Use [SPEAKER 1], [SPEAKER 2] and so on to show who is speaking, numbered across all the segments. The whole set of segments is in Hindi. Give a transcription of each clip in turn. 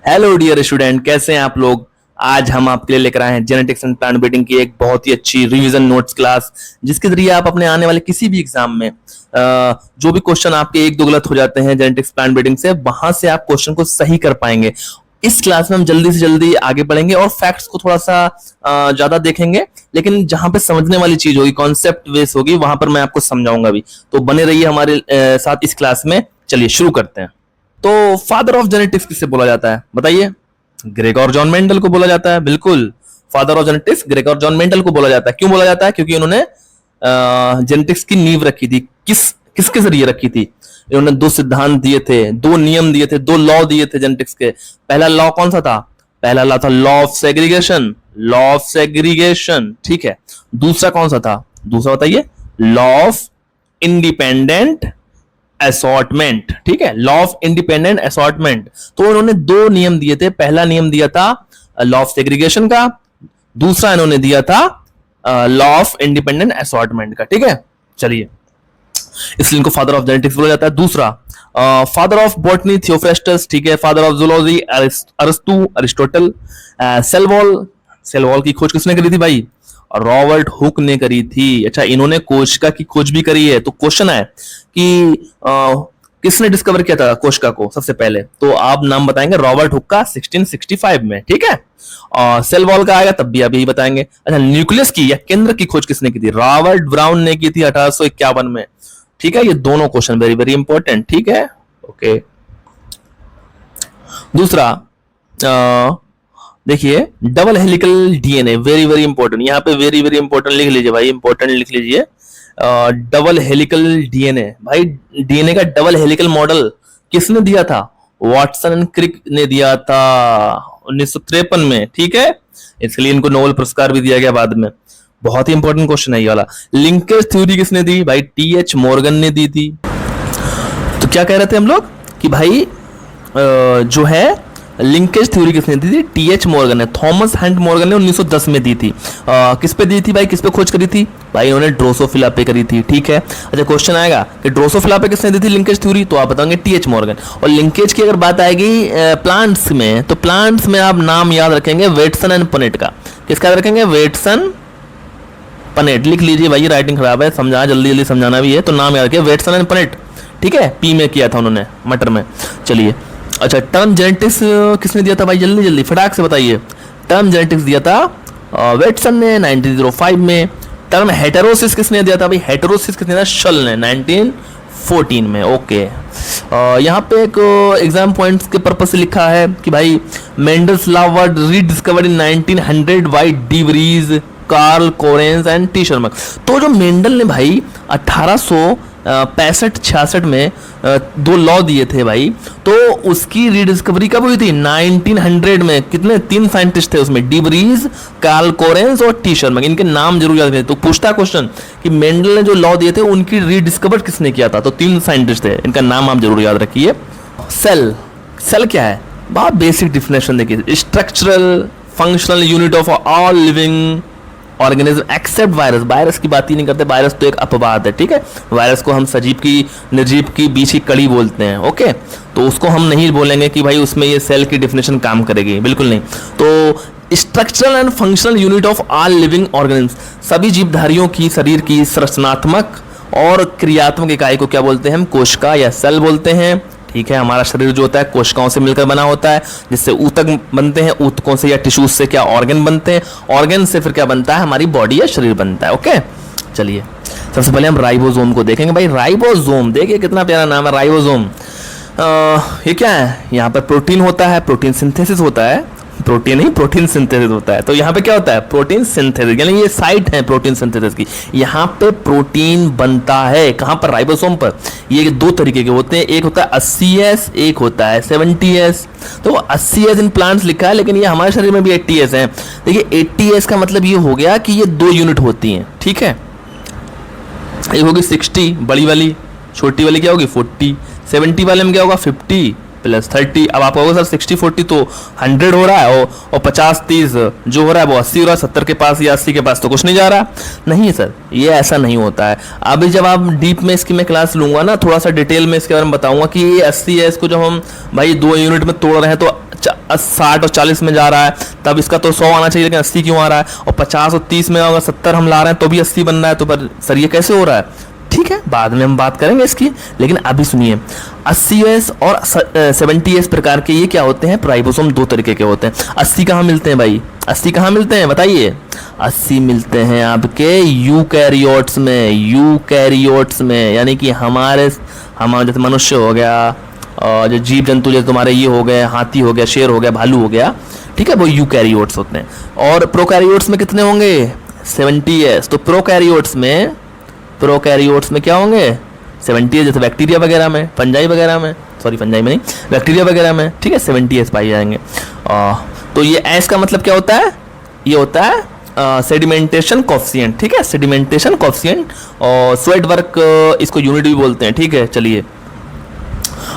[SPEAKER 1] हेलो डियर स्टूडेंट, कैसे हैं आप लोग। आज हम आपके लिए लेकर आए हैं जेनेटिक्स एंड प्लांट ब्रीडिंग की एक बहुत ही अच्छी रिवीजन नोट्स क्लास, जिसके जरिए आप अपने आने वाले किसी भी एग्जाम में जो भी क्वेश्चन आपके एक दो गलत हो जाते हैं जेनेटिक्स प्लांट ब्रीडिंग से, वहां से आप क्वेश्चन को सही कर पाएंगे। इस क्लास में हम जल्दी से जल्दी आगे बढ़ेंगे और फैक्ट्स को थोड़ा सा ज्यादा देखेंगे, लेकिन जहां पे समझने वाली चीज होगी, कॉन्सेप्ट बेस होगी, वहां पर मैं आपको समझाऊंगा भी। तो बने रहिए हमारे साथ इस क्लास में। चलिए शुरू करते हैं। तो फादर ऑफ जेनेटिक्स किसे बोला जाता है बताइए। ग्रेगोर जॉन मेंडल को बोला जाता है। बिल्कुल, father of genetics Gregor John Mendel को बोला जाता है। क्यों बोला जाता है? क्योंकि इन्होंने जेनेटिक्स की नींव रखी थी। किसके जरिए रखी थी? इन्होंने दो सिद्धांत दिए थे, दो नियम दिए थे, दो लॉ दिए थे जेनेटिक्स के। पहला लॉ कौन सा था? पहला लॉ था law of segregation. Law of segregation, ठीक है। दूसरा कौन सा था? दूसरा बताइए, लॉ ऑफ इंडिपेंडेंट असॉर्टमेंट, ठीक है। Law of independent assortment. तो इन्होंने दो नियम दिए थे। पहला नियम दिया था लॉ ऑफ सेग्रीगेशन का, दूसरा इन्होंने दिया था लॉ ऑफ इंडिपेंडेंट असॉर्टमेंट का, ठीक है। चलिए, इसलिए इनको फादर ऑफ जेनेटिक्स बोला जाता है। दूसरा, फादर ऑफ बॉटनी थियोफ्रास्टस, ठीक है। फादर ऑफ जूलॉजी अरिस्टो, अरिस्टोटल। सेल वॉल की खोज किसने करी थी भाई? रॉबर्ट हुक ने करी थी। अच्छा, इन्होंने कोशिका की खोज भी करी है। तो क्वेश्चन है कि किसने डिस्कवर किया था कोशिका को सबसे पहले? तो आप नाम बताएंगे रॉबर्ट हुक का 1665 में, ठीक है। और सेल वॉल का आएगा तब भी आप यही बताएंगे। अच्छा, न्यूक्लियस की या केंद्र की खोज किसने की थी? रॉबर्ट ब्राउन ने की थी 1851 में, ठीक है। ये दोनों क्वेश्चन वेरी वेरी इंपॉर्टेंट, ठीक है। ओके, दूसरा देखिए, double helical DNA, very very important. यहां पे वेरी वेरी इंपॉर्टेंट लिख लीजिए भाई, इंपॉर्टेंट लिख लीजिए। डबल हेलिकल डीएनए, भाई डीएनए का डबल हेलिकल मॉडल किसने दिया था? वाटसन एंड क्रिक ने दिया था 1953 में, ठीक है। इसलिए इनको नोबेल पुरस्कार भी दिया गया बाद में। बहुत ही इंपॉर्टेंट क्वेश्चन है ये वाला। लिंकेज थ्योरी किसने दी? भाई टीएच मॉर्गन ने दी थी। तो क्या कह रहे थे हम लोग कि भाई जो है लिंकेज थ्योरी किसने दी थी? टीएच मॉर्गन ने। थॉमस हंट मॉर्गन ने 1910 में दी थी। किस पे दी थी भाई? किस पे खोज करी थी भाई? उन्होंने ड्रोसोफिला पे करी थी, ठीक है। अच्छा, क्वेश्चन आएगा कि ड्रोसोफिला पे किसने दी थी लिंकेज थ्योरी? तो आप बताएंगे टीएच मॉर्गन। और लिंकेज की अगर बात आएगी प्लांट्स में, तो प्लांट्स में आप नाम याद रखेंगे वेटसन एंड पनेट का। किसका याद रखेंगे? वेटसन पनेट। लिख लीजिए भाई, राइटिंग खराब है, समझा जल्दी जल्दी समझाना भी है, तो नाम याद रखिए वेटसन एंड पनेट, ठीक है। पी में किया था उन्होंने, मटर में। चलिए, अच्छा, टर्म जेनेटिक्स किसने दिया था भाई? जल्दी जल्दी फटाक से बताइए। टर्म जेनेटिक्स दिया था वेटसन ने 1905 में। टर्म हेटेरोसिस किसने दिया था भाई? हेटेरोसिस किसने दिया? शल ने 1914 में। ओके, यहाँ पे एक एग्जाम पॉइंट्स के पर्पस से लिखा है कि भाई Mendel's law was rediscovered in 1900 by de Vries, Karl Correns and T Tschermak. तो जो मेंडल ने भाई 1865-66 में दो लॉ दिए थे भाई, तो उसकी रीडिस्कवरी कब हुई थी? 1900 में। कितने? 3 साइंटिस्ट थे उसमें, डी वरीज, कार्ल कोरेंस और टी शर्मक। इनके नाम जरूर याद रखें। तो पूछता क्वेश्चन कि मेंडल ने जो लॉ दिए थे उनकी रीडिस्कवर किसने किया था? तो 3 साइंटिस्ट थे, इनका नाम आप जरूर याद रखिए। सेल क्या है? बहुत बेसिक डिफिनेशन देखिए, structural functional unit of all living organism except virus. Virus की बात ही नहीं करते, वायरस तो एक अपवाद है, ठीक है। वायरस को हम सजीव की निर्जीव की बीच की कड़ी बोलते हैं, ओके। तो उसको हम नहीं बोलेंगे कि भाई उसमें ये सेल की डिफिनेशन काम करेगी, बिल्कुल नहीं। तो structural and functional unit of all living organism, सभी जीवधारियों की शरीर की संरचनात्मक और क्रियात्मक इकाई को क्या बोलते हैं हम? कोशिका या सेल बोलते हैं, ठीक है। हमारा शरीर जो होता है कोशिकाओं से मिलकर बना होता है, जिससे ऊतक बनते हैं, ऊतकों से या टिश्यूज से क्या ऑर्गन बनते हैं, ऑर्गन से फिर क्या बनता है? हमारी बॉडी या शरीर बनता है, ओके। चलिए, सबसे पहले हम राइबोसोम को देखेंगे। भाई राइबोसोम, देखिए कितना प्यारा नाम है राइबोसोम। ये क्या है? यहाँ पर प्रोटीन होता है, प्रोटीन सिंथेसिस होता है, प्रोटीन नहीं प्रोटीन सिंथेसिस होता है। तो यहाँ पे क्या होता है? प्रोटीन सिंथेसिस, यानी ये साइट है प्रोटीन सिंथेसिस की। यहाँ पे प्रोटीन बनता है कहाँ पर? राइबोसोम पर। ये दो तरीके के होते हैं, एक होता है 80S, एक होता है 70S। तो 80S इन प्लांट्स लिखा है, लेकिन ये हमारे शरीर में भी 80S है। देखिए 80S का मतलब ये हो गया कि ये 2 यूनिट होती हैं, ठीक है। एक होगी 60 बड़ी वाली, छोटी वाली क्या होगी 40, 70 वाले में क्या होगा 50 + 30। अब आप कहोगे सर 60-40 तो 100 हो रहा है, और 50-30 जो हो रहा है वो 80 हो रहा है, 70 के पास या 80 के पास तो कुछ नहीं जा रहा। नहीं सर, ये ऐसा नहीं होता है। अभी जब आप डीप में इसकी मैं क्लास लूंगा ना, थोड़ा सा डिटेल में इसके बारे में बताऊंगा कि ये 80 है, इसको जब हम भाई 2 यूनिट में तोड़ रहे हैं तो 60 और 40 में जा रहा है, तब इसका तो 100 आना चाहिए, लेकिन 80 क्यों आ रहा है? और 50 और 30 में अगर 70 हम ला रहे हैं तो भी 80 बन रहा है, तो पर सर ये कैसे हो रहा है? ठीक है, बाद में हम बात करेंगे इसकी, लेकिन अभी सुनिए 80S और 70S प्रकार के ये क्या होते हैं? राइबोसोम दो तरीके के होते हैं। 80 कहाँ मिलते हैं भाई? 80 कहाँ मिलते हैं बताइए? 80 मिलते हैं आपके यूकैरियोट्स में, यूकैरियोट्स में, यानी कि हमारे जैसे मनुष्य हो गया, और जो जीव जंतु जैसे तुम्हारे ये हो गए, हाथी हो गया, शेर हो गया, भालू हो गया, ठीक है, वो यूकैरियोट्स होते हैं। और प्रोकैरियोट्स में कितने होंगे? 70S। तो प्रोकैरियोट्स में क्या होंगे? 70S, जैसे बैक्टीरिया वगैरह में, फंजाई वगैरह में, सॉरी फंजाई में नहीं, बैक्टीरिया वगैरह में, ठीक है, 70S पाए जाएंगे। तो ये एस का मतलब क्या होता है? ये होता है सेडिमेंटेशन कोफिशिएंट, ठीक है, सेडिमेंटेशन कोफिशिएंट, और स्वेट वर्क इसको यूनिट भी बोलते हैं, ठीक है। चलिए,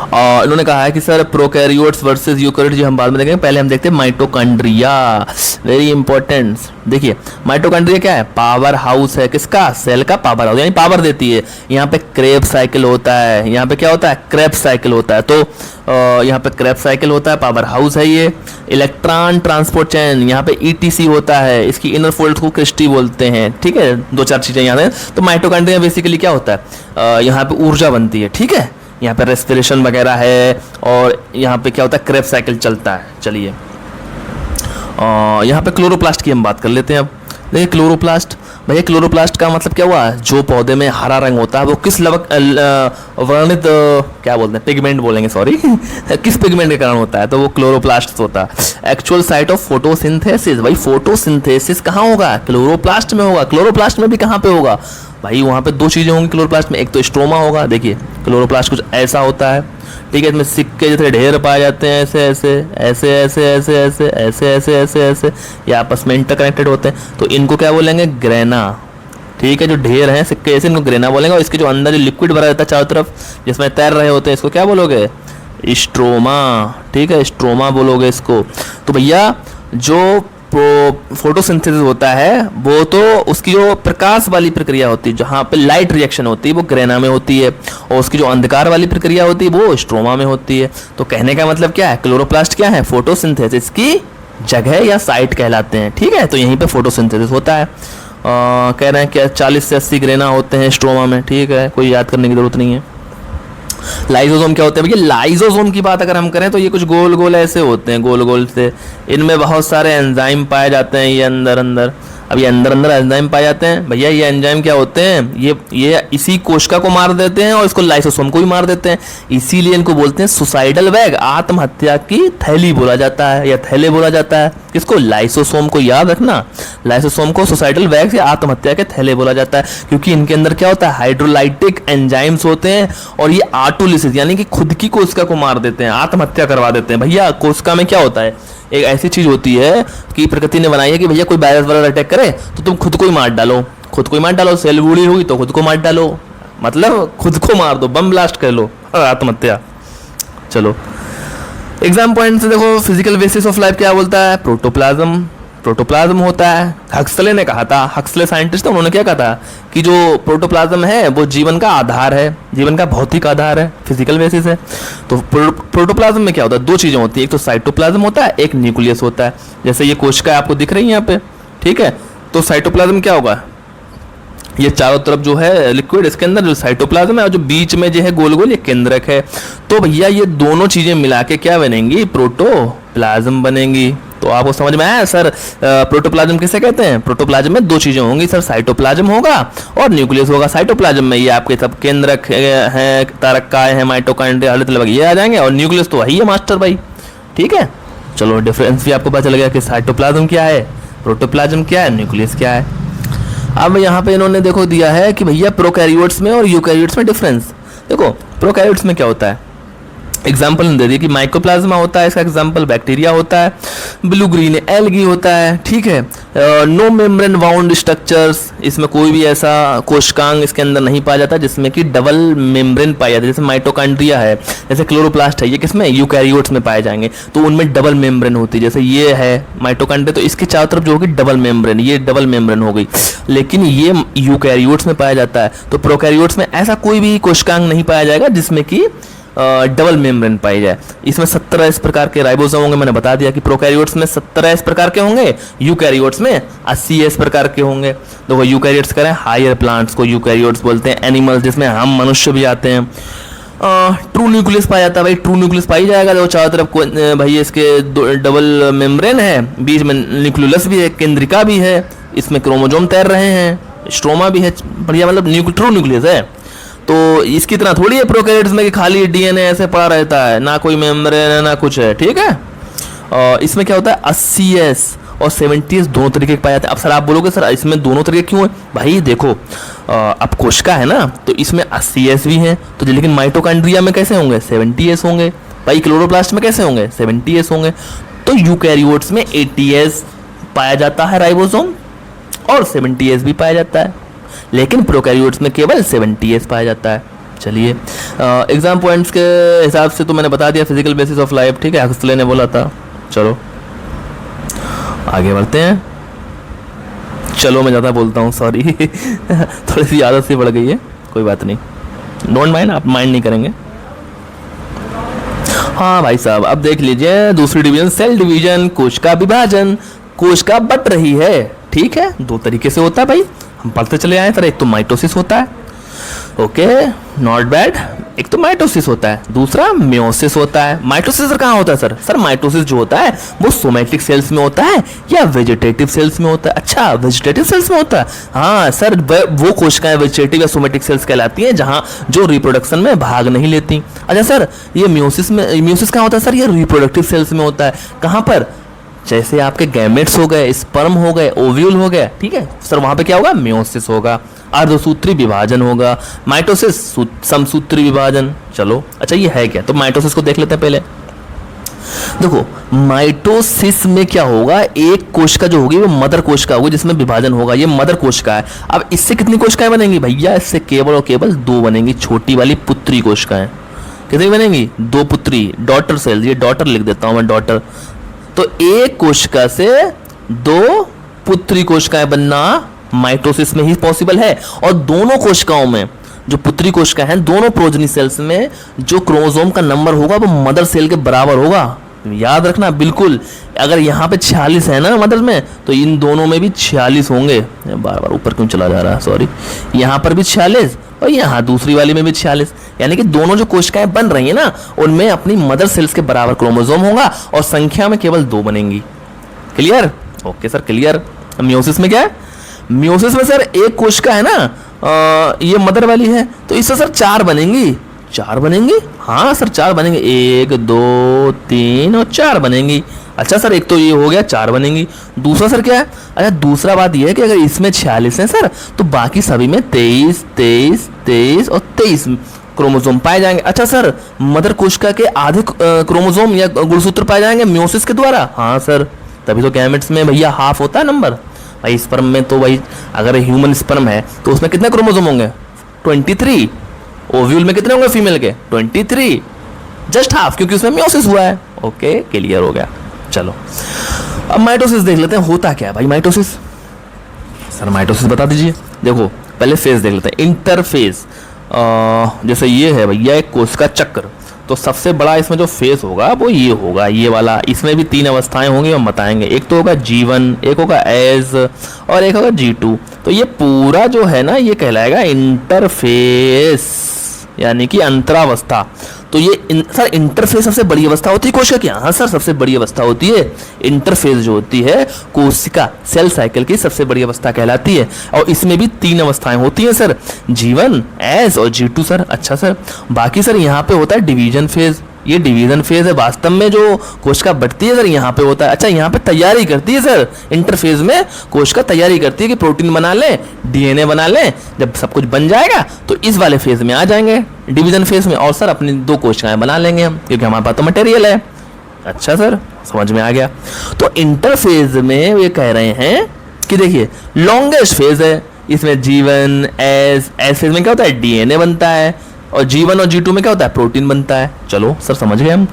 [SPEAKER 1] इन्होंने कहा है कि सर प्रोकैरियोट्स वर्सेस यूकैरियोट्स, जो हम बाद में देखेंगे, पहले हम देखते हैं माइटोकॉन्ड्रिया, वेरी इंपॉर्टेंट। देखिए माइटोकॉन्ड्रिया क्या है? पावर हाउस है, किसका? सेल का पावर हाउस, यानी पावर देती है। यहाँ पे क्रेब्स साइकिल होता है, यहाँ पे क्या होता है? क्रेब्स साइकिल होता है। तो यहाँ पे क्रेब्स साइकिल होता है, पावर हाउस है ये। इलेक्ट्रॉन ट्रांसपोर्ट चेन, यहाँ पे ईटीसी होता है, इसकी इनर फोल्ड को क्रिस्टी बोलते हैं, ठीक है। दो चार चीजें यहाँ हैं। तो माइटोकॉन्ड्रिया बेसिकली क्या होता है? यहाँ पे ऊर्जा बनती है, ठीक है, यहाँ पे रेस्पिरेशन वगैरह है, और यहाँ पे क्या होता है? क्रेब्स साइकिल चलता है। चलिए, यहाँ पे क्लोरोप्लास्ट की हम बात कर लेते हैं। अब देखिए क्लोरोप्लास्ट, भैया क्लोरोप्लास्ट का मतलब क्या हुआ? जो पौधे में हरा रंग होता है वो किस वर्णित क्या बोलते हैं? पिगमेंट बोलेंगे, सॉरी किस पिगमेंट के कारण होता है? तो वो क्लोरोप्लास्ट होता है। एक्चुअल साइट ऑफ फोटोसिंथेसिस, भाई फोटोसिंथेसिस कहाँ होगा? क्लोरोप्लास्ट में होगा। क्लोरोप्लास्ट में भी कहाँ पे होगा भाई? वहाँ पे दो चीज़ें होंगी क्लोरोप्लास्ट में, एक तो स्ट्रोमा होगा। देखिए क्लोरोप्लास्ट कुछ ऐसा होता है, ठीक है, इसमें सिक्के जैसे ढेर पाए जाते हैं, ऐसे ऐसे ऐसे ऐसे ऐसे ऐसे ऐसे ऐसे ऐसे ऐसे, ये आपस में इंटरकनेक्टेड होते हैं, तो इनको क्या बोलेंगे? ग्रेना, ठीक है। जो ढेर हैं सिक्के ऐसे, इनको ग्रेना बोलेंगे। और इसके जो अंदर जो लिक्विड भरा रहता है चारों तरफ, जिसमें तैर रहे होते हैं, इसको क्या बोलोगे? स्ट्रोमा, ठीक है, स्ट्रोमा बोलोगे इसको। तो भैया जो फोटोसिंथेसिस होता है वो तो उसकी जो प्रकाश वाली प्रक्रिया होती है, जहाँ पे लाइट रिएक्शन होती है, वो ग्रेना में होती है, और उसकी जो अंधकार वाली प्रक्रिया होती है वो स्ट्रोमा में होती है। तो कहने का मतलब क्या है? क्लोरोप्लास्ट क्या है? फोटोसिंथेसिस की जगह या साइट कहलाते हैं, ठीक है। तो यहीं पे फोटोसिंथेसिस होता है। कह रहे हैं कि 40 से 80 ग्रेना होते हैं स्ट्रोमा में, ठीक है, कोई याद करने की जरूरत नहीं है। लाइसोसोम क्या होते हैं भैया? लाइसोसोम की बात अगर हम करें तो ये कुछ गोल गोल ऐसे होते हैं, गोल गोल से, इनमें बहुत सारे एंजाइम पाए जाते हैं। ये अंदर अंदर, अब ये अंदर अंदर एंजाइम पाए जाते हैं भैया। ये एंजाइम क्या होते हैं? ये इसी कोशिका को मार देते हैं और इसको लाइसोसोम को भी मार देते हैं। इसीलिए इनको बोलते हैं सुसाइडल बैग, आत्महत्या की थैली बोला जाता है, या थैले बोला जाता है। किसको? लाइसोसोम को, याद रखना, लाइसोसोम को सुसाइडल बैग या आत्महत्या के थैले बोला जाता है, क्योंकि इनके अंदर क्या होता है? हाइड्रोलाइटिक एंजाइम्स होते हैं, और ये ऑटोलिसिस यानी कि खुद की कोशिका को मार देते हैं, आत्महत्या करवा देते हैं। भैया कोशिका में क्या होता है? एक ऐसी चीज होती है कि प्रकृति ने बनाई है कि भैया कोई वायरस वगैरह अटैक करे तो तुम खुद को ही मार डालो, खुद को ही मार डालो। सेल बूढ़ी हुई तो खुद को मार डालो, मतलब खुद को मार दो, बम ब्लास्ट कर लो, आत्महत्या। चलो एग्जाम पॉइंट से देखो, फिजिकल बेसिस ऑफ लाइफ क्या बोलता है? प्रोटोप्लाज्म, प्रोटोप्लाज्म होता है। हक्सले ने कहा था, हक्सले साइंटिस्ट थे, उन्होंने क्या कहा था कि जो प्रोटोप्लाज्म है वो जीवन का आधार है, जीवन का भौतिक आधार है, फिजिकल बेसिस है। तो प्रोटोप्लाज्म में क्या होता है? दो चीजें होती है, एक तो साइटोप्लाज्म होता है, एक न्यूक्लियस होता है। जैसे ये कोशिका आपको दिख रही है यहाँ पे, ठीक है, तो साइटोप्लाज्म क्या होगा? ये चारों तरफ जो है लिक्विड, इसके अंदर जो साइटोप्लाज्म है, और जो बीच में जो है गोल गोल, ये केंद्रक है। तो भैया ये दोनों चीजें मिला के क्या बनेंगी? प्रोटोप्लाज्म बनेंगी। तो आपको समझ में आया सर प्रोटोप्लाज्म किसे कहते हैं? प्रोटोप्लाज्म में दो चीजें होंगी सर, साइटोप्लाज्म होगा और न्यूक्लियस होगा। साइटोप्लाज्म में ये आपके सब केंद्रक है, तारकाएं हैं, माइटोकॉन्ड्रिया, हल्के ये आ जाएंगे, और न्यूक्लियस तो वही है मास्टर भाई, ठीक है। चलो डिफरेंस भी आपको पता चल गया कि साइटोप्लाज्म क्या है, प्रोटोप्लाज्म क्या है, न्यूक्लियस क्या है। अब यहाँ पे इन्होंने देखो दिया है कि भैया प्रोकैरियोट्स में और यूकैरियोट्स में डिफरेंस। देखो प्रोकैरियोट्स में क्या होता है, एग्जाम्पल दे दी कि माइकोप्लाज्मा होता है, इसका एग्जाम्पल बैक्टीरिया होता है, ब्लू ग्रीन एल्गी होता है, ठीक है। नो मेम्ब्रेन बाउंड स्ट्रक्चर्स, इसमें कोई भी ऐसा कोशिकांग इसके अंदर नहीं पाया जाता जिसमें कि डबल मेम्ब्रेन पाया जाता है। जैसे माइटोकॉन्ड्रिया है, जैसे क्लोरोप्लास्ट है, ये किसमें? यूकैरियोट्स में पाए जाएंगे, तो उनमें डबल मेम्ब्रेन होती है। जैसे ये है माइटोकॉन्ड्रिया, तो इसके चारों तरफ जो होगी डबल मेम्ब्रेन, ये डबल मेम्ब्रेन हो गई, लेकिन ये यूकैरियोट्स में पाया जाता है। तो प्रोकैरियोट्स में ऐसा कोई भी कोशिकांग नहीं पाया जाएगा जिसमें कि डबल मेम्ब्रेन पाई जाए। इसमें 17 इस प्रकार के राइबोसोम होंगे, मैंने बता दिया कि प्रोकैरियोट्स में 17 इस प्रकार के होंगे, यूकैरियोट्स में 80 इस प्रकार के होंगे। देखो यूकैरियोट्स करें हायर प्लांट्स को यूकैरियोट्स बोलते हैं, एनिमल्स जिसमें हम मनुष्य भी आते हैं। ट्रू न्यूक्लियस पाया जाता है भाई, ट्रू न्यूक्लियस पाई जाएगा। देखो चारों तरफ भाई इसके डबल मेम्ब्रेन है, बीच में न्यूक्लियस भी है, केंद्रिका भी है, इसमें क्रोमोजोम तैर रहे हैं, स्ट्रोमा भी है, बढ़िया मतलब ट्रू न्यूक्लियस है। तो इसकी तरह थोड़ी है प्रोकैरियोट्स में कि खाली डीएनए ऐसे पड़ा रहता है, ना कोई मेम्ब्रेन है ना कुछ है, ठीक है। इसमें क्या होता है 80s और 70s दोनों तरीके के पाए जाते हैं। अब सर आप बोलोगे सर इसमें दोनों तरीके क्यों है? भाई देखो अब कोशिका है ना, तो इसमें 80s भी हैं, तो लेकिन माइटोकॉन्ड्रिया में कैसे होंगे 70s होंगे, भाई क्लोरोप्लास्ट में कैसे होंगे 70s होंगे। तो यूकैरियोट्स में 80s पाया जाता है राइबोसोम और 70s भी पाया जाता है, लेकिन प्रोकैरियोट्स में केवल 70s पाया जाता है। चलिए एग्जाम पॉइंट्स के हिसाब से तो मैंने बता दिया फिजिकल बेसिस ऑफ लाइफ, ठीक है, हक्सले ने बोला था। चलो आगे बढ़ते हैं। चलो मैं ज़्यादा बोलता हूँ, सॉरी थोड़ी सी आदत सी बढ़ गई है, कोई बात नहीं, डोंट माइंड, आप माइंड नहीं करेंगे। हाँ भाई साहब अब देख लीजिए दूसरी डिवीजन, सेल डिवीजन, कोशिका विभाजन। कोशिका बट रही है, ठीक है, दो तरीके से होता है भाई, हम पढ़ते चले आए सर। एक तो माइटोसिस होता है, ओके नॉट बैड, एक तो माइटोसिस होता है, दूसरा मियोसिस होता है। माइटोसिस कहाँ होता है सर? सर माइटोसिस जो होता है वो सोमैटिक सेल्स में होता है या वेजिटेटिव सेल्स में होता है? अच्छा वेजिटेटिव सेल्स में होता है। हाँ सर वो कोशिकाएं वेजिटेटिव या सोमैटिक सेल्स कहलाती हैं जहाँ जो रिप्रोडक्शन में भाग नहीं लेती। अच्छा सर ये मियोसिस में, मियोसिस कहाँ होता है सर? ये रिप्रोडक्टिव सेल्स में होता है। कहाँ पर? जैसे आपके गैमेट्स हो गए, स्पर्म हो गए, ओव्यूल हो गए, ठीक है सर, वहां पे क्या होगा मियोसिस होगा, अर्धसूत्री विभाजन होगा, माइटोसिस समसूत्री विभाजन। चलो अच्छा ये है क्या, तो माइटोसिस को देख लेते हैं पहले। देखो माइटोसिस में क्या होगा, एक कोशिका जो होगी वो मदर कोशिका होगी जिसमें विभाजन होगा, ये मदर कोशिका है। अब इससे कितनी कोशिकाएं बनेंगी भैया? इससे केवल और केवल 2 बनेंगी, छोटी वाली पुत्री कोशिकाएं। कितनी बनेंगी? 2 पुत्री, डॉटर सेल्स, ये डॉटर लिख देता हूं मैं, डॉटर। तो एक कोशिका से 2 पुत्री कोशिकाएं बनना माइटोसिस में ही पॉसिबल है। और दोनों कोशिकाओं में जो पुत्री कोशिका हैं, दोनों प्रोजनी सेल्स में जो क्रोमोसोम का नंबर होगा वो मदर सेल के बराबर होगा, याद रखना बिल्कुल। अगर यहाँ पे 46 है ना मदर में, तो इन दोनों में भी 46 होंगे। बार बार ऊपर क्यों चला जा रहा है, सॉरी। यहाँ पर भी 46 और यहाँ दूसरी वाली में भी 46, यानी कि दोनों जो कोशिकाएं बन रही है ना उनमें अपनी मदर सेल्स के बराबर क्रोमोसोम होगा और संख्या में केवल 2 बनेंगी। Clear? Okay sir clear. Meiosis में क्या है? मियोसिस में सर एक कोशिका है ना, ये मदर वाली है, तो इससे सर 4 बनेंगी। 4 बनेंगी? हाँ सर 4 बनेंगे, 1 2 3 और 4 बनेंगी। अच्छा सर एक तो ये हो गया, 4 बनेंगी। दूसरा सर क्या है? अच्छा दूसरा बात ये है कि अगर इसमें 46 है सर, तो बाकी सभी में 23 23 23 और 23 क्रोमोसोम पाए जाएंगे। अच्छा सर मदर कोशिका के आधे क्रोमोसोम या गुणसूत्र पाए जाएंगे मियोसिस के द्वारा? हाँ सर, तभी तो गैमेट्स में भैया हाफ होता है नंबर। भाई स्पर्म में तो भाई अगर ह्यूमन स्पर्म है तो उसमें कितने क्रोमोसोम होंगे? 23। ओव्यूल में कितने होंगे फीमेल के? 23, जस्ट हाफ, क्योंकि उसमें मियोसिस हुआ है। ओके क्लियर हो गया। चलो अब माइटोसिस देख लेते हैं, होता क्या है भाई माइटोसिस? सर माइटोसिस बता दीजिए। देखो पहले फेज देख लेते हैं, इंटरफेज। जैसे ये है भैया एक कोशिका चक्र, तो सबसे बड़ा इसमें जो फेज होगा वो ये होगा, ये वाला। इसमें भी 3 अवस्थाएं होंगी, हम बताएंगे। एक तो होगा G1, एक होगा एज और एक होगा G2। तो ये पूरा जो है ना ये कहलाएगा इंटरफेस, यानी कि अंतरावस्था। तो ये सर इंटरफेस सबसे बड़ी अवस्था होती है कोशिका की? हाँ सर सबसे बड़ी अवस्था होती है इंटरफेस, जो होती है कोशिका सेल साइकिल की सबसे बड़ी अवस्था कहलाती है। और इसमें भी 3 अवस्थाएं होती हैं सर, G1, एस और G2 सर। अच्छा सर बाकी सर यहाँ पे होता है डिवीजन फेज, ये डिवीजन फेज है वास्तव में, जो कोशिका बढ़ती है सर यहाँ पे होता है। अच्छा यहाँ पे तैयारी करती है सर, इंटरफेज में कोशिका तैयारी करती है कि प्रोटीन बना लें, डीएनए बना लें। जब सब कुछ बन जाएगा तो इस वाले फेज में आ जाएंगे, डिवीजन फेज में, और सर अपनी 2 कोशिकाएं बना लेंगे हम, क्योंकि हमारे पास तो मटेरियल है। अच्छा सर समझ में आ गया। तो इंटरफेज में वे कह रहे हैं कि देखिए लॉन्गेस्ट फेज है, इसमें G1, एस फेज में क्या होता है? डीएनए बनता है, और G1 और G2 में क्या होता है? प्रोटीन बनता है। चलो सर समझ गए हम।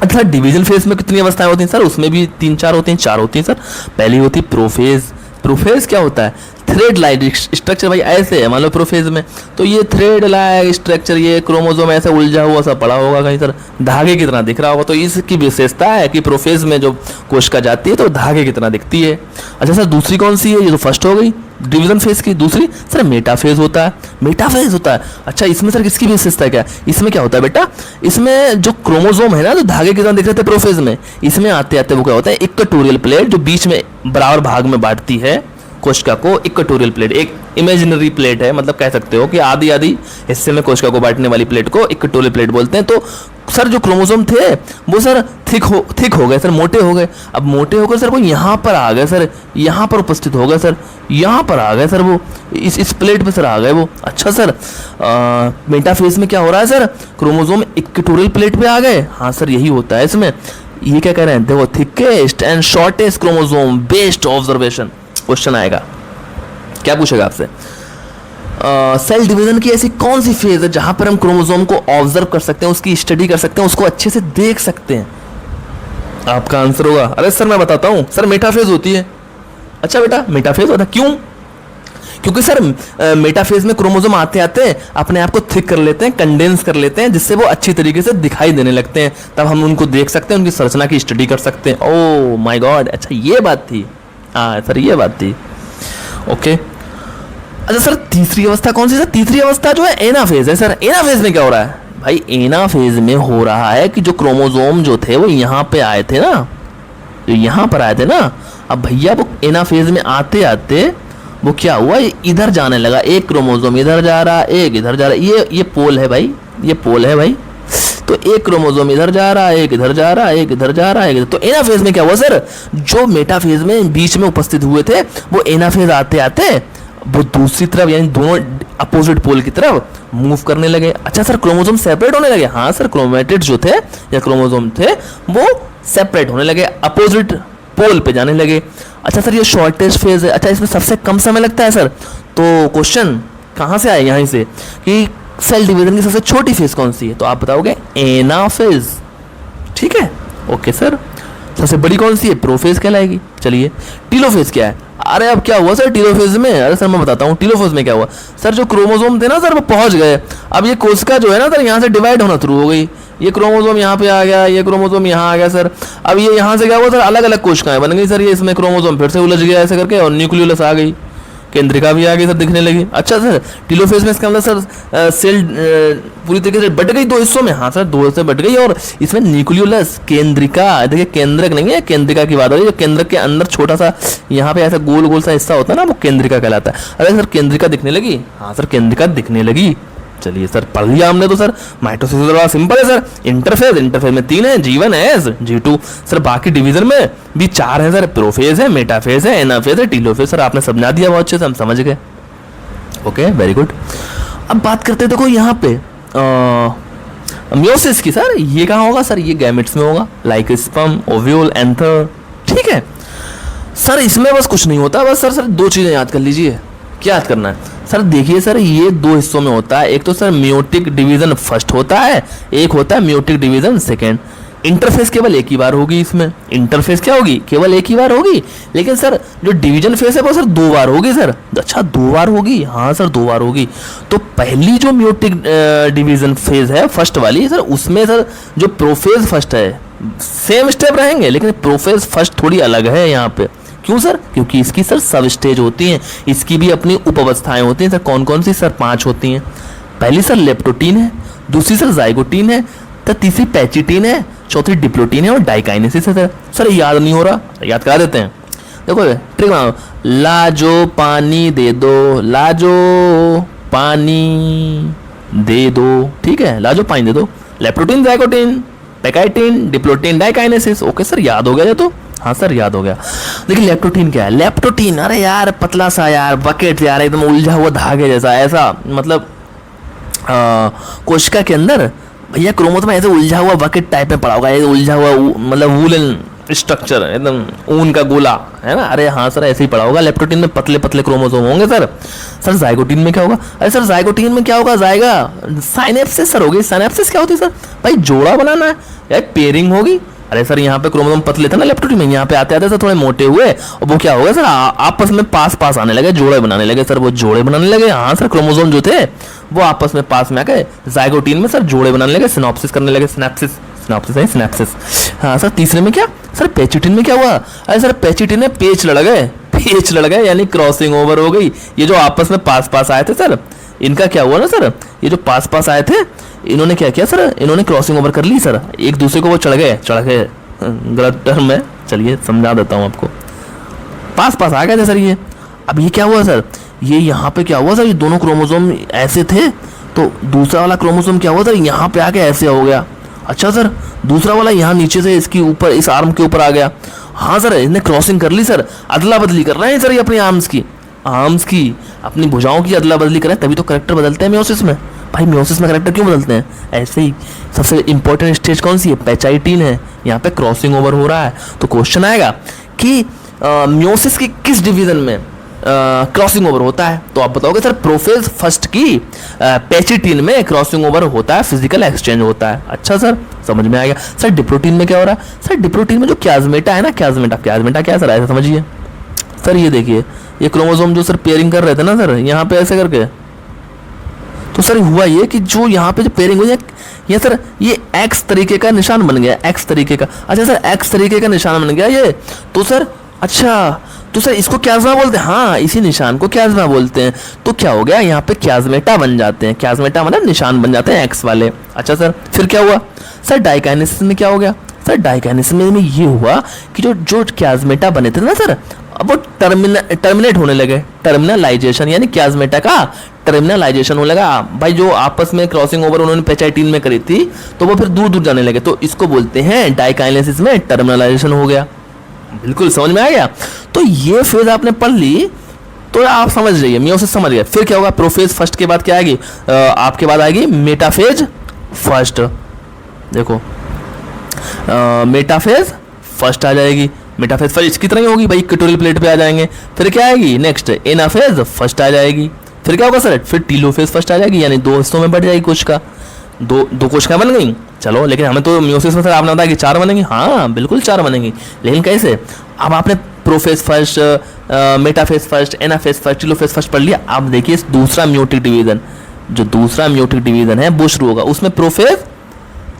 [SPEAKER 1] अच्छा डिवीजन फेज में कितनी अवस्थाएं होती हैं सर? उसमें भी 3-4 होती हैं, 4 होती हैं सर। पहली होती है प्रोफेज। प्रोफेज क्या होता है? थ्रेड लाइक स्ट्रक्चर भाई ऐसे है मान लो प्रोफेज में, तो ये थ्रेड लाइक स्ट्रक्चर, ये क्रोमोसोम ऐसे उलझा हुआ सा पड़ा होगा कहीं सर, धागे की तरह दिख रहा होगा। तो इसकी विशेषता है कि प्रोफेज में जो कोशिका जाती है तो धागे की तरह दिखती है। अच्छा सर दूसरी कौन सी है? ये तो फर्स्ट हो गई डिवीजन फेज की। दूसरी सर मेटाफेज होता है, मेटाफेज होता है। अच्छा इसमें सर किसकी विशेषता है क्या? इसमें क्या होता है बेटा, इसमें जो क्रोमोसोम है ना जो धागे की तरह दिख रहे थे प्रोफेज में, इसमें आते आते वो क्या होता है, इक्वेटोरियल प्लेट जो बीच में बराबर भाग में बांटती है कोशिका को, इक्वेटोरियल प्लेट एक इमेजिनरी प्लेट है, मतलब कह सकते हो कि आधी आधी हिस्से में कोशिका को बांटने वाली प्लेट को इक्वेटोरियल प्लेट बोलते हैं। तो सर जो क्रोमोसोम थे वो सर थिक हो गए सर, मोटे हो गए। अब मोटे होकर सर वो यहाँ पर आ गए सर, यहाँ पर उपस्थित हो गए सर, यहाँ पर आ गए सर, वो इस प्लेट पे सर आ गए वो। अच्छा सर मेटाफेज में क्या हो रहा है सर, क्रोमोसोम इक्वेटोरियल प्लेट पे आ गए। हाँ सर यही होता है इसमें। ये क्या कह रहे हैं, देखो thickest and shortest chromosome based observation question आएगा। क्या पूछेगा आपसे, सेल डिवीजन की ऐसी कौन सी फेज है जहां पर हम क्रोमोसोम को ऑब्जर्व कर सकते हैं, उसकी स्टडी कर सकते हैं, उसको अच्छे से देख सकते हैं? आपका आंसर होगा, अरे सर मैं बताता हूं सर मेटाफेज होती है। अच्छा बेटा मेटाफेज होता है, क्यों? क्योंकि सर मेटाफेज में क्रोमोसोम आते आते अपने आप को थिक कर लेते हैं, कंडेंस कर लेते हैं, जिससे वो अच्छी तरीके से दिखाई देने लगते हैं। तब हम उनको देख सकते हैं, उनकी संरचना की स्टडी कर सकते हैं। ओह माय गॉड, अच्छा ये बात थी। हाँ सर ये बात थी, ओके। अच्छा सर तीसरी अवस्था कौन सी सर? तीसरी अवस्था जो है एनाफेज है सर। एनाफेज में क्या हो रहा है भाई? एनाफेज में हो रहा है कि जो क्रोमोसोम जो थे वो यहाँ पे आए थे ना, जो यहाँ पर आए थे ना, अब भैया वो एनाफेज में आते आते वो क्या हुआ, इधर जाने लगा, एक क्रोमोसोम इधर जा रहा, एक इधर जा रहा, ये पोल है भाई, ये पोल है भाई। तो एक क्रोमोसोम इधर जा रहा, एक इधर जा रहा, एक इधर जा रहा, एक इधर। तो एनाफेज में क्या हुआ सर, जो मेटाफेज में बीच में उपस्थित हुए थे वो एनाफेज आते आते वो दूसरी तरफ यानी दोनों अपोजिट पोल की तरफ मूव करने लगे। अच्छा सर क्रोमोसोम सेपरेट होने लगे? हाँ सर क्रोमेटिड जो थे या क्रोमोसोम थे वो सेपरेट होने लगे, अपोजिट पोल पे जाने लगे। अच्छा सर ये शॉर्टेस्ट फेज है। अच्छा इसमें सबसे कम समय लगता है सर, तो क्वेश्चन कहाँ से आए, यहीं से कि सेल डिवीजन की सबसे छोटी फेज कौन सी है? तो आप बताओगे एनाफेज, ठीक है, ओके सर। सबसे बड़ी कौन सी है? प्रोफेज कहलाएगी। चलिए टीलोफेज क्या है? अरे अब क्या हुआ सर टीलोफेज में? अरे सर मैं बताता हूँ टीलोफेज में क्या हुआ सर, जो क्रोमोसोम थे ना सर वो पहुंच गए। अब ये कोशिका जो है ना सर यहाँ से डिवाइड होना शुरू हो गई, ये क्रोमोसोम यहाँ पे आ गया, ये क्रोमोसोम यहाँ आ गया सर। अब ये यहाँ से क्या हुआ सर, अलग अलग कोशिकाएं बन गई सर, ये इसमें क्रोमोसोम फिर से उलझ गया ऐसे करके, और न्यूक्लियोलस आ गई, केंद्रिका भी आगे सर दिखने लगी। अच्छा सर टीलोफेज में इसका मतलब सर सेल पूरी तरीके से बट गई दो हिस्सों में। हाँ सर दो से बट गई, और इसमें न्यूक्लियोलस, केंद्रिका, देखिए केंद्रक नहीं है, केंद्रिका की बात हो रही है। जो केंद्रक के अंदर छोटा सा यहाँ पे ऐसा गोल गोल सा हिस्सा होता है ना वो केंद्रिका कहलाता है। अरे सर केंद्रिका दिखने लगी? हाँ सर केंद्रिका दिखने लगी। चलिए सर पढ़ लिया हमने तो सर। माइटोसिस बड़ा सिंपल है सर। इंटरफेज में 3 है, G1 है, G2 सर। बाकी डिवीजन में भी 4 है सर, प्रोफेज है, मेटाफेज है, एनाफेज है, टीलोफेज। सर आपने समझा दिया बहुत अच्छे से, हम समझ गए। Okay very good. अब बात करते हैं देखो यहाँ पे मियोसिस की सर। ये कहाँ होगा सर? ये गैमेट्स में होगा, लाइक स्पर्म, ओव्यूल, एंथर, ठीक है सर। इसमें बस कुछ नहीं होता, बस सर 2 चीजें याद कर लीजिए। क्या याद करना है सर? देखिए सर ये 2 हिस्सों में होता है, एक तो सर मियोटिक डिवीजन फर्स्ट होता है, एक होता है मियोटिक डिवीजन सेकेंड। इंटरफेस केवल एक ही बार होगी इसमें, इंटरफेस क्या होगी, केवल एक ही बार होगी। लेकिन सर जो डिवीजन फेस है वो सर 2 बार होगी सर। अच्छा 2 बार होगी? हाँ सर 2 बार होगी। तो पहली जो मियोटिक डिवीजन फेज है फर्स्ट वाली सर, उसमें सर जो प्रोफेज फर्स्ट है सेम स्टेप रहेंगे, लेकिन प्रोफेज फर्स्ट थोड़ी अलग है यहाँ पे। क्यों सर? क्योंकि इसकी सर सब स्टेज होती हैं, इसकी भी अपनी उप अवस्थाएं होती हैं सर। कौन कौन सी सर? 5 होती हैं। पहली सर लेप्टोटीन है, दूसरी सर जाइगोटीन है, तो तीसरी पैचिटीन है, चौथी डिप्लोटीन है और डाइकाइनेसिस है सर। सर याद नहीं हो रहा, याद करा देते हैं। देखो ट्रिक बनाओ, लाजो पानी दे दो, लाजो पानी दे दो, ठीक है, लाजो पानी दे दो। Leptotene, zygotene, pachytene, diplotene, diakinesis. Okay sir याद हो गया ये तो? हाँ सर याद हो गया। देखिए लेप्टोटीन क्या है? लेप्टोटीन अरे यार पतला सा यार बकेट यार, एकदम उलझा हुआ धागे जैसा, ऐसा मतलब कोशिका के अंदर भैया क्रोमोसोम ऐसे उलझा हुआ बकेट टाइप में पड़ा होगा, ये उलझा हुआ मतलब वूलन स्ट्रक्चर, एकदम ऊन का गोला है ना। अरे हाँ सर ऐसे ही पड़ा होगा। लेप्टोटीन में पतले पतले क्रोमोसोम होंगे सर। सर जाइगोटीन में क्या होगा? अरे सर जाइगोटीन में क्या होगा? जाएगा साइनेप्सिस सर होगी। साइनेप्सिस क्या होती है सर? भाई जोड़ा बनाना है, पेयरिंग होगी। अरे सर यहाँ पे क्रोमोसोम पतले थे ना लेप्टोटी में, यहाँ पे आते आते सर थोड़े मोटे हुए और वो क्या हो गया सर आपस में पास पास आने लगे, जोड़े बनाने लगे सर, वो जोड़े बनाने लगे। हाँ सर, क्रोमोसोम जो थे वो आपस में पास में आके जाइगोटीन में सर जोड़े बनाने लगे, सिनॉप्सिस करने लगे, सिनेप्सिस, सिनॉप्सिस है सिनेप्सिस। हाँ सर, तीसरे में क्या सर, पेचिटिन में क्या हुआ, अरे सर पेचिटिन में पेच लड़ गए, पेच लड़ गए यानी क्रॉसिंग ओवर हो गई। ये जो आपस में पास पास आए थे सर, इनका क्या हुआ ना सर, ये जो पास पास आए थे इन्होंने क्या किया सर, इन्होंने क्रॉसिंग ओवर कर ली सर, एक दूसरे को वो चढ़ गए, गलत टर्म है, चलिए समझा देता हूँ आपको, पास पास आ गए थे सर ये। अब ये क्या हुआ सर, ये यहाँ पे क्या हुआ सर, ये दोनों क्रोमोसोम ऐसे थे तो दूसरा वाला क्रोमोसोम क्या हुआ सर, यहाँ पे आके ऐसे हो गया। अच्छा सर, दूसरा वाला यहाँ नीचे से इसकी ऊपर, इस आर्म के ऊपर आ गया। हाँ सर, इन्हें क्रॉसिंग कर ली सर, अदला बदली कर रहे हैं सर ये अपनी आर्म्स की अपनी भुजाओं की अदला बदली करें, तभी तो करेक्टर बदलते हैं म्योसिस में। भाई म्योसिस में करेक्टर क्यों बदलते हैं, ऐसे ही सबसे इंपॉर्टेंट स्टेज कौन सी है, पेचाइटिन है, यहाँ पे क्रॉसिंग ओवर हो रहा है। तो क्वेश्चन आएगा कि म्योसिस के किस डिवीजन में क्रॉसिंग ओवर होता है, तो आप बताओगे सर प्रोफेज फर्स्ट की पेचिटिन में क्रॉसिंग ओवर होता है, फिजिकल एक्सचेंज होता है। अच्छा सर, समझ में आ गया। सर डिप्रोटीन में क्या हो रहा है, सर डिप्रोटीन में जो क्याजमेटा है ना, क्याजमेटा क्या है सर, ऐसा समझिए सर, ये देखिए ये क्रोमोसोम जो सर पेयरिंग कर रहे थे ना सर, यहाँ पे ऐसे करके, तो सर हुआ ये कि जो यहाँ पे जो पेयरिंग हुई है ये सर, ये एक्स तरीके का निशान बन गया, एक्स तरीके का। अच्छा सर, एक्स तरीके का निशान बन गया ये, तो सर अच्छा, तो सर इसको क्याज़्मा बोलते हैं, हाँ इसी निशान को क्याज़्मा बोलते हैं। तो क्या हो गया, यहाँ पे क्याजमेटा बन जाते हैं, क्याजमेटा मतलब निशान बन जाते हैं एक्स वाले। अच्छा सर, फिर क्या हुआ सर, डाइकाइनेसिस में क्या हो गया सर, डाइकाइनेसिस में ये हुआ कि जो क्याजमेटा बने थे ना सर, अब वो टर्मिनेट होने लगे, टर्मिनलाइजेशन, यानी क्याजमेटा का टर्मिनलाइजेशन होने लगा। भाई जो आपस में क्रॉसिंग ओवर उन्होंने पेचाइटिन में करी थी तो वो फिर दूर दूर जाने लगे, तो इसको बोलते हैं डाइकाइनेसिस में टर्मिनलाइजेशन हो गया। बिल्कुल समझ में आ गया। तो ये फेज आपने पढ़ ली तो आप समझ जाइए, मियोसिस समझ गए। फिर क्या होगा, प्रोफेज फर्स्ट के बाद क्या आएगी, आपके बाद आएगी मेटाफेज फर्स्ट। देखो मेटाफेज फर्स्ट आ जाएगी, मेटाफेज फर्स्ट इसकी तरह ही होगी भाई, इक्वेटोरियल प्लेट पे आ जाएंगे। फिर क्या आएगी नेक्स्ट, एनाफेज फर्स्ट आ जाएगी। फिर क्या होगा सर, फिर टीलोफेज फर्स्ट आ जाएगी, यानी दो हिस्सों में बढ़ जाएगी कोशिका, दो कोशिकाएं बन गई। चलो, लेकिन हमें तो मियोसिस में सर आपने बताया कि 4 बनेंगी, हाँ बिल्कुल 4 बनेंगी, लेकिन कैसे, अब आपने prophase first, metaphase first, anaphase first, telophase first पढ़ लिया। अब देखिए दूसरा म्योटिक डिवीजन, जो दूसरा म्योटिक डिवीजन है वो शुरू होगा, उसमें प्रोफेज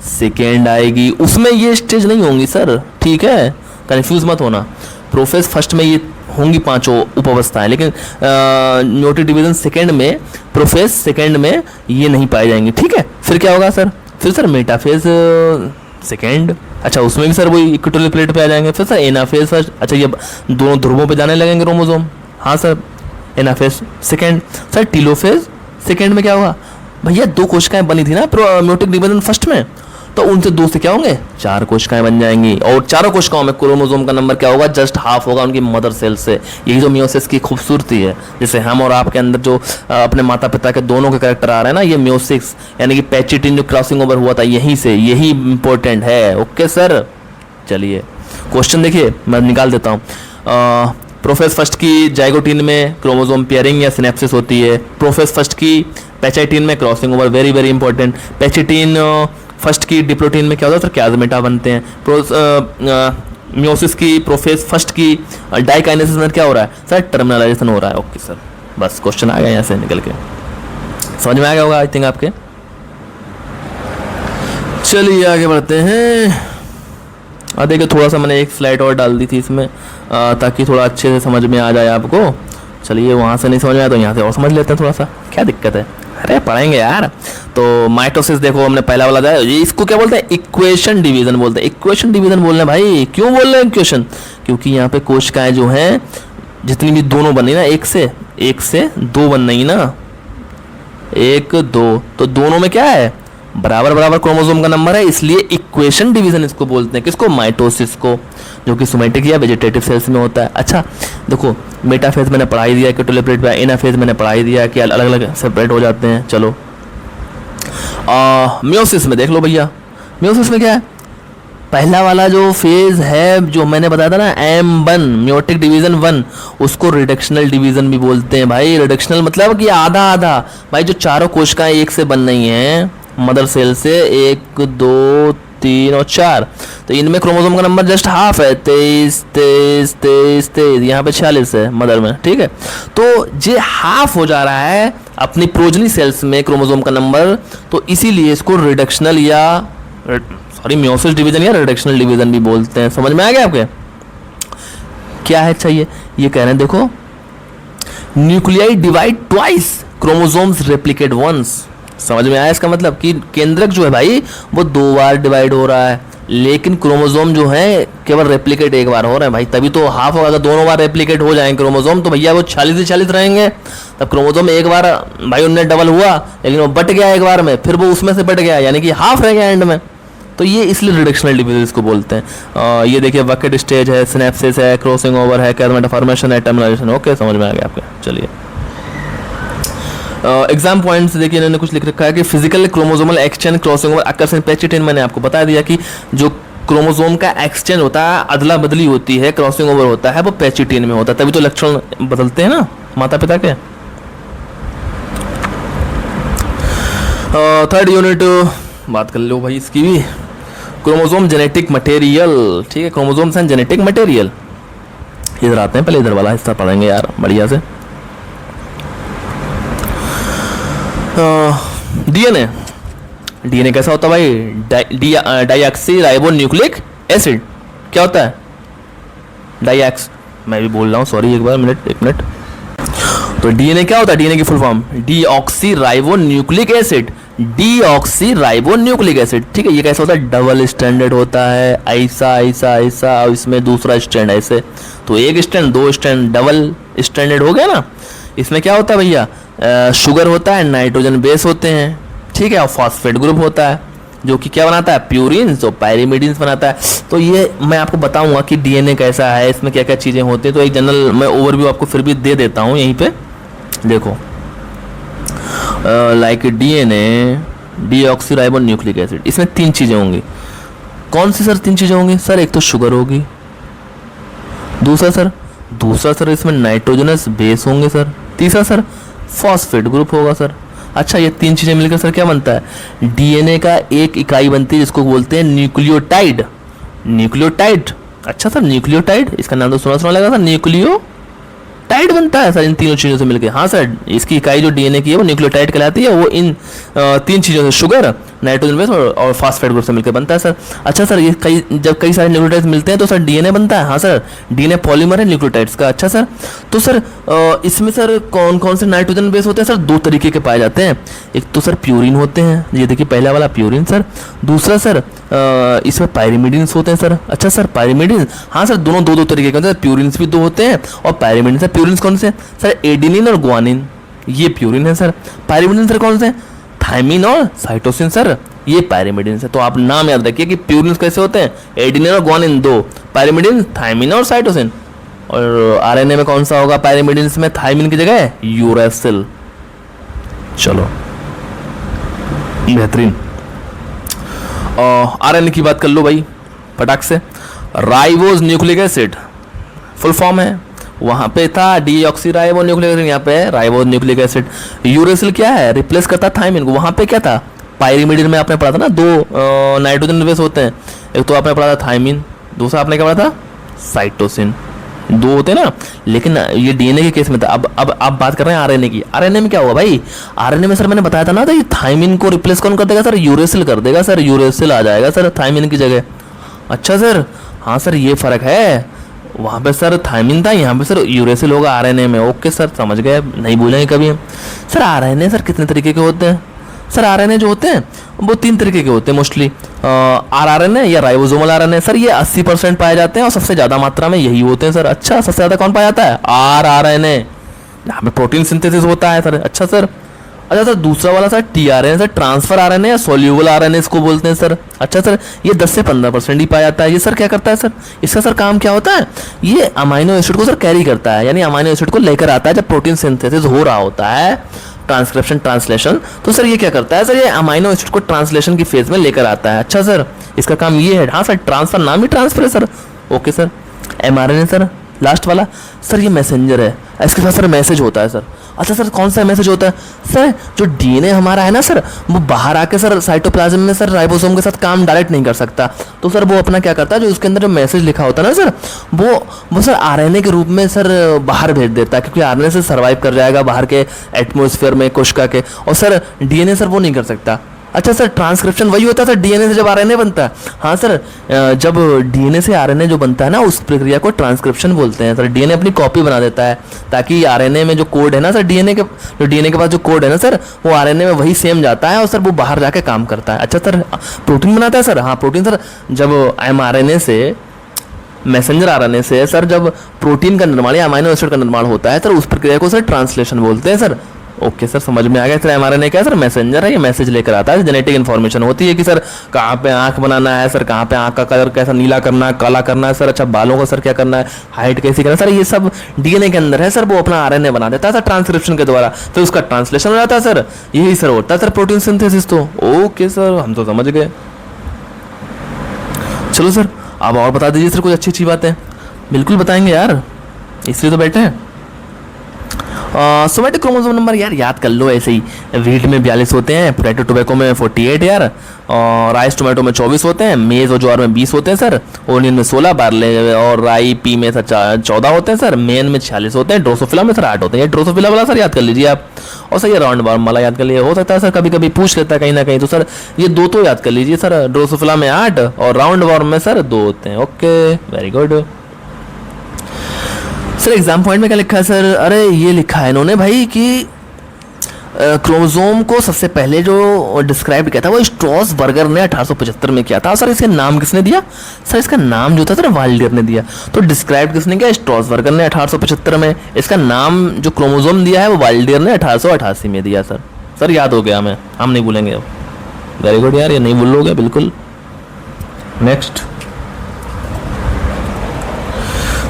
[SPEAKER 1] सेकेंड आएगी, उसमें ये स्टेज नहीं होंगी सर, ठीक है, कंफ्यूज मत होना। प्रोफेज फर्स्ट में ये होंगी 5 उपावस्थाएं, लेकिन म्योटिक डिवीजन सेकेंड में, प्रोफेज सेकेंड में ये नहीं पाई जाएंगी, ठीक है। फिर क्या होगा सर, फिर सर मेटाफेज सेकेंड, अच्छा उसमें भी सर वही इक्वेटोरियल प्लेट पे आ जाएंगे। फिर सर एनाफेज फर्स्ट, अच्छा ये दोनों ध्रुवों पे जाने लगेंगे क्रोमोसोम, हाँ sir anaphase second. Sir telophase second में क्या होगा, भैया 2 कोशिकाएं बनी थी ना म्योटिक डिवीजन फर्स्ट में, तो उनसे 2 से क्या होंगे, 4 कोशिकाएं बन जाएंगी, और चारों कोशिकाओं में क्रोमोसोम का नंबर क्या होगा, जस्ट हाफ होगा उनकी मदर सेल से। यही जो मियोसिस की खूबसूरती है, जैसे हम और आपके अंदर जो अपने माता पिता के दोनों के कैरेक्टर आ रहे हैं ना, ये मियोसिस यानी कि पेचिटिन जो क्रॉसिंग ओवर हुआ था यहीं से, यही इंपॉर्टेंट है। ओके सर, चलिए क्वेश्चन देखिए मैं निकाल देता हूँ। प्रोफेज फर्स्ट की जाइगोटीन में क्रोमोसोम पेयरिंग या सिनेप्सिस होती है, प्रोफेज फर्स्ट की पेचाइटिन में crossing over, very very important. Pachytene first की डिप्रोटीन में क्या होता है सर, क्याजमेटा बनते हैं। मियोसिस की प्रोफेज फर्स्ट की डाइकाइनेसिस में क्या हो रहा है सर, टर्मिनलाइजेशन हो रहा है। ओके सर, बस क्वेश्चन आ गया यहाँ से निकल के, समझ में आ गया होगा आई थिंक आपके। चलिए आगे बढ़ते हैं। देखिए थोड़ा सा मैंने एक स्लाइड और डाल दी थी इसमें ताकि थोड़ा अच्छे से समझ में आ जाए आपको। चलिए वहाँ से नहीं समझ में आया तो यहाँ से और समझ लेते हैं थोड़ा सा, क्या दिक्कत है, अरे पढ़ेंगे यार। तो माइटोसिस देखो हमने पहला वाला जाए, ये इसको क्या बोलते हैं, इक्वेशन डिवीजन बोलते हैं। इक्वेशन डिवीजन बोल रहे हैं भाई, क्यों बोल रहे हैं इक्वेशन, क्योंकि यहाँ पे कोशिकाएं जो हैं जितनी भी दोनों बनी ना, एक से 2 बन रही ना, 1 2, तो दोनों में क्या है, बराबर बराबर क्रोमोसोम का नंबर है, इसलिए इक्वेशन डिवीजन इसको बोलते हैं। किसको, माइटोसिस को, जो कि सोमेटिक या वेजिटेटिव सेल्स में होता है। अच्छा देखो मेटाफेज मैंने पढ़ाई दिया, इक्वेटोरियल प्लेट पे एनाफेज मैंने पढ़ाई दिया कि अलग अलग सेपरेट हो जाते हैं। चलो मियोसिस में देख लो भैया, मियोसिस में क्या है, पहला वाला जो फेज है जो मैंने बताया था ना M1 म्योटिक डिवीजन 1, उसको रिडक्शनल डिवीजन भी बोलते हैं भाई। रिडक्शनल मतलब कि आधा आधा, भाई जो चारों कोशिकाएं एक से बन रही हैं मदर सेल से, 1 2 3 और 4, तो इनमें क्रोमोसोम का नंबर जस्ट हाफ है, 23 23 23 23, यहाँ पे 46 है मदर में, ठीक है। तो ये हाफ हो जा रहा है अपनी प्रोजनी सेल्स में क्रोमोसोम का नंबर, तो इसीलिए इसको रिडक्शनल या सॉरी मियोसिस डिवीजन या रिडक्शनल डिवीजन भी बोलते हैं। समझ में आ गया आपके? क्या है चाहिए ये कह रहे हैं, देखो nuclei divide twice, chromosomes replicate once. समझ में आया इसका मतलब कि केंद्रक जो है भाई वो 2 बार डिवाइड हो रहा है, लेकिन क्रोमोसोम जो है केवल रेप्लिकेट 1 बार हो रहे हैं भाई, तभी तो हाफ होगा। अगर दोनों बार रेप्लिकेट हो जाएंगे क्रोमोसोम तो भैया वो 40 से 40 रहेंगे। तब क्रोमोसोम 1 बार भाई उनमें डबल हुआ, लेकिन वो बट गया 1 बार में, फिर वो उसमें से बट गया, यानी कि हाफ रह गया एंड में। तो ये इसलिए रिडक्शनल डिवीजन इसको बोलते हैं। ये देखिए बकेट स्टेज है, सिनेप्सिस है, क्रॉसिंग ओवर है, कैरमेटोफॉर्मेशन है, टर्मिनेशन। ओके, समझ में आ गया आपके। चलिए एग्जाम पॉइंट्स देखिए, इन्होंने कुछ लिख रखा है कि physical chromosomal exchange, crossing over, अकर्षण, पैचिटेन। मैंने आपको बता दिया कि जो क्रोमोसोम का एक्सचेंज होता है, अदला बदली होती है, क्रॉसिंग ओवर होता है, वो पैचिटेन में होता है, तभी तो लक्षण बदलते हैं ना माता पिता के। थर्ड यूनिट बात कर लो भाई इसकी भी, क्रोमोसोम जेनेटिक मटेरियल, ठीक है, क्रोमोसोम्स एंड जेनेटिक मटेरियल। इधर आते हैं, पहले इधर वाला हिस्सा पढ़ेंगे यार बढ़िया से। डीएनए, डीएनए कैसा होता है भाई? Dioxy ribo nucleic acid. क्या होता है? डाइऑक्स, मैं भी बोल रहा हूँ सॉरी, एक मिनट। तो डीएनए क्या होता है? डीएनए की full form deoxy ribo nucleic acid, deoxy ribo nucleic acid, ठीक है। ये कैसा होता है? डबल स्टैंडर्ड होता है, ऐसा ऐसा ऐसा, और इसमें दूसरा स्टैंड ऐसे, तो 1 स्टैंड 2 स्टैंड, डबल स्टैंडर्ड हो गया ना। इसमें क्या होता है भैया? शुगर होता है, नाइट्रोजन बेस होते हैं, ठीक है, और फॉस्फेट ग्रुप होता है जो कि क्या बनाता है? प्यूरिन्स और पायरिमिडिन्स बनाता है। तो ये मैं आपको बताऊंगा कि डीएनए कैसा है, इसमें क्या क्या चीज़ें होती हैं, तो एक जनरल मैं ओवरव्यू आपको फिर भी दे देता हूँ यहीं पे। देखो like DNA, deoxyribo nucleic acid, इसमें 3 चीज़ें होंगी। कौन सी सर 3 चीज़ें होंगी? सर एक तो शुगर होगी, दूसरा सर इसमें नाइट्रोजनस बेस होंगे सर, तीसरा सर फॉस्फेट ग्रुप होगा सर। अच्छा, ये 3 चीजें मिलकर सर क्या बनता है? डीएनए का एक इकाई बनती है जिसको बोलते हैं न्यूक्लियोटाइड। न्यूक्लियोटाइड, अच्छा सर न्यूक्लियोटाइड, इसका नाम तो सुना लगा सर, न्यूक्लियोटाइड बनता है सर इन तीनों चीज़ों से मिलकर। हाँ सर, इसकी इकाई जो डीएनए की है वो न्यूक्लियोटाइड कहलाती है, वो इन 3 चीज़ों से, शुगर, नाइट्रोजन बेस और फास्फेट ग्रुप से मिलकर बनता है सर। अच्छा सर, ये जब कई सारे न्यूक्लियोटाइड्स मिलते हैं तो सर डीएनए बनता है। हाँ सर, डीएनए पॉलीमर है न्यूक्लियोटाइड्स का। अच्छा सर, तो सर इसमें सर कौन कौन से नाइट्रोजन बेस होते हैं? सर 2 तरीके के पाए जाते हैं। एक तो सर प्यूरिन होते हैं, ये देखिए पहला वाला प्यूरिन सर। दूसरा सर इसमें पायरिमिडिन्स होते हैं सर। अच्छा सर पायरिमिडिन्स, हाँ सर, दोनों 2 तरीके के होते हैं, प्यूरिन्स भी 2 होते हैं और पायरिमिडिन्स। प्यूरिन्स कौन से? सर एडिनिन और ग्वानिन, ये प्यूरिन है सर। पायरिमिडिन सर कौन से? थायमिन और साइटोसिन सर, ये पायरिमिडिन है। तो आप नाम याद रखिए कि प्यूरिन कैसे होते हैं? एडिनिन और ग्वानिन 2, पायरिमिडिन थायमिन और साइटोसिन। और आरएनए में कौन सा होगा पायरिमिडिन में? थायमिन की जगह यूरेसिल। चलो बेहतरीन। आरएनए की बात कर लो भाई फटाक से। Ribose nucleic acid full form है, वहां पे था डीऑक्सीराइबो न्यूक्लिक एसिड, यहाँ पे राइबोज न्यूक्लिक एसिड। यूरेसिल क्या है? रिप्लेस करता थायमिन को। वहां पे क्या था? पायरिमिडिन में आपने पढ़ा था ना, 2 नाइट्रोजन बेस होते हैं, एक तो आपने पढ़ा था थायमिन, दूसरा आपने क्या पढ़ा था? साइटोसिन। 2 होते हैं ना, लेकिन ये डीएनए के केस में था। अब आप बात कर रहे हैं आरएनए की। आरएनए में क्या हुआ भाई? आरएनए में सर मैंने बताया था ना, तो ये थायमिन को रिप्लेस कौन कर देगा सर? यूरेसिल कर देगा सर, यूरेसिल आ जाएगा सर थायमिन की जगह। अच्छा सर, हाँ सर ये फर्क है, वहाँ पे सर थायमिन था, यहाँ पे सर यूरेसिल होगा आरएनए में। ओके सर, समझ गए, नहीं भूलेंगे कभी। सर आरएनए सर कितने तरीके के होते हैं? सर आरएनए जो होते हैं वो 3 तरीके के होते हैं मोस्टली। आरआरएनए या राइबोसोमल आरएनए सर, ये 80% पाए जाते हैं और सबसे ज़्यादा मात्रा में यही होते हैं सर। अच्छा, सबसे ज़्यादा कौन पाया जाता है? आरआरएनए, यहाँ पे प्रोटीन सिंथेसिस होता है सर। अच्छा सर, दूसरा वाला sir tRNA sir, transfer RNA या सोल्यूबल आरएनए इसको बोलते हैं सर। अच्छा सर, ये 10 से 15% ही पाया जाता है। ये सर क्या करता है सर? इसका सर काम क्या होता है? ये अमाइनो एसिड को सर कैरी करता है, यानी अमाइनो एसिड को लेकर आता है जब प्रोटीन सिंथेसिस हो रहा होता है, ट्रांसक्रिप्शन ट्रांसलेशन। तो सर ये क्या करता है सर? ये अमाइनो एसिड को ट्रांसलेशन की फेज में लेकर आता है। अच्छा सर, इसका काम ये है। हाँ सर, ट्रांसफर, नाम ही ट्रांसफर है sir. Okay sir. MRNA sir, last वाला सर, ये मैसेंजर है, इसके साथ सर मैसेज होता है सर। अच्छा सर कौन सा मैसेज होता है? सर जो डीएनए हमारा है ना सर, वो बाहर आके सर साइटोप्लाज्म में सर राइबोसोम के साथ काम डायरेक्ट नहीं कर सकता, तो सर वो अपना क्या करता है, जो उसके अंदर जो मैसेज लिखा होता है ना सर, वो सर आरएनए के रूप में सर बाहर भेज देता है, क्योंकि आरएनए से सर्वाइव कर जाएगा बाहर के एटमोसफियर में, कोशिका के, और सर डीएनए सर वो नहीं कर सकता। अच्छा सर ट्रांसक्रिप्शन वही होता है सर डीएनए से जब आरएनए बनता है? हाँ सर, जब डीएनए से आरएनए जो बनता है ना, उस प्रक्रिया को ट्रांसक्रिप्शन बोलते हैं सर। डीएनए अपनी कॉपी बना देता है ताकि आरएनए में जो कोड है ना सर, डीएनए के पास जो कोड है ना सर, वो आरएनए में वही सेम जाता है और सर वो बाहर जाके काम करता है। अच्छा सर प्रोटीन बनाता है सर? हाँ प्रोटीन सर, जब एमआरएनए से, मैसेंजर आरएनए से सर जब प्रोटीन का निर्माण या अमाइनो एसिड का निर्माण होता है सर, उस प्रक्रिया को सर ट्रांसलेशन बोलते हैं सर। ओके सर समझ में आ गया सर। एमआरएनए क्या है सर? मैसेंजर है, ये मैसेज लेकर आता है, जेनेटिक इन्फॉर्मेशन होती है कि सर कहाँ पे आंख बनाना है सर, कहाँ पे आंख का कलर कैसा नीला करना है, काला करना है सर, अच्छा बालों का सर क्या करना है, हाइट कैसी करना है सर, ये सब डीएनए के अंदर है सर। वो अपना आरएनए बना देता है सर ट्रांसक्रिप्शन के द्वारा, तो उसका ट्रांसलेशन हो जाता है सर। यही सर होता है सर प्रोटीन सिंथेसिस। तो ओके सर हम तो समझ गए। चलो सर आप और बता दीजिए सर कुछ अच्छी अच्छी बातें। बिल्कुल बताएंगे यार, इसलिए तो बैठे हैं। सोमैटिक क्रोमोसोम नंबर यार याद कर लो ऐसे ही, व्हीट में 42 होते हैं, पोटैटो टोबैको में 48 यार, और राइस टोमेटो में 24 होते हैं, मेज और ज्वार में 20 होते हैं सर, ओनियन में 16, बार्ले और राई पी में सर 14 होते हैं सर, मेन में 46 होते हैं, ड्रोसोफिला में सर 8 होते हैं। ये ड्रोसोफिला वाला सर याद कर लीजिए आप, और सर ये राउंड वार्म वाला याद कर लीजिए। हो सकता है सर कभी कभी पूछ लेता है कहीं ना कहीं, तो सर ये दो तो याद कर लीजिए सर, ड्रोसोफिला में 8 और राउंड वार्म में सर 2 होते हैं। Okay very good sir. Exam point में क्या लिखा है सर? अरे ये लिखा है इन्होंने भाई कि क्रोमोसोम को सबसे पहले जो डिस्क्राइब किया था वो स्ट्रॉसबर्गर ने 1875 में किया था। सर इसका नाम किसने दिया? सर इसका नाम जो था सर वाल्डियर ने दिया। तो डिस्क्राइब किसने किया? स्ट्रॉसबर्गर ने 1875 में। इसका नाम जो क्रोमोसोम दिया है वो वाल्डियर ने 1888 में दिया सर। सर याद हो गया हमें, हम नहीं भूलेंगे अब। वेरी गुड यार, ये नहीं भूलोगे बिल्कुल। नेक्स्ट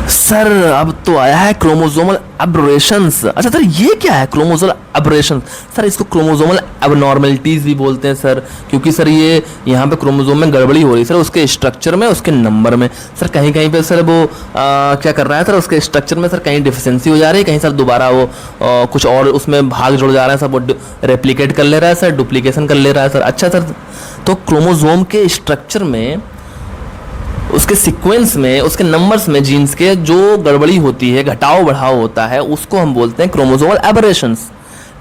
[SPEAKER 1] सर अब तो आया है क्रोमोसोमल एबरेशंस। अच्छा सर ये क्या है क्रोमोसोमल एबरेशंस? सर इसको क्रोमोसोमल एबनॉर्मलिटीज भी बोलते हैं सर, क्योंकि सर ये यहाँ पे क्रोमोसोम में गड़बड़ी हो रही है सर, उसके स्ट्रक्चर में, उसके नंबर में। सर कहीं कहीं पे सर वो क्या कर रहा है सर, उसके स्ट्रक्चर में सर कहीं डिफिशिएंसी हो जा रही है, कहीं सर दोबारा वो कुछ और उसमें भाग जुड़ जा रहा है सर, वो रेप्लिकेट कर ले रहा है सर, डुप्लीकेशन कर ले रहा है सर। अच्छा सर तो क्रोमोसोम के स्ट्रक्चर में, उसके सीक्वेंस में, उसके नंबर्स में जीन्स के जो गड़बड़ी होती है, घटाव बढ़ाव होता है, उसको हम बोलते हैं क्रोमोसोमल एबरेशंस।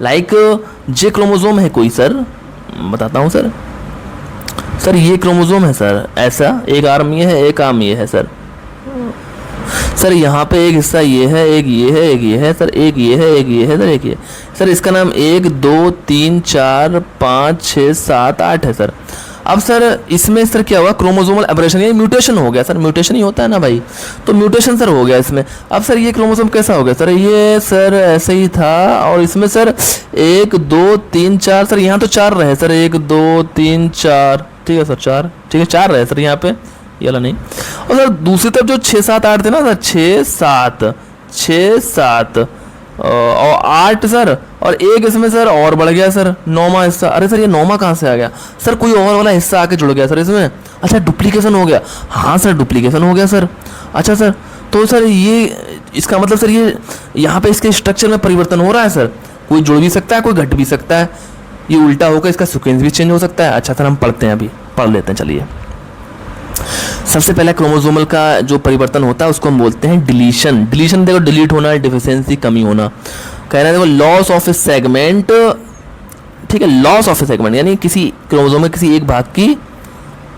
[SPEAKER 1] लाइक जे क्रोमोसोम है कोई सर, बताता हूँ सर। सर ये क्रोमोसोम है सर ऐसा, एक आर्म ये है, एक आर्म ये है सर। सर यहाँ पे एक हिस्सा ये है, एक ये है, एक ये है सर, एक ये है, एक ये है सर, एक ये। सर इसका नाम 1 2 3 4 5 6 7 8 है सर। अब सर इसमें सर क्या हुआ, क्रोमोसोमल एबरेशन, ये म्यूटेशन हो गया सर, म्यूटेशन ही होता है ना भाई, तो म्यूटेशन सर हो गया इसमें। अब सर ये क्रोमोसोम कैसा हो गया सर? ये सर ऐसे ही था, और इसमें सर 1 2 3 4 सर, यहाँ तो 4 रहे सर, 1 2 3 4, ठीक है सर 4, ठीक है 4 रहे सर यहाँ पे, ये वाला नहीं। और सर दूसरी तरफ जो 6 7 8 थे ना सर, 6 7 और 8 सर, और एक इसमें सर और बढ़ गया सर, 9वां हिस्सा। अरे सर ये 9वां कहाँ से आ गया सर? कोई और वाला हिस्सा आके जुड़ गया सर इसमें। अच्छा डुप्लीकेशन हो गया। हाँ सर डुप्लीकेशन हो गया सर। अच्छा सर तो सर ये इसका मतलब सर ये यहाँ पे इसके स्ट्रक्चर में परिवर्तन हो रहा है सर, कोई जुड़ भी सकता है, कोई घट भी सकता है, ये उल्टा होकर इसका सीक्वेंस भी चेंज हो सकता है। अच्छा सर हम पढ़ते हैं, अभी पढ़ लेते हैं चलिए। सबसे पहला क्रोमोसोमल का जो परिवर्तन होता है उसको हम बोलते हैं डिलीशन। डिलीशन देखो डिलीट होना, डिफिशियंसी कमी होना, कह रहे हैं देखो लॉस ऑफ ए सेगमेंट, ठीक है, लॉस ऑफ ए सेगमेंट यानी किसी क्रोमोसोम में किसी एक भाग की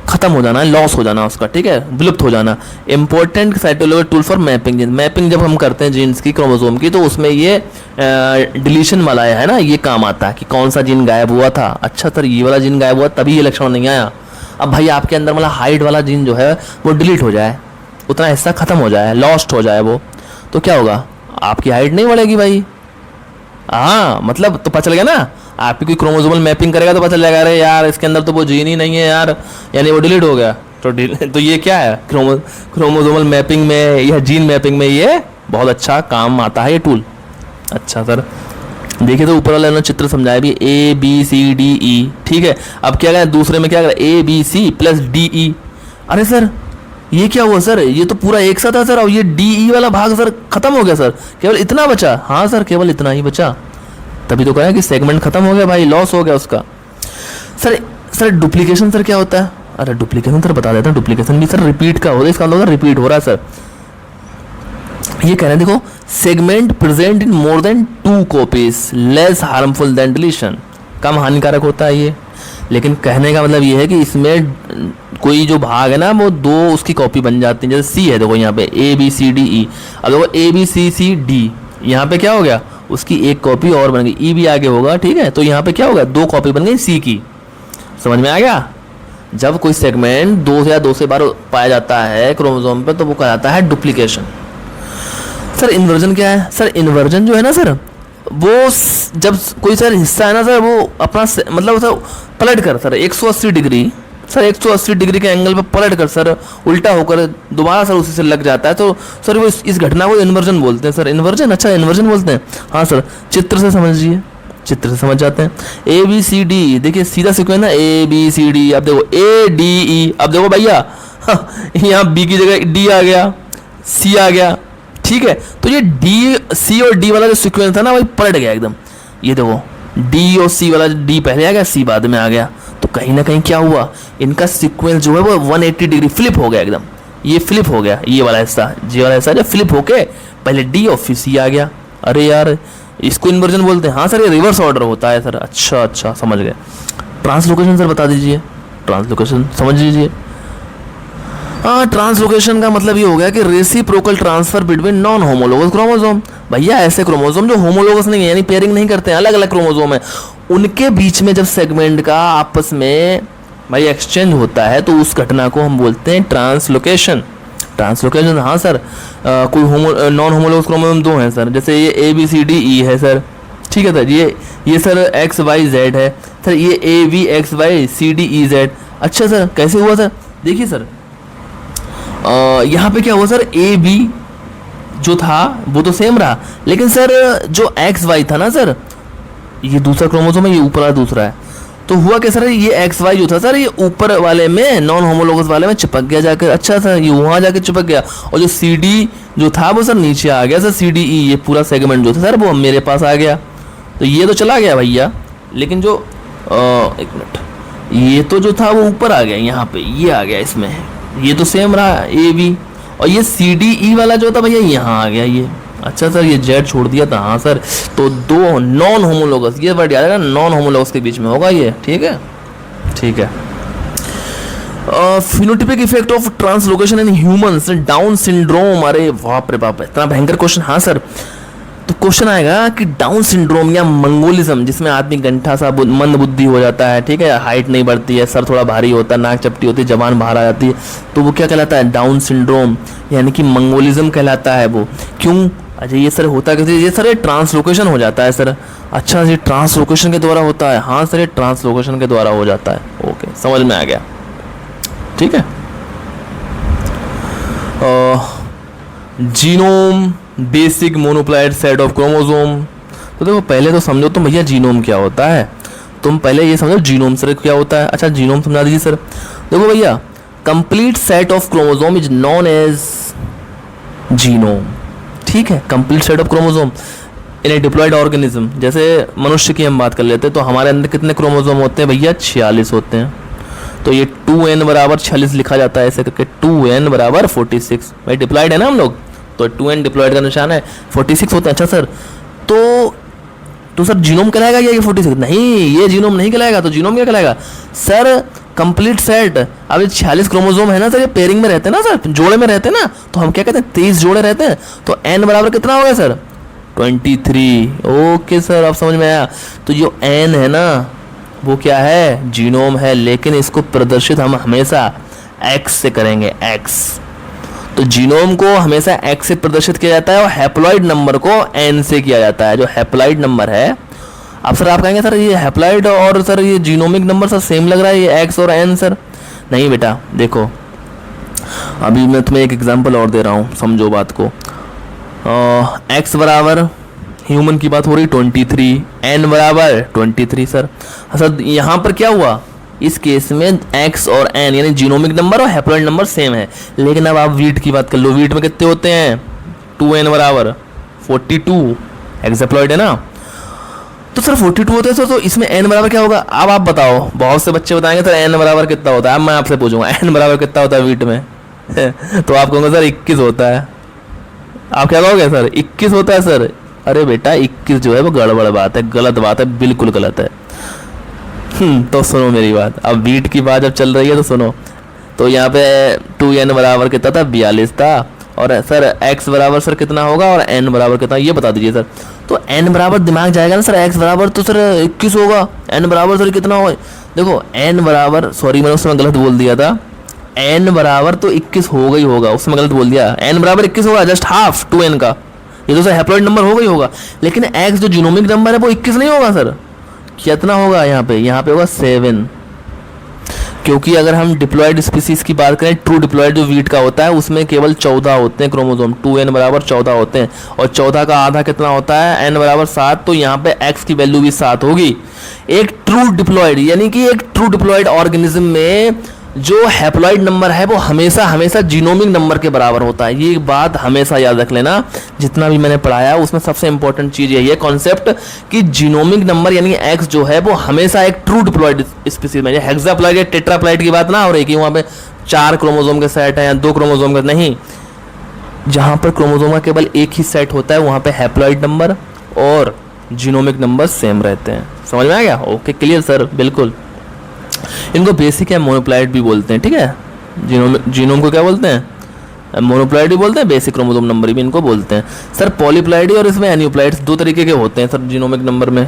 [SPEAKER 1] खत्म हो जाना, लॉस हो जाना उसका, ठीक है, विलुप्त हो जाना। Important cytological tool for mapping gene, mapping जब हम करते हैं जीन्स की, क्रोमोसोम की, तो उसमें ये डिलीशन वाला है ना, ये काम आता है कि कौन सा जीन गायब हुआ था। अच्छा सर ये वाला जीन गायब हुआ तभी ये लक्षण नहीं आया। अब भाई आपके अंदर मतलब हाइट वाला जीन जो है वो डिलीट हो जाए, उतना हिस्सा खत्म हो जाए, लॉस्ट हो जाए वो, तो क्या होगा? आपकी हाइट नहीं बढ़ेगी भाई। हाँ मतलब तो पता चल गया ना, आपकी कोई क्रोमोसोमल मैपिंग करेगा तो पता चल जाएगा, अरे यार इसके अंदर तो वो जीन ही नहीं है यार, यानी वो डिलीट हो गया। तो ये क्या है, क्रोमोसोमल मैपिंग में या जीन मैपिंग में ये बहुत अच्छा काम आता है ये टूल। अच्छा सर देखिए तो ऊपर वाला चित्र समझाया भी, ABCDE, ठीक है। अब क्या करें दूसरे में, क्या करें ABC + DE। अरे सर ये क्या हुआ सर? ये तो पूरा एक सा था सर, और ये DE वाला भाग सर खत्म हो गया सर, केवल इतना बचा। हाँ सर केवल इतना ही बचा। तभी तो कहा कि सेगमेंट खत्म हो गया भाई, लॉस हो गया उसका। सर डुप्लीकेशन सर क्या होता है? अरे डुप्लीकेशन सर बता देता हूँ। डुप्लीकेशन भी सर रिपीट का होता है, इसका मतलब रिपीट हो रहा है सर। ये कह रहे हैं देखो, segment present in more than 2 copies less harmful than deletion, कम हानिकारक होता है ये। लेकिन कहने का मतलब ये है कि इसमें कोई जो भाग है ना वो 2 उसकी कॉपी बन जाती है। जैसे सी है देखो यहाँ पे ABCDE, अब देखो ABCCD, यहाँ पे क्या हो गया, उसकी एक कॉपी और बन गई, ई भी आगे होगा, ठीक है। तो यहाँ पे क्या होगा, 2 कॉपी बन गई सी की। समझ में आ गया? जब कोई सेगमेंट 2 या 2 से बार पाया जाता है क्रोमोसोम पे तो वो कहलाता है डुप्लीकेशन। सर इन्वर्जन क्या है? सर इन्वर्जन जो है ना सर, वो जब कोई सर हिस्सा है ना सर, वो अपना मतलब सर पलट कर सर 180 डिग्री, सर 180 डिग्री के एंगल पर पलट कर सर उल्टा होकर दोबारा सर उसी से लग जाता है, तो सर वो इस घटना को इन्वर्जन बोलते हैं। सर इन्वर्जन, अच्छा इन्वर्जन बोलते हैं। हाँ सर, चित्र से समझिए, चित्र से समझ जाते हैं। ABCD देखिए सीधा सीक्वेंस है, ABCD, अब देखो ADE, अब देखो भैया यहाँ B की जगह D आ गया, C आ गया, ठीक है। तो ये D, C और D वाला जो सीक्वेंस था ना वही पलट गया एकदम। ये देखो D और C वाला, D पहले आ गया, C बाद में आ गया। तो कहीं ना कहीं क्या हुआ, इनका सीक्वेंस जो है वो 180 डिग्री फ्लिप हो गया एकदम। ये फ्लिप हो गया, ये वाला हिस्सा, ये वाला हिस्सा जो फ्लिप होके पहले D और फिर C आ गया। अरे यार इसको इन्वर्जन बोलते हैं। हाँ सर, ये रिवर्स ऑर्डर होता है सर। अच्छा समझ गए। ट्रांसलोकेशन सर बता दीजिए, ट्रांसलोकेशन समझ लीजिए। हाँ, ट्रांसलोकेशन का मतलब ये हो गया कि reciprocal transfer between non homologous chromosome. भैया ऐसे क्रोमोसोम जो होमोलोगस नहीं है, यानी पेयरिंग नहीं करते हैं, अलग अलग क्रोमोसोम है, उनके बीच में जब सेगमेंट का आपस में भाई एक्सचेंज होता है तो उस घटना को हम बोलते हैं ट्रांसलोकेशन। ट्रांसलोकेशन, हाँ सर, कोई नॉन होमोलोगस क्रोमोसोम 2 हैं सर, जैसे ये ABCDE है सर, ठीक है सर। ये सर XYZ है सर, ये AVXYCDEZ। अच्छा सर, कैसे हुआ सर? देखिए सर, यहाँ पे क्या हुआ सर, AB जो था वो तो सेम रहा, लेकिन सर जो XY था ना सर, ये दूसरा क्रोमोसोम है, ये ऊपर वाला दूसरा है। तो हुआ क्या सर, ये XY जो था सर, ये ऊपर वाले में नॉन होमोलोगस वाले में चिपक गया जाकर। अच्छा सर, ये वहाँ जाके चिपक गया, और जो CD जो था वो सर नीचे आ गया सर, CDE, ये पूरा सेगमेंट जो था सर वो मेरे पास आ गया। तो ये तो चला गया भैया, लेकिन जो एक मिनट, ये तो जो था वो ऊपर आ गया, यहाँ पे ये आ गया, इसमें ये तो सेम रहा AB, और ये CDE वाला जो था भैया यहाँ आ गया ये। अच्छा सर, ये Z छोड़ दिया था। हाँ सर, तो 2 नॉन होमोलोगस, ये वर्ड याद है ना, नॉन होमोलोगस के बीच में होगा ये, ठीक है, ठीक है। Phenotypic effect of translocation in humans, down syndrome. अरे बाप रे बाप, इतना भयंकर क्वेश्चन। हाँ सर, तो क्वेश्चन आएगा कि डाउन सिंड्रोम या मंगोलिज्म, जिसमें आदमी गंठा सा मंद बुद्धि हो जाता है, ठीक है, हाइट नहीं बढ़ती है, सर थोड़ा भारी होता है, नाक चपटी होती है, जबान बाहर आ जाती है, तो वो क्या कहलाता है, डाउन सिंड्रोम, यानी कि मंगोलिज्म कहलाता है वो। क्यों? अच्छा ये सर होता कैसे? ये सर ट्रांसलोकेशन हो जाता है सर। अच्छा, ये ट्रांसलोकेशन के द्वारा होता है। हाँ सर, ये ट्रांसलोकेशन के द्वारा हो जाता है। ओके, समझ में आ गया, ठीक है। Genome, basic monoploid set of chromosome. तो देखो पहले तो समझो तुम भैया जीनोम क्या होता है, तुम पहले ये समझो जीनोम सर क्या होता है। अच्छा जीनोम समझा दीजिए सर। देखो भैया, complete set of chromosome is known as genome, ठीक है, complete set of chromosome in a diploid organism. जैसे मनुष्य की हम बात कर लेते हैं तो हमारे अंदर कितने क्रोमोसोम होते हैं भैया? 46 होते हैं। तो ये 2n बराबर 46 लिखा जाता है ऐसे करके, 2n बराबर 46। भाई डिप्लॉयड है ना हम लोग, तो 2n डिप्लॉयड का निशान है, 46 होते हैं। अच्छा सर, तो सर जीनोम कहलाएगा या ये 46? नहीं, ये जीनोम नहीं कहलाएगा। तो जीनोम क्या कहलाएगा सर? Complete set. अब ये 46 क्रोमोसोम है ना सर, ये पेयरिंग में रहते हैं ना सर, जोड़े में रहते हैं ना, तो हम क्या कहते हैं 23 जोड़े रहते हैं। तो n बराबर कितना हो गया सर? 23। ओके सर, अब समझ में आया। तो जो n है ना वो क्या है? जीनोम है, लेकिन इसको प्रदर्शित हम हमेशा x से करेंगे, x। तो जीनोम को हमेशा x से प्रदर्शित किया जाता है और हैप्लॉइड नंबर को n से किया जाता है। जो हैप्लॉइड नंबर है, अब सर आप कहेंगे सर ये हैप्लॉइड और सर ये जीनोमिक नंबर सर सेम लग रहा है, ये x और n सर। नहीं बेटा, देखो अभी मैं तुम्हें एक एग्जांपल और दे रहा हूँ, समझो बात को। x बराबर, ह्यूमन की बात हो रही, 23, n बराबर 23 सर। सर यहाँ पर क्या हुआ? इस केस में x और n यानी जीनोमिक नंबर और हैप्लॉइड नंबर सेम है। लेकिन अब आप वीट की बात कर लो, वीट में कितने होते हैं? 2n बराबर 42, एक्सैप्लॉइड है ना। तो सर 42 होते हैं सर, तो इसमें n बराबर क्या होगा? अब आप बताओ, बहुत से बच्चे बताएंगे सर n बराबर कितना होता है। अब मैं आपसे पूछूंगा n बराबर कितना होता है वीट में तो आप कहोगे सर 21 होता है। आप क्या कहोगे सर 21 होता है सर? अरे बेटा 21 जो है वो गड़बड़ बात है, गलत बात है, बिल्कुल गलत है। तो सुनो मेरी बात, अब वीट की बात जब चल रही है तो सुनो। तो यहाँ पे 2n बराबर कितना था? 42 था। और सर x बराबर सर कितना होगा और n बराबर कितना, ये बता दीजिए सर। तो n बराबर दिमाग जाएगा ना सर, x बराबर तो सर 21 होगा, n बराबर सर कितना होगा? देखो n बराबर, सॉरी मैंने उस समय गलत बोल दिया था, n बराबर तो 21 होगा ही होगा, उसमें गलत बोल दिया। n बराबर 21 होगा, जस्ट हाफ 2n का, ये तो सर हैप्लॉइड नंबर होगा ही होगा। लेकिन x जो जीनोमिक नंबर है वो 21 नहीं होगा सर। कितना होगा यहाँ पे होगा 7, क्योंकि अगर हम डिप्लॉयड स्पीसीज की बात करें, ट्रू डिप्लॉयड जो वीट का होता है उसमें केवल 14 होते हैं क्रोमोसोम, 2n बराबर 14 होते हैं, और 14 का आधा कितना होता है? n बराबर 7। तो यहाँ पे x की वैल्यू भी 7 होगी। एक ट्रू डिप्लॉयड, यानी कि एक ट्रू डिप्लॉयड ऑर्गेनिज्म में जो हैप्लॉइड नंबर है वो हमेशा हमेशा जीनोमिक नंबर के बराबर होता है। ये बात हमेशा याद रख लेना, जितना भी मैंने पढ़ाया उसमें सबसे इंपॉर्टेंट चीज़ यही है कॉन्सेप्ट कि जीनोमिक नंबर यानी x जो है वो हमेशा एक ट्रू डिप्लॉयड स्पीसीज में, हेक्साप्लॉइड या टेट्राप्लॉइड की बात ना हो रही कि वहाँ पे 4 क्रोमोसोम के सेट है या 2 क्रोमोसोम का, नहीं। जहाँ पर क्रोमोसोम का केवल एक ही सेट होता है वहाँ पे हैप्लॉइड नंबर और जीनोमिक नंबर सेम रहते हैं। समझ में आ गया? ओके, क्लियर सर, बिल्कुल। इनको बेसिक या मोनोप्लाइड भी बोलते हैं, ठीक है। जीनोम को क्या बोलते हैं? मोनोप्लाइड भी बोलते हैं, बेसिक क्रोमोसोम नंबर भी इनको बोलते हैं सर। पॉलीप्लाइडी और इसमें एन्यूप्लाइड्स 2 तरीके के होते हैं सर जीनोमिक नंबर में।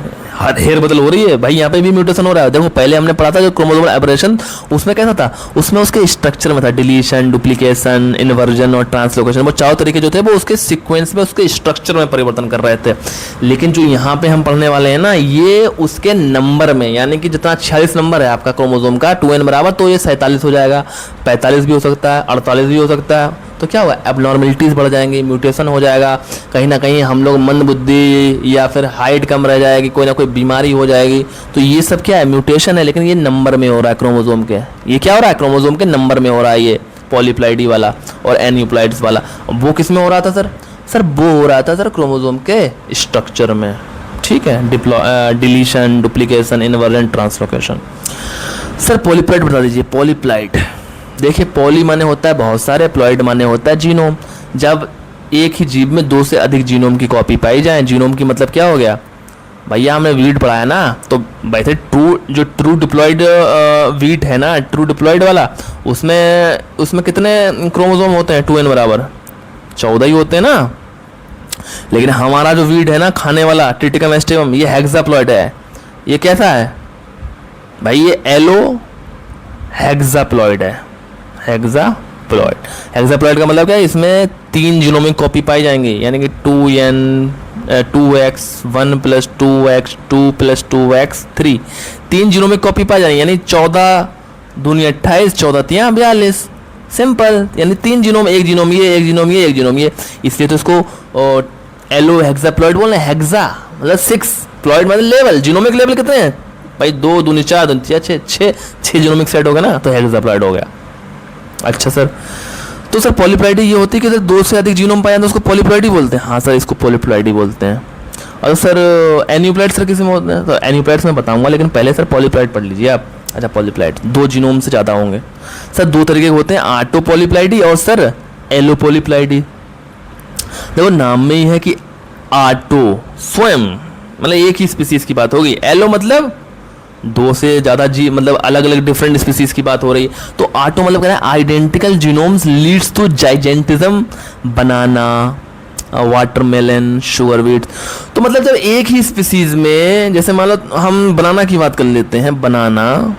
[SPEAKER 1] हेर बदल हो रही है भाई, यहाँ पे भी म्यूटेशन हो रहा है। देखो पहले हमने पढ़ा था जो क्रोमोसोमल एबरेशन, उसमें कैसा था? उसमें उसके स्ट्रक्चर में था डिलीशन, डुप्लीकेशन, इन्वर्जन और ट्रांसलोकेशन। वो 4 तरीके जो थे वो उसके सीक्वेंस में, उसके स्ट्रक्चर में परिवर्तन कर रहे थे। लेकिन जो यहाँ पे हम पढ़ने वाले हैं ना, ये उसके नंबर में, यानी कि जितना 46 नंबर है आपका क्रोमोसोम का 2n बराबर, तो ये 47 हो जाएगा, 45 भी हो सकता है, 48 भी हो सकता है। तो क्या होगा? एबनॉर्मलिटीज़ बढ़ जाएंगी, म्यूटेशन हो जाएगा, कहीं ना कहीं हम लोग मंद बुद्धि या फिर हाइट कम रह जाएगी, कोई ना कोई बीमारी हो जाएगी। तो ये सब क्या है? म्यूटेशन है, लेकिन ये नंबर में हो रहा है क्रोमोसोम के। ये क्या हो रहा है? क्रोमोसोम के नंबर में हो रहा है, ये पॉलीप्लाइडी वाला और एन्यूप्लाइड्स वाला। वो किस में हो रहा था सर? सर वो हो रहा था सर क्रोमोसोम के स्ट्रक्चर में, ठीक है। Deletion, duplication, inversion, translocation. Sir polyploid बता दीजिए। पॉलीप्लाइड, देखिए पॉली माने होता है बहुत सारे, प्लॉइड माने होता है जीनोम। जब एक ही जीव में 2 से अधिक जीनोम की कॉपी पाई जाए, जीनोम की मतलब क्या हो गया भैया? हमने वीट पढ़ाया ना, तो वैसे ट्रू डिप्लॉइड वीट है ना, ट्रू डिप्लॉइड वाला, उसमें कितने क्रोमोसोम होते हैं? 2n बराबर 14 ही होते हैं ना। लेकिन हमारा जो वीट है ना, खाने वाला ट्रिटिकम एस्टिवम, ये हेक्साप्लॉइड है। ये कैसा है भाई? ये एलो हेक्साप्लॉइड है, हेक्साप्लॉइड का मतलब क्या है? इसमें 3 जीनोमिक कॉपी पाई जाएंगी, यानी कि 2x 1 + 2x 2 + 2x 3, 3 genomic copy पाई जाएंगी, यानी 14 दूनी 28, 14 तियां 42। सिंपल, यानी 3 जीनोम, एक जीनोम ये, एक जीनोम ये, एक जीनोम ये, इसलिए तो इसको एलो हेक्साप्लॉइड बोल रहे हैं। हेक्सा मतलब 6, प्लॉइड मतलब लेवल। जीनोमिक लेवल कितने हैं भाई? 2 दूनी 4 दूनी 6 जीनोमिक सेट हो गया ना, तो हेक्साप्लॉइड हो गया। अच्छा सर, तो सर पॉलीप्लाइडी ये होती है कि सर 2 से अधिक जीनोम पाया जाता है, उसको पॉलीप्लाइडी बोलते हैं। हाँ सर, इसको पॉलीप्लाइडी बोलते हैं। और सर एन्यूप्लाइड सर किसी में होते हैं? तो एन्यूप्लाइड्स में बताऊंगा, लेकिन पहले सर पॉलीप्लाइड पढ़ लीजिए आप। अच्छा, पॉलीप्लाइड 2 जीनोम से ज़्यादा होंगे सर। 2 तरीके के होते हैं, आटो पॉलीप्लाइडी और सर एलो पॉलीप्लाइडी। देखो नाम में ही है कि आटो स्वयं, मतलब एक ही स्पीसीज की बात होगी। एलो मतलब 2 से ज़्यादा मतलब अलग अलग डिफरेंट स्पीसीज की बात हो रही है। तो आटो मतलब कह रहा है identical genomes leads to gigantism, banana, watermelon, sugar beet. तो मतलब जब एक ही स्पीसीज में, जैसे मान लो हम बनाना की बात कर लेते हैं, बनाना,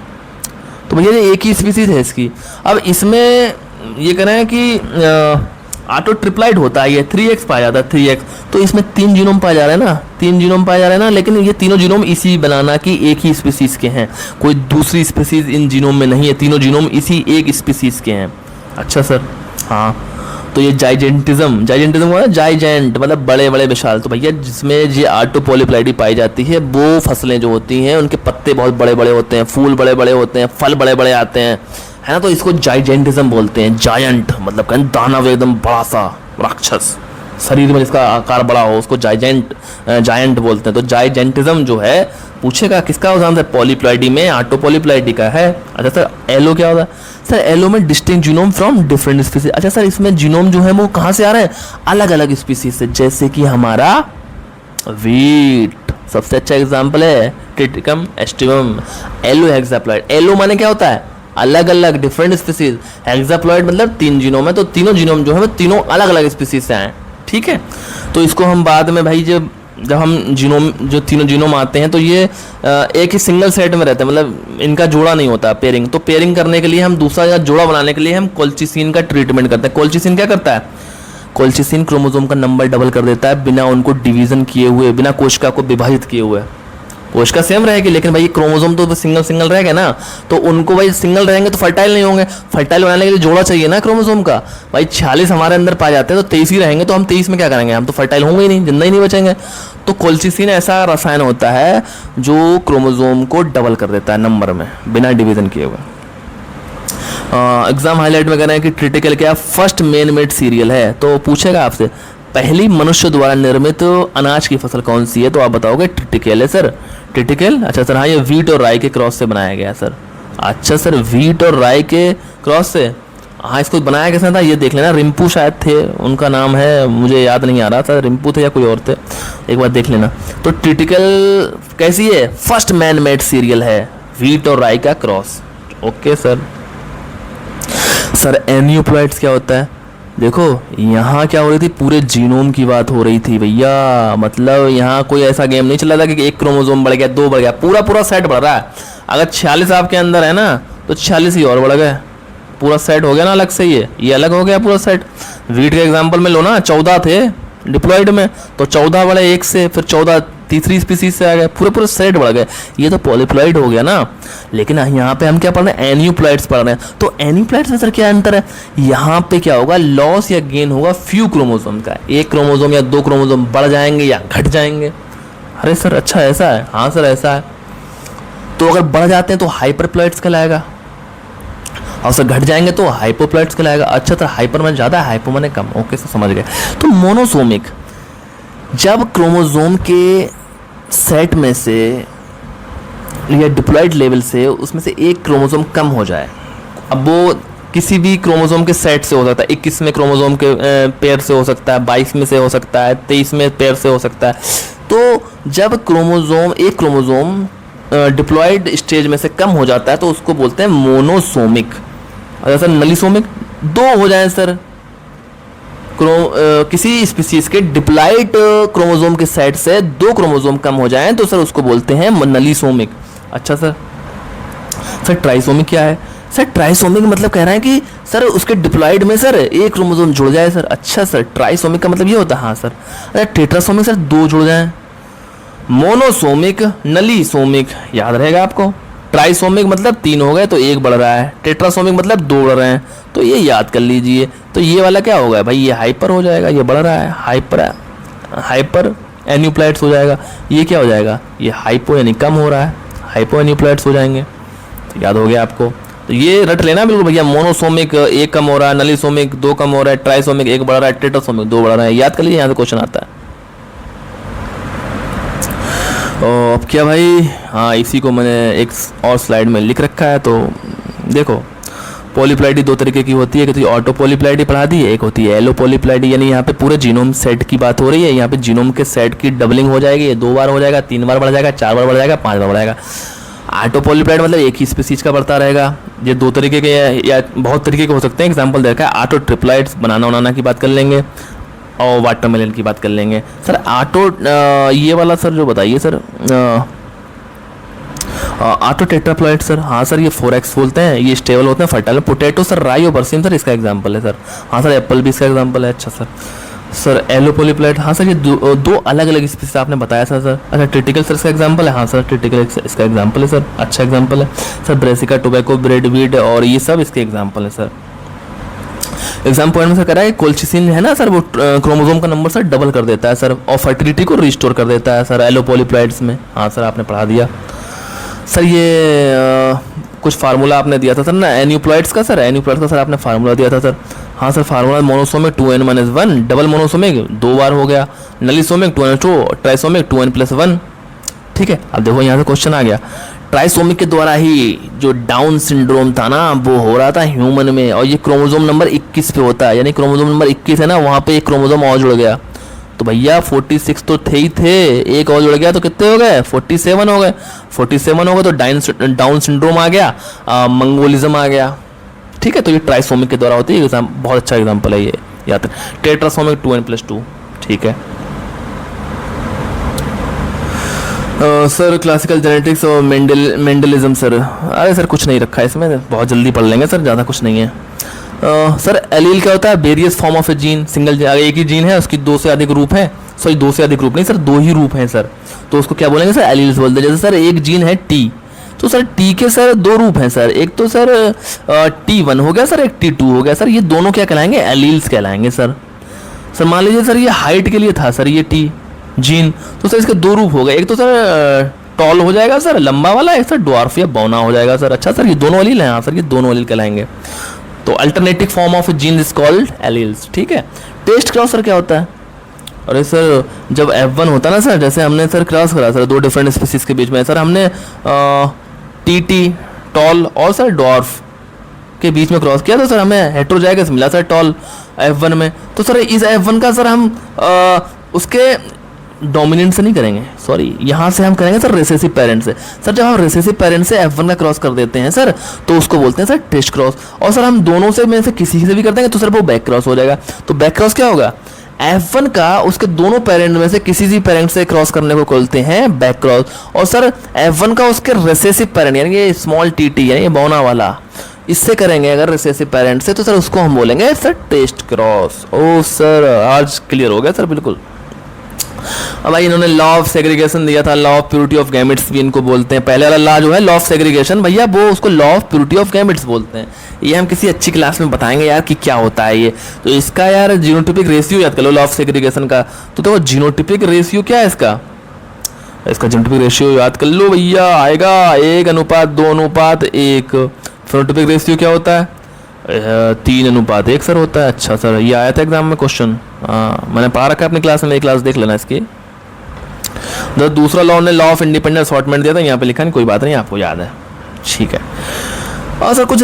[SPEAKER 1] तो भैया एक ही स्पीसीज है इसकी। अब इसमें ये कह रहे हैं कि आटो ट्रिप्लाइड होता है, ये 3x पाया जाता है, 3x। तो इसमें 3 जीनोम पाया जा रहा है ना, 3 जीनोम पाया जा रहा है ना, लेकिन ये तीनों जीनोम इसी बनाना की एक ही स्पीसीज के हैं, कोई दूसरी स्पीसीज इन जीनोम में नहीं है, तीनों जीनोम इसी एक स्पीसीज के हैं। अच्छा सर, हाँ। तो ये जाइजेंटिज्म हुआ ना, जाइजेंट मतलब बड़े बड़े विशाल। तो भैया जिसमें ये आटो पॉलीप्लाइडी पाई जाती है, वो फसलें जो होती हैं उनके पत्ते बहुत बड़े बड़े होते हैं, फूल बड़े बड़े होते हैं, फल बड़े बड़े आते हैं, है ना। तो इसको जाइजेंटिज्म बोलते हैं। जायंट मतलब कहीं दानव, एकदम बड़ा सा राक्षस। शरीर में जिसका आकार बड़ा हो उसको जायंट बोलते हैं। तो जाइजेंटिज्म जो है पूछेगा किसका होता है, पॉलीप्लॉइडी में ऑटो पॉलीप्लॉइडी का है। अच्छा सर एलो क्या होता है, सर एलो में distinct genome from different species. अच्छा सर इसमें जीनोम जो है वो कहाँ से आ रहे हैं, अलग अलग स्पीसीज से, जैसे कि हमारा वीट सबसे अच्छा एग्जाम्पल है, Triticum aestivum, allohexaploid. Allo माने क्या होता है, अलग अलग डिफरेंट स्पीसीज, हेक्साप्लॉइड मतलब 3 जीनोम है, तो तीनों जीनोम जो है वो तीनों अलग अलग स्पीसीज से आए, ठीक है। तो इसको हम बाद में भाई जब हम जीनोम जो तीनों जीनोम आते हैं तो ये एक ही सिंगल सेट में रहते हैं, मतलब इनका जोड़ा नहीं होता पेयरिंग। तो पेयरिंग करने के लिए हम दूसरा या जोड़ा बनाने के लिए हम कोल्चिसिन का ट्रीटमेंट करते हैं। कोल्चिसिन क्या करता है, कोल्चिसिन क्रोमोसोम का नंबर डबल कर देता है बिना उनको डिवीजन किए हुए, बिना कोशिका को विभाजित किए हुए। कोशिका सेम रहेगी लेकिन भाई क्रोमोसोम तो सिंगल सिंगल रहेगा ना, तो उनको भाई सिंगल रहेंगे तो फर्टाइल नहीं होंगे। फर्टाइल बनाने के लिए जोड़ा चाहिए ना क्रोमोसोम का। भाई 46 हमारे अंदर पाए जाते हैं तो 23 ही रहेंगे, तो हम 23 में क्या करेंगे, हम तो फर्टाइल होंगे ही नहीं, जिंदा ही नहीं बचेंगे। तो कोल्चिसिन ऐसा रसायन होता है जो क्रोमोसोम को डबल कर देता है नंबर में बिना डिवीजन किए हुए। एग्जाम हाईलाइट में कह रहे हैं कि ट्रिटिकल क्या फर्स्ट मेन मेड सीरियल है। तो पूछेगा आपसे पहली मनुष्य द्वारा निर्मित अनाज की फसल कौन सी है, तो आप बताओगे ट्रिटिकल है सर। ट्रिटिकल, अच्छा सर हाँ ये वीट और राई के क्रॉस से बनाया गया है सर। अच्छा सर वीट और राई के क्रॉस से, हाँ इसको बनाया कैसे था ये देख लेना, रिम्पू शायद थे उनका नाम है, मुझे याद नहीं आ रहा था रिम्पू थे या कोई और थे, एक बार देख लेना। तो ट्रिटिकल कैसी है, फर्स्ट मैन मेड सीरियल है, वीट और राई का क्रॉस। Okay sir. सर एन्यूप्लॉइड्स क्या होता है, देखो यहाँ क्या हो रही थी, पूरे जीनोम की बात हो रही थी भैया, मतलब यहाँ कोई ऐसा गेम नहीं चल रहा था कि एक क्रोमोसोम बढ़ गया 2 बढ़ गया, पूरा पूरा सेट बढ़ रहा है। अगर 46 आपके अंदर है ना तो 46 ही और बढ़ गए, पूरा सेट हो गया ना अलग से, ये अलग हो गया पूरा सेट। वीट के एग्जाम्पल में लो ना, 14 थे डिप्लॉइड में, तो 14 बढ़े एक से, फिर 14 तीसरी स्पीसीज से आ गए, पूरे पूरे सेट बढ़ गए, ये तो पॉलीप्लॉइड हो गया ना। लेकिन यहाँ पे हम क्या पढ़ रहे हैं, एन्यूप्लॉइड्स पढ़ रहे हैं। तो एन्यूप्लॉइड्स में सर क्या अंतर है, यहाँ पे क्या होगा, लॉस या गेन होगा फ्यू क्रोमोसोम का, एक क्रोमोसोम या 2 क्रोमोसोम बढ़ जाएंगे या घट जाएंगे। अरे सर अच्छा ऐसा है, हाँ सर ऐसा है। तो अगर बढ़ जाते हैं तो हाइपरप्लॉइड्स कहलाएगा, और सर घट जाएंगे तो हाइपोप्लॉइड्स कहलाएगा। अच्छा सर हाइपर में ज़्यादा, हाइपो में कम, ओके सर समझ गए। तो मोनोसोमिक, जब क्रोमोसोम के सेट में से या डिप्लॉइड लेवल से उसमें से एक क्रोमोसोम कम हो जाए, अब वो किसी भी क्रोमोसोम के सेट से हो सकता है, 21 में क्रोमोसोम के पेयर से हो सकता है, 22 में से हो सकता है, 23 में पेयर से हो सकता है। तो जब एक क्रोमोसोम डिप्लॉइड स्टेज में से कम हो जाता है तो उसको बोलते हैं मोनोसोमिक। अगर सर नलीसोमिक, 2 हो जाए सर किसी स्पीसीज के डिप्लॉइड क्रोमोसोम के सेट से 2 क्रोमोसोम कम हो जाएं तो सर उसको बोलते हैं नलीसोमिक। अच्छा सर ट्राइसोमिक क्या है, सर ट्राइसोमिक मतलब कह रहे हैं कि सर उसके डिप्लॉइड में सर एक क्रोमोसोम जुड़ जाए सर। अच्छा सर ट्राइसोमिक का मतलब ये होता है, हाँ सर। अच्छा टेट्रासोमिक सर 2 जुड़ जाएं। मोनोसोमिक, नलीसोमिक याद रहेगा आपको। ट्राइसोमिक मतलब 3 हो गए तो 1 बढ़ रहा है, टेट्रासोमिक मतलब 2 बढ़ रहे हैं, तो ये याद कर लीजिए। तो ये वाला क्या होगा भाई, ये हाइपर हो जाएगा, ये बढ़ रहा है हाइपर एन्यूप्लॉइड्स हो जाएगा। ये क्या हो जाएगा, ये हाइपो यानी कम हो रहा है, हाइपो एन्यूप्लॉइड्स हो जाएंगे। तो याद हो गया आपको, तो ये रट लेना बिल्कुल भैया। मोनोसोमिक 1 कम हो रहा है, नलीसोमिक 2 कम हो रहा है, ट्राइसोमिक 1 बढ़ रहा है, टेट्रासोमिक 2 बढ़ रहा है, याद कर लीजिए, यहाँ से क्वेश्चन आता है। अब क्या भाई, हाँ इसी को मैंने एक और स्लाइड में लिख रखा है। तो देखो पॉलीप्लॉइडी 2 तरीके की होती है, कि तो ऑटो पॉलीप्लॉइडी पढ़ा दी है, एक होती है एलो पॉलीप्लॉइडी, यानी यहाँ पे पूरे जीनोम सेट की बात हो रही है। यहाँ पे जीनोम के सेट की डबलिंग हो जाएगी, ये 2 बार हो जाएगा, 3 बार बढ़ जाएगा, 4 बार बढ़ जाएगा, 5 बार बढ़ जाएगा। ऑटो पॉलीप्लॉइड मतलब एक ही स्पीसीज का बढ़ता रहेगा। ये 2 तरीके के या बहुत तरीके के हो सकते हैं, एग्जाम्पल देखा है ऑटो ट्रिप्लॉइड्स, बनाना की बात कर लेंगे, और वाटरमेलन की बात कर लेंगे। सर ऑटो ये वाला सर जो बताइए सर, ऑटो टेट्राप्लॉइड सर, हाँ सर ये 4x बोलते हैं, ये स्टेबल होते हैं, फर्टाइल। पोटैटो सर राई और बरसीम सर इसका एग्जांपल है सर, हाँ सर एप्पल भी इसका एग्जांपल है। अच्छा सर एलो पॉलीप्लॉइड, हाँ सर ये 2 अलग अलग स्पीसीज आपने बताया सर। अच्छा ट्रिटिकल सर इसका एग्जांपल है, हाँ सर ट्रिटिकल इसका एग्जांपल है सर, अच्छा एग्जांपल है sir. Brassica, tobacco, bread weed और ये सब इसके एग्जांपल है सर। एग्जाम पॉइंट में सर कह रहा है कोल्चिसिन है ना सर, वो क्रोमोसोम का नंबर सर डबल कर देता है सर, और फर्टिलिटी को रिस्टोर कर देता है सर एलो पॉलीप्लॉइड्स में। हाँ सर आपने पढ़ा दिया सर। ये कुछ फार्मूला आपने दिया था सर ना एन्यूप्लॉइड्स का, सर एन्यूप्लॉइड्स का सर आपने फार्मूला दिया था सर। हाँ sir, formula monosomic 2n-1, double monosomic 2 बार हो गया, नलीसोमिक 2n2, ट्राइसोमिक 2n+1। ठीक है, अब देखो यहाँ से क्वेश्चन आ गया, ट्राइसोमिक के द्वारा ही जो डाउन सिंड्रोम था ना वो हो रहा था ह्यूमन में, और ये क्रोमोसोम नंबर 21 पे होता है, यानी क्रोमोसोम नंबर 21 है ना, वहाँ पे एक क्रोमोसोम और जुड़ गया। तो भैया 46 तो थे ही थे, एक और जुड़ गया तो कितने हो गए, 47 हो गए। 47 हो गए तो डाउन सिंड्रोम आ गया, मंगोलिज्म आ गया। ठीक है, तो ये ट्राइसोमिक के द्वारा होती है, बहुत अच्छा एग्जाम्पल है ये, याद रखें। टेट्रासोमिक 2n+2। ठीक है सर, क्लासिकल जेनेटिक्स और मेंडलिज्म सर, अरे सर कुछ नहीं रखा है इसमें, बहुत जल्दी पढ़ लेंगे सर, ज़्यादा कुछ नहीं है। सर एलील क्या होता है, various form of A gene, single एक ही जीन है उसकी 2 से अधिक रूप है, सॉरी 2 से अधिक रूप नहीं सर, 2 ही रूप हैं सर, तो उसको क्या बोलेंगे सर, एलील्स बोलते हैं। जैसे सर एक जीन है टी, तो सर टी के सर 2 रूप हैं सर, एक तो सर T1 हो गया सर, एक T2 हो गया सर, ये दोनों क्या कहलाएंगे, एलील्स कहलाएंगे सर। सर मान लीजिए सर ये हाइट के लिए था सर ये टी जीन, तो सर इसके 2 रूप हो गए, एक तो सर टॉल हो जाएगा सर लंबा वाला, एक सर ड्वार्फ या बौना हो जाएगा सर। अच्छा सर ये दोनों एलील हैं, हाँ सर ये दोनों एलील कहलाएंगे, तो alternative form of gene is called alleles. ठीक है, टेस्ट क्रॉस सर क्या होता है, अरे सर जब F1 होता है ना सर, जैसे हमने सर क्रॉस करा सर 2 डिफरेंट स्पीसीज के बीच में, सर हमने टी टॉल और सर डॉर्फ के बीच में क्रॉस किया, तो सर हमें हेटेरोजाइगस मिला सर टॉल F1 में। तो सर इस F1 का सर हम उसके डोमिनेंट से नहीं करेंगे, सॉरी यहाँ से हम करेंगे सर रिसेसिव पेरेंट से। सर जब हम रिसेसिव पेरेंट से F1 का क्रॉस कर देते हैं सर, तो उसको बोलते हैं सर टेस्ट क्रॉस। और सर हम दोनों से में से किसी से भी कर देंगे तो सर वो बैक क्रॉस हो जाएगा। तो बैक क्रॉस क्या होगा, F1 का उसके दोनों पेरेंट में से किसी भी पेरेंट से क्रॉस करने को बोलते हैं बैक क्रॉस। और सर F1 का उसके रिसेसिव पेरेंट यानी ये स्मॉल टी यानी ये बौना वाला, इससे करेंगे अगर रिसेसिव पेरेंट से, तो सर उसको हम बोलेंगे सर टेस्ट क्रॉस। ओ सर आज क्लियर हो गया सर बिल्कुल। अब भाई इन्होंने लॉ ऑफ सेग्रीगेशन दिया था, law of purity of gametes भी इनको बोलते हैं। पहले वाला लॉ जो है लॉ ऑफ सेग्रीगेशन, भैया वो उसको law of purity of gametes बोलते हैं। ये हम किसी अच्छी क्लास में बताएंगे यार कि क्या होता है ये। तो इसका यार जीनोटिपिक रेशियो याद कर लो लॉ ऑफ सेग्रीगेशन का। तो देखो जीनोटिपिक रेशियो क्या है इसका, इसका जीनोटिपिक रेशियो याद कर लो भैया, आएगा 1:2:1। फेनोटाइपिक रेशियो क्या होता है, 3:1 सर होता है। अच्छा सर ये आया था एग्जाम में क्वेश्चन, मैंने पढ़ा रखा है अपनी क्लास में, नई क्लास देख लेना इसकी। दूसरा लॉ ने लॉ ऑफ इंडिपेंडेंट असॉर्टमेंट दिया था, यहाँ पे लिखा नहीं, कोई बात नहीं आपको याद है, ठीक है। और सर कुछ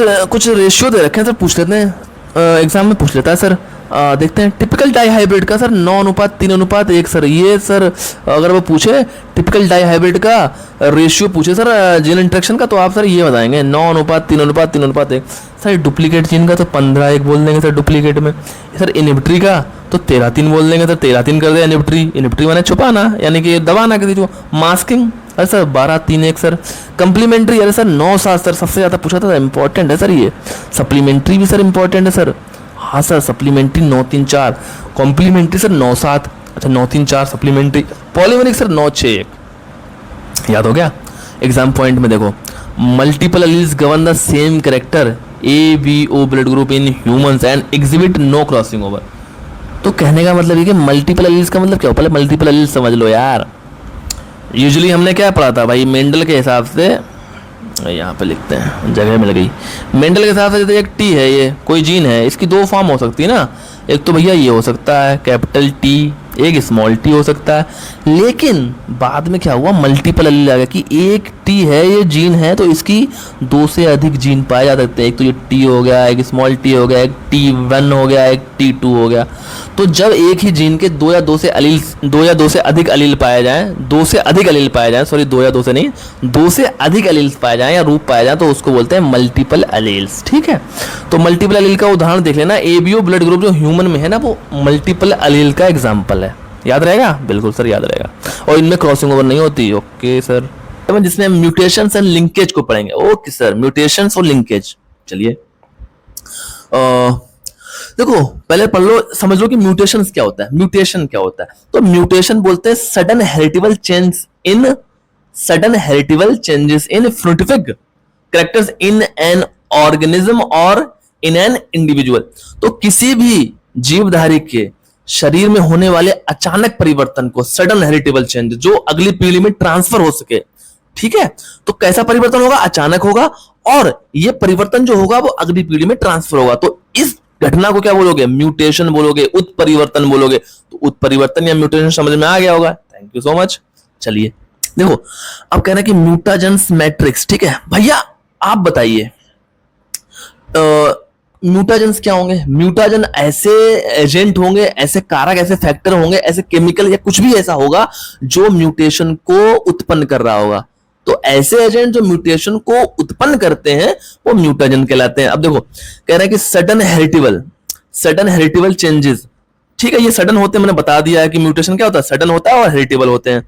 [SPEAKER 1] रेशियो दे रखे हैं सर, पूछ लेते हैं एग्जाम में पूछ लेता है सर। देखते हैं टिपिकल डाई हाइब्रिड का सर 9:3:1 सर। ये सर अगर वो पूछे टिपिकल डाई हाइब्रिड का रेशियो पूछे सर जीन इंटरेक्शन का, तो आप सर ये बताएंगे 9:3:1। सर डुप्लीकेट जीन का तो 15:1 बोल देंगे सर डुप्लीकेट में। सर इनिबिटरी का तो 13:3 बोल देंगे सर, 13:3 कर दे इनिबिटरी मैंने छुपाना यानी कि दबाना किसी को। मास्किंग अरे सर 12:3:1 सर। कंप्लीमेंट्री अरे सर 9:7 सर, सबसे ज़्यादा पूछा था, इंपॉर्टेंट है सर ये। सप्लीमेंट्री भी सर इंपॉर्टेंट है सर, हाँ सर सप्लीमेंट्री 9:3:4, कॉम्प्लीमेंट्री सर 9:7, अच्छा 9:3:4 सप्लीमेंट्री। Polymeric sir 9:6:1। याद हो गया। एग्जाम पॉइंट में देखो, multiple alleles govern the same character ABO blood group in humans and exhibit no crossing over. तो कहने का मतलब ये कि मल्टीपल एलील्स का मतलब क्या हो, पहले मल्टीपल एलील्स समझ लो यार। यूजुअली हमने क्या पढ़ा था भाई, मेंडल के हिसाब से, यहाँ पे लिखते हैं जगह मिल गई, मेंडल के हिसाब से जैसे एक टी है, ये कोई जीन है, इसकी 2 फॉर्म हो सकती है ना। एक तो भैया ये हो सकता है कैपिटल T, एक स्मॉल t हो सकता है। लेकिन बाद में क्या हुआ, मल्टीपल एलील आ गया कि एक T है ये जीन है तो इसकी 2 से अधिक जीन पाए जा सकते हैं। एक तो ये T हो गया, एक स्मॉल t हो गया, एक T1 हो गया, एक T2 हो गया। तो जब एक ही जीन के 2 या 2 से अधिक एलील पाए जाएं, 2 से अधिक एलील पाए जाएं, सॉरी 2 या 2 से नहीं, 2 से अधिक एलील्स पाए जाएं या रूप पाए जाएं, तो उसको बोलते हैं मल्टीपल एलील्स, ठीक है। तो मल्टीपल एलील का उदाहरण देख लेना, ABO ब्लड ग्रुप जो ह्यूमन में है ना, वो मल्टीपल एलील का एग्जाम्पल है। याद रहेगा, बिल्कुल सर याद रहेगा। और इनमें क्रॉसिंग ओवर नहीं होती, ओके सर। जिसमें म्यूटेशंस एंड लिंकेज को पढ़ेंगे, ओके सर, म्यूटेशंस और लिंकेज। चलिए देखो पहले पढ़ लो, समझ लो कि म्यूटेशंस क्या होता है। म्यूटेशन क्या होता है, तो म्यूटेशन बोलते हैं sudden heritable changes in phenotypic characters in an organism और इन एन इंडिविजुअल। तो किसी भी जीवधारी के शरीर में होने वाले अचानक परिवर्तन को सडन हेरिटेबल चेंज, जो अगली पीढ़ी में ट्रांसफर हो सके, ठीक है। तो कैसा परिवर्तन होगा, अचानक होगा, और ये परिवर्तन जो होगा वो अगली पीढ़ी में ट्रांसफर होगा। तो इस घटना को क्या बोलोगे, म्यूटेशन बोलोगे, उत्परिवर्तन बोलोगे। तो उत्परिवर्तन या म्यूटेशन समझ में आ गया होगा। Thank you so much. चलिए देखो, अब कह रहे हैं कि म्यूटाजेंस मैट्रिक्स, ठीक है भैया आप बताइए म्यूटाजेंस क्या होंगे। म्यूटाजन ऐसे एजेंट होंगे, ऐसे कारक, ऐसे फैक्टर होंगे, ऐसे केमिकल या कुछ भी ऐसा होगा जो म्यूटेशन को उत्पन्न कर रहा होगा। तो ऐसे एजेंट जो म्यूटेशन को उत्पन्न करते हैं वो म्यूटाजन कहलाते हैं। अब देखो कह रहे हैं कि सडन हेरिटेबल चेंजेस, ठीक है ये सडन होते हैं, मैंने बता दिया है कि म्यूटेशन क्या होता है, सडन होता है और हेरिटेबल होते हैं।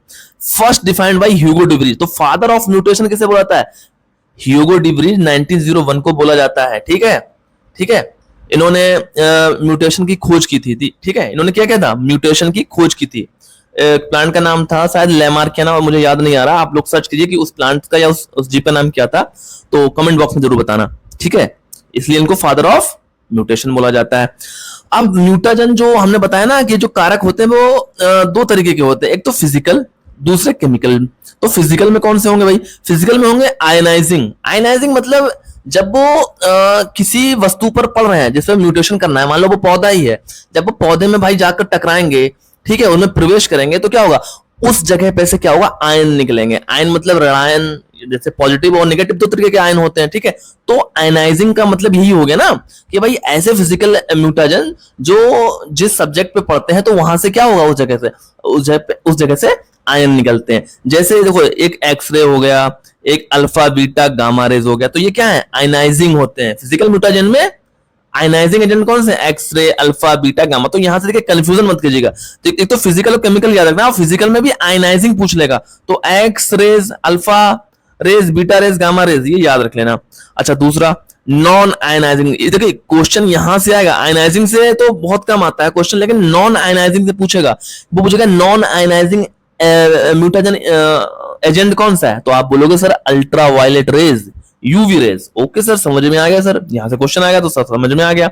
[SPEAKER 1] First defined by Hugo debris. तो फादर ऑफ म्यूटेशन किसे बोला जाता है, ह्यूगो डिब्रीज 1901 को बोला जाता है। ठीक है, ठीक है, इन्होंने म्यूटेशन की खोज की थी, ठीक है, इन्होंने क्या क्या था, म्यूटेशन की खोज की थी। प्लांट का नाम था शायद लेमार्कियाना, और मुझे याद नहीं आ रहा, आप लोग सर्च कीजिए कि उस प्लांट का या उस जीव का नाम क्या था, तो कमेंट बॉक्स में जरूर बताना। ठीक है, इसलिए इनको फादर ऑफ म्यूटेशन बोला जाता है। अब म्यूटाजन जो हमने बताया ना कि जो कारक होते हैं वो दो तरीके के होते हैं, एक तो फिजिकल, दूसरे केमिकल। तो फिजिकल में कौन से होंगे भाई, फिजिकल में होंगे आयनाइजिंग। आयनाइजिंग मतलब जब वो किसी वस्तु पर पड़ रहे हैं, जिसमें म्यूटेशन करना है, मान लो वो पौधा ही है, जब वो पौधे में भाई जाकर टकराएंगे, ठीक है, उनमें प्रवेश करेंगे, तो क्या होगा, उस जगह पे से क्या होगा, आयन निकलेंगे। आयन मतलब ऋणायन, जैसे पॉजिटिव और नेगेटिव दो तरीके के आयन होते हैं। ठीक है, तो आयनाइजिंग का मतलब यही हो गया ना कि भाई ऐसे फिजिकल म्यूटाजन जो जिस सब्जेक्ट पे पड़ते हैं तो वहां से क्या होगा, उस जगह से आयन निकलते हैं। जैसे देखो एक एक्सरे हो गया, एक अल्फा बीटा गामा रेज हो गया, तो ये क्या है, आयनाइजिंग होते हैं। फिजिकल म्यूटाजन में आयनाइजिंग एजेंट कौन से, एक्सरे, अल्फा बीटा गामा। तो यहां से देखिए कंफ्यूजन मत कीजिएगा, तो एक तो फिजिकल और केमिकल याद रखना, और फिजिकल में भी आयनाइजिंग पूछ लेगा, तो X rays, alpha rays, beta rays, gamma rays, ये याद रख लेना। अच्छा दूसरा नॉन आयनाइजिंग, देखिए क्वेश्चन यहां से आएगा, आयनाइजिंग से तो बहुत कम आता है क्वेश्चन, लेकिन नॉन आयनाइजिंग से पूछेगा। वो पूछेगा नॉन आयनाइजिंग म्यूटाजन एजेंट कौन सा है, तो आप बोलोगे sir ultraviolet rays, UV rays. Okay sir, समझ में आ गया सर, यहां से क्वेश्चन आएगा तो सर समझ में आ गया।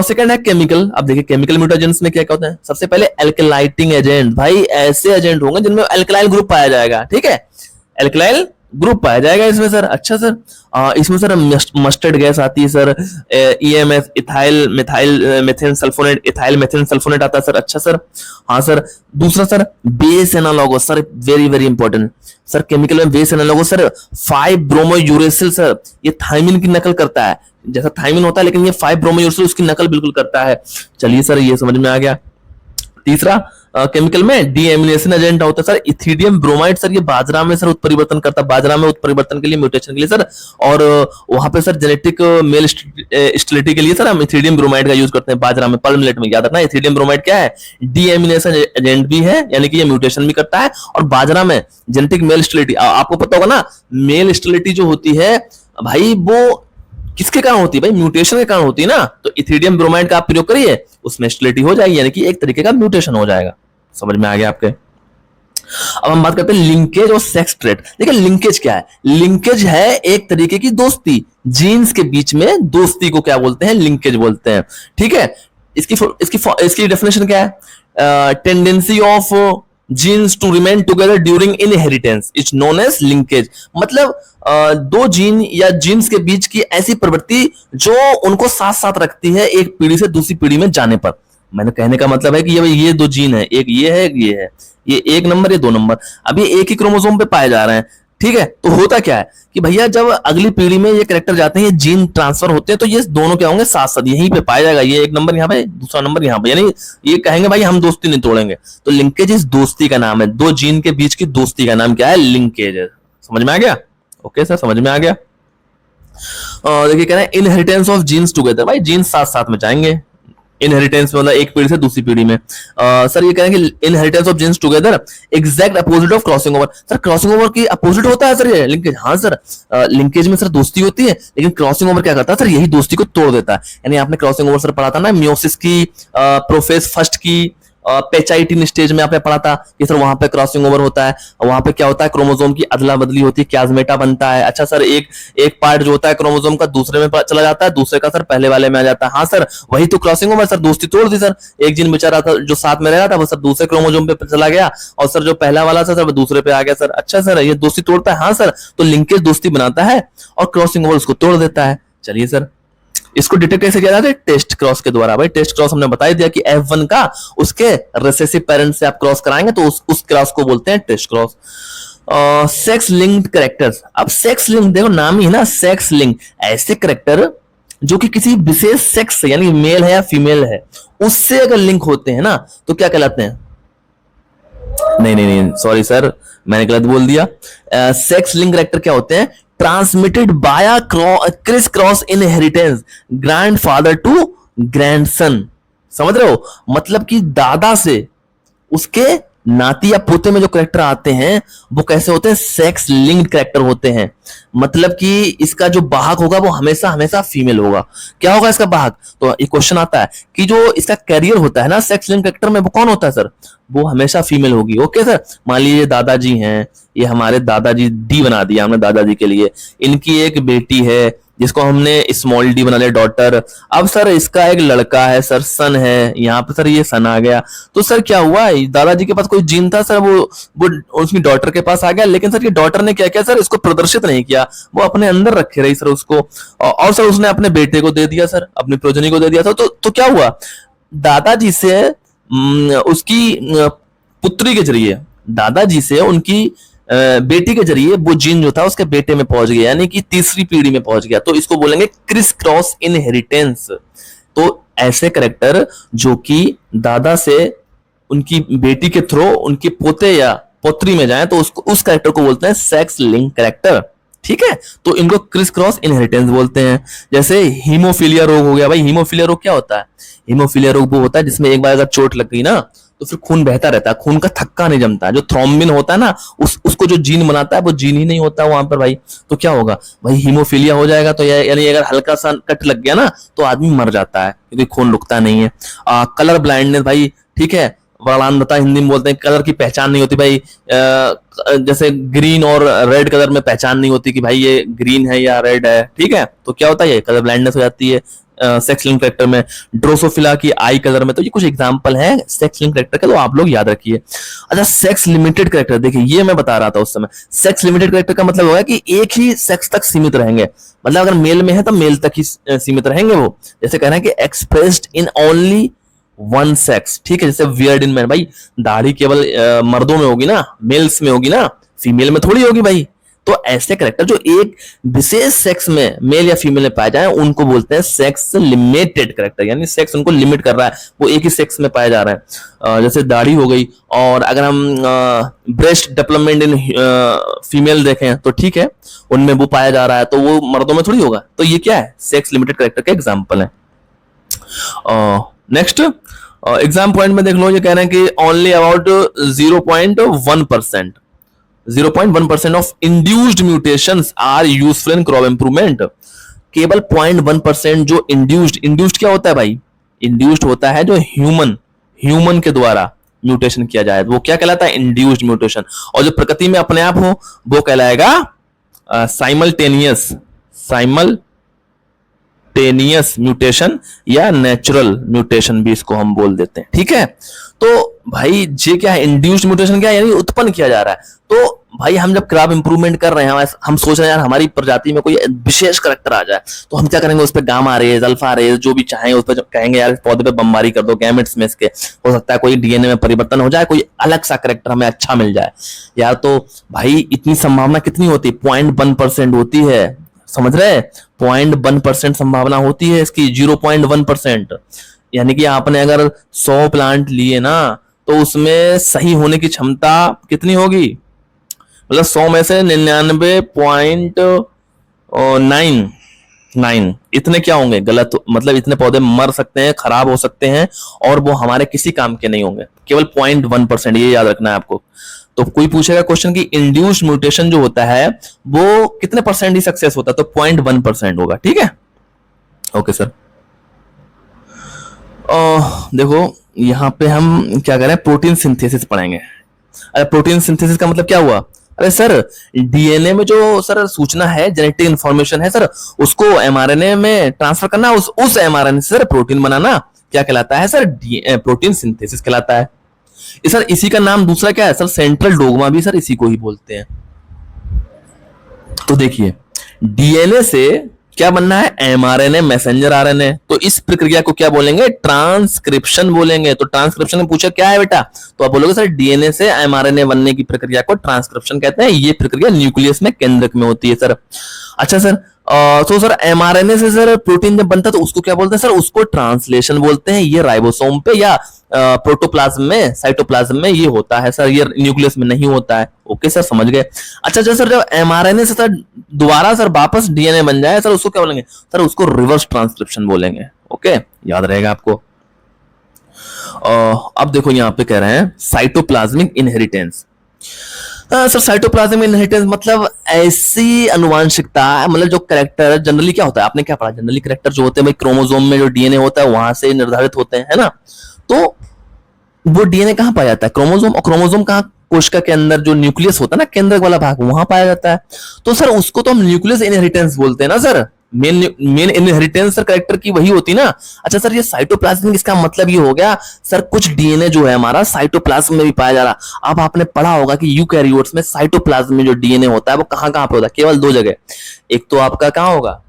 [SPEAKER 1] सेकंड है केमिकल। अब देखिए केमिकल म्यूटाजेंस में क्या क्या होता है, सबसे पहले एल्कलाइटिंग एजेंट। भाई ऐसे एजेंट होंगे जिनमें एल्कलाइल ग्रुप पाया जाएगा। ठीक है, एल्कलाइल ग्रुप पाया जाएगा इसमें सर। अच्छा सर, इसमें सर मस्टर्ड गैस आती है sir, EMS, ethyl methyl methane sulphonate, ethyl methane sulphonate आता है सर। अच्छा सर, हाँ सर। दूसरा sir base analogues, sir very very important sir, chemical में base analogues sir 5 bromo uracil sir, ये थाइमिन की नकल करता है, जैसा थाइमिन होता है लेकिन ये 5 ब्रोमो यूरेसिल उसकी नकल बिल्कुल करता है। चलिए सर, ये समझ में आ गया। तीसरा केमिकल में डीएमिनेशन एजेंट होता है सर, इथिडियम ब्रोमाइड सर, ये बाजरा में सर उत्परिवर्तन करता है, बाजरा में उत्परिवर्तन के लिए, म्यूटेशन के लिए सर, और वहां पे सर जेनेटिक मेल स्टेबिलिटी के लिए सर हम इथिडियम ब्रोमाइड का यूज करते हैं बाजरा में। पर्ल मिलेट में याद रखना, इथिडियम ब्रोमाइड क्या है, डीएमिनेशन एजेंट भी है, यानी कि ये म्यूटेशन भी करता है, और बाजरा में जेनेटिक मेल स्टेबिलिटी, आपको पता होगा ना, मेल स्टेबिलिटी जो होती है भाई वो किसके कारण होती है भाई, म्यूटेशन के कारण होती है ना। तो इथिडियम ब्रोमाइड का आप प्रयोग करिए, उसमें स्टेबिलिटी हो जाएगी, यानी कि एक तरीके का म्यूटेशन हो जाएगा। समझ में आ गया आपके। अब हम बात करते हैं लिंकेज और सेक्स ट्रेट। देखिए लिंकेज क्या है, लिंकेज है एक तरीके की दोस्ती, जीन्स के बीच में दोस्ती को क्या बोलते हैं, लिंकेज बोलते हैं। ठीक है, इसकी डेफिनेशन क्या है, tendency of genes to remain together during inheritance is known as linkage. मतलब दो जीन या जीन्स के बीच की ऐसी प्रवृत्ति जो उनको साथ साथ रखती है एक पीढ़ी से दूसरी पीढ़ी में जाने पर। मैंने कहने का मतलब है कि ये दो जीन है, एक ये है, एक ये है, ये 1 नंबर, ये 2 नंबर, अब ये एक ही क्रोमोसोम पे पाए जा रहे हैं। ठीक है, तो होता क्या है कि भैया जब अगली पीढ़ी में ये कैरेक्टर जाते हैं, ये जीन ट्रांसफर होते हैं, तो ये दोनों क्या होंगे, साथ साथ यहीं पे पाया जाएगा, ये 1 नंबर यहाँ पे, दूसरा नंबर यहाँ पे, यानी ये कहेंगे भाई हम दोस्ती नहीं तोड़ेंगे। तो लिंकेज इस दोस्ती का नाम है, दो जीन के बीच की दोस्ती का नाम क्या है, लिंकेज है। समझ में आ गया? ओके सर, समझ में आ गया। देखिए कह रहे हैं इनहेरिटेंस ऑफ जीन्स टुगेदर, भाई जीन्स साथ साथ में जाएंगे, इनहेरिटेंस मतलब एक पीढ़ी से दूसरी पीढ़ी में। सर ये कह रहे हैं कि inheritance of genes together exact opposite of crossing over. Sir crossing over की अपोजिट होता है सर ये लिंकेज। हाँ सर, लिंकेज में सर दोस्ती होती है, लेकिन क्रॉसिंग ओवर क्या करता है सर, यही दोस्ती को तोड़ देता है। यानी आपने क्रॉसिंग ओवर सर पढ़ा था ना, मियोसिस की, प्रोफेज फर्स्ट की, पेचाइटिन स्टेज में आपने पढ़ा था कि सर वहां पे क्रॉसिंग ओवर होता है, वहां पे क्या होता है, क्रोमोसोम की अदला बदली होती है, क्याजमेटा बनता है। अच्छा सर, एक पार्ट जो होता है क्रोमोसोम का दूसरे में चला जाता है, दूसरे का सर पहले वाले में आ जाता है। हाँ सर, वही तो क्रॉसिंग ओवर, सर दोस्ती तोड़ दी सर, एक जीन बेचारा था जो साथ में रह रहा था वो सर दूसरे क्रोमोसोम पे चला गया, और सर जो पहला वाला था सर वो दूसरे पे आ गया सर। अच्छा सर, ये दोस्ती तोड़ता है। हाँ सर, तो लिंकेज दोस्ती बनाता है और क्रॉसिंग ओवर उसको तोड़ देता है। चलिए सर, इसको डिटेक्ट कैसे किया जाता है? टेस्ट क्रॉस के द्वारा। भाई टेस्ट क्रॉस हमने बता ही दिया कि F1 का उसके रिसेसिव पेरेंट से आप क्रॉस कराएंगे तो उस क्रॉस को बोलते हैं test cross. Sex linked characters. अब सेक्स लिंक देखो नाम ही है ना, सेक्स लिंक, ऐसे कैरेक्टर जो कि किसी विशेष सेक्स से यानी मेल है या फीमेल है उससे अगर लिंक होते हैं ना तो क्या कहलाते हैं? नहीं नहीं नहीं, सॉरी सर, मैंने गलत बोल दिया। सेक्स लिंक कैरेक्टर क्या होते हैं? Transmitted by criss cross inheritance, grandfather to grandson. समझ रहे हो? मतलब कि दादा से उसके नाती या पोते में जो कैरेक्टर आते हैं वो कैसे होते हैं? सेक्स लिंक्ड कैरेक्टर होते हैं। मतलब कि इसका जो वाहक होगा वो हमेशा हमेशा फीमेल होगा। क्या होगा इसका वाहक? तो एक क्वेश्चन आता है कि जो इसका कैरियर होता है ना सेक्स लिंक्ड कैरेक्टर में, वो कौन होता है सर? वो हमेशा फीमेल होगी। ओके सर, मान लीजिए दादाजी हैं, ये हमारे दादाजी, डी बना दिया हमने दादाजी के लिए। इनकी एक बेटी है जिसको हमने स्मॉल डी बना लिया, डॉटर। अब सर इसका एक लड़का है सर, सन है, यहाँ पे सर ये सन आ गया। तो सर क्या हुआ, दादाजी के पास कोई जीन था सर, वो उसकी डॉटर के पास आ गया। लेकिन सर ये डॉटर ने क्या किया सर? इसको प्रदर्शित नहीं किया, वो अपने अंदर रखे रही सर उसको। और सर उसने अपने बेटे को दे दिया सर, अपनी प्रोजनी को दे दिया सर। तो क्या हुआ? दादाजी से उसकी पुत्री के जरिए, दादाजी से उनकी बेटी के जरिए वो जीन जो था उसके बेटे में पहुंच गया, यानी कि तीसरी पीढ़ी में पहुंच गया। तो इसको बोलेंगे क्रिस क्रॉस इनहेरिटेंस। तो ऐसे कैरेक्टर जो कि दादा से उनकी बेटी के थ्रू उनके पोते या पोत्री में जाए तो उसको, उस कैरेक्टर को बोलते हैं सेक्स लिंक कैरेक्टर। ठीक है, तो इनको क्रिस क्रॉस इनहेरिटेंस बोलते हैं। जैसे हीमोफीलिया रोग हो गया। भाई हीमोफीलिया रोग क्या होता है? हीमोफीलिया रोग वो होता है जिसमें एक बार अगर चोट लग गई ना तो फिर खून बहता रहता है, खून का थक्का नहीं जमता है। जो थ्रोम्बिन होता है ना उसको जो जीन बनाता है वो जीन ही नहीं होता वहां पर भाई। तो क्या होगा भाई? हीमोफीलिया हो जाएगा। तो यानी अगर हल्का सा कट लग गया ना तो आदमी मर जाता है क्योंकि खून रुकता नहीं है। कलर ब्लाइंडनेस भाई, ठीक है, वर्णांधता हिंदी में बोलते हैं। कलर की पहचान नहीं होती भाई। जैसे ग्रीन और रेड कलर में पहचान नहीं होती कि भाई ये ग्रीन है या रेड है। ठीक है, तो क्या होता है? ये कलर ब्लाइंडनेस हो जाती है सेक्स लिंक कैरेक्टर में। ड्रोसोफिला की आई कलर में। तो ये कुछ एग्जांपल हैं सेक्स लिंक कैरेक्टर के, तो आप लोग याद रखिए। अच्छा, सेक्स लिमिटेड कैरेक्टर, देखिए ये मैं बता रहा था उस समय। सेक्स लिमिटेड कैरेक्टर का मतलब होगा कि एक ही सेक्स तक सीमित रहेंगे। मतलब अगर मेल में है तो मेल तक ही सीमित रहेंगे वो। जैसे कह रहे हैं कि expressed in only one sex. ठीक है, जैसे वियर्ड इन मैन। भाई दाढ़ी केवल मर्दों में होगी ना, मेल्स में होगी ना, फीमेल में थोड़ी होगी भाई। तो ऐसे कैरेक्टर जो एक विशेष सेक्स में मेल या फीमेल में पाए जाए उनको बोलते हैं सेक्स लिमिटेड कैरेक्टर, यानी सेक्स उनको लिमिट कर रहा है, वो एक ही सेक्स में पाए जा रहे हैं। जैसे दाढ़ी हो गई। और अगर हम ब्रेस्ट डेवलपमेंट इन फीमेल देखें तो ठीक है, उनमें वो पाया जा रहा है, तो वो मर्दों में थोड़ी होगा। तो ये क्या है? सेक्स लिमिटेड कैरेक्टर के एग्जाम्पल है। नेक्स्ट एग्जाम पॉइंट में देख लो, ये कह रहे हैं कि only about 0.1% 0.1% of induced mutations are useful in crop improvement. केवल 0.1% जो इंड्यूस्ड क्या होता है भाई? इंड्यूस्ड होता है जो ह्यूमन के द्वारा म्यूटेशन किया जाए, वो क्या कहलाता है? Induced mutation. और जो प्रकृति में अपने आप हो वो कहलाएगा साइमल्टेनियस म्यूटेशन या नेचुरल म्यूटेशन भी इसको हम बोल देते हैं। ठीक है, तो भाई ये क्या है? इंड्यूस्ड म्यूटेशन क्या है? यानी उत्पन्न किया जा रहा है। तो भाई हम जब क्रॉप इंप्रूवमेंट कर रहे हैं, हम सोच रहे हैं यार हमारी प्रजाति में कोई विशेष कैरेक्टर आ जाए, तो हम क्या करेंगे? उस पर गामा रेज, अल्फा रेज, जो भी चाहें उस पर कहेंगे यार पौधे पे बमबारी कर दो गैमेट्स में इसके, हो सकता है कोई डीएनए में परिवर्तन हो जाए, कोई अलग सा कैरेक्टर हमें अच्छा मिल जाए यार। तो भाई इतनी संभावना कितनी होती है? 0.1% होती है। समझ रहे? 0.1% संभावना होती है इसकी, 0.1%। यानी कि आपने अगर 100 प्लांट लिए ना तो उसमें सही होने की क्षमता कितनी होगी? मतलब 100 में से 99.99 इतने क्या होंगे? गलत। मतलब इतने पौधे मर सकते हैं, खराब हो सकते हैं और वो हमारे किसी काम के नहीं होंगे। केवल 0.1%, ये याद रखना है आपको। तो कोई पूछेगा क्वेश्चन कि इंड्यूस्ड म्यूटेशन जो होता है वो कितने परसेंट ही सक्सेस होता है? तो 0.1% होगा। ठीक है, ओके सर। देखो यहां पे हम क्या करें? प्रोटीन सिंथेसिस पढ़ेंगे। अरे प्रोटीन सिंथेसिस का मतलब क्या हुआ? अरे सर डीएनए में जो सर सूचना है, जेनेटिक इंफॉर्मेशन है सर, उसको एमआरएनए में ट्रांसफर करना, उस एमआरएनए से सर प्रोटीन बनाना क्या कहलाता है सर? प्रोटीन सिंथेसिस कहलाता है। सर इसी का नाम दूसरा क्या है सर? सेंट्रल डोग्मा भी सर इसी को ही बोलते हैं। तो देखिए डीएनए से क्या बनना है? MRNA messenger RNA. तो इस प्रक्रिया को क्या बोलेंगे? ट्रांसक्रिप्शन बोलेंगे। तो ट्रांसक्रिप्शन में पूछा क्या है बेटा, तो आप बोलोगे सर डीएनए से एमआरएनए बनने की प्रक्रिया को ट्रांसक्रिप्शन कहते हैं। ये प्रक्रिया न्यूक्लियस में केंद्रक में होती है सर। अच्छा सर, तो सर एमआरएनए से सर प्रोटीन जब बनता है तो उसको क्या बोलते हैं सर? उसको ट्रांसलेशन बोलते हैं। ये राइबोसोम पे या प्रोटोप्लाज्म में, साइटोप्लाज्म में ये होता है सर, ये न्यूक्लियस में नहीं होता है। ओके सर, समझ गए। अच्छा सर, जब एमआरएनए से सर दोबारा सर वापस डीएनए बन जाए सर, उसको क्या बोलेंगे सर? उसको रिवर्स ट्रांसक्रिप्शन बोलेंगे। ओके, याद रहेगा आपको। अब देखो यहां पे कह रहे हैं cytoplasmic inheritance. Sir cytoplasmic inheritance मतलब ऐसी अनुवांशिकता, मतलब जो कैरेक्टर जनरली क्या होता है, आपने क्या पढ़ा? जनरली कैरेक्टर जो होते हैं भाई क्रोमोसोम में जो डीएनए होता है वहां से निर्धारित होते हैं, है ना। तो वो डीएनए कहां पाया जाता है? क्रोमोसोम। और क्रोमोसोम कहां? कोशिका के अंदर जो न्यूक्लियस होता है ना, केंद्रक वाला भाग, वहां पाया जाता है। तो सर उसको तो हम न्यूक्लियस इनहेरिटेंस बोलते हैं ना sir. Main inheritance sir character की वही होती ना। अच्छा सर, ये साइटोप्लाज्मिक, इसका मतलब ये हो गया सर कुछ डीएनए जो है हमारा साइटोप्लाज्म में भी पाया जा रहा। अब आपने पढ़ा होगा कि यूकैरियोट्स में साइटोप्लाज्म में जो डीएनए होता है वो कहां कहां पे होता है? केवल दो जगह। एक तो आपका कहां होगा?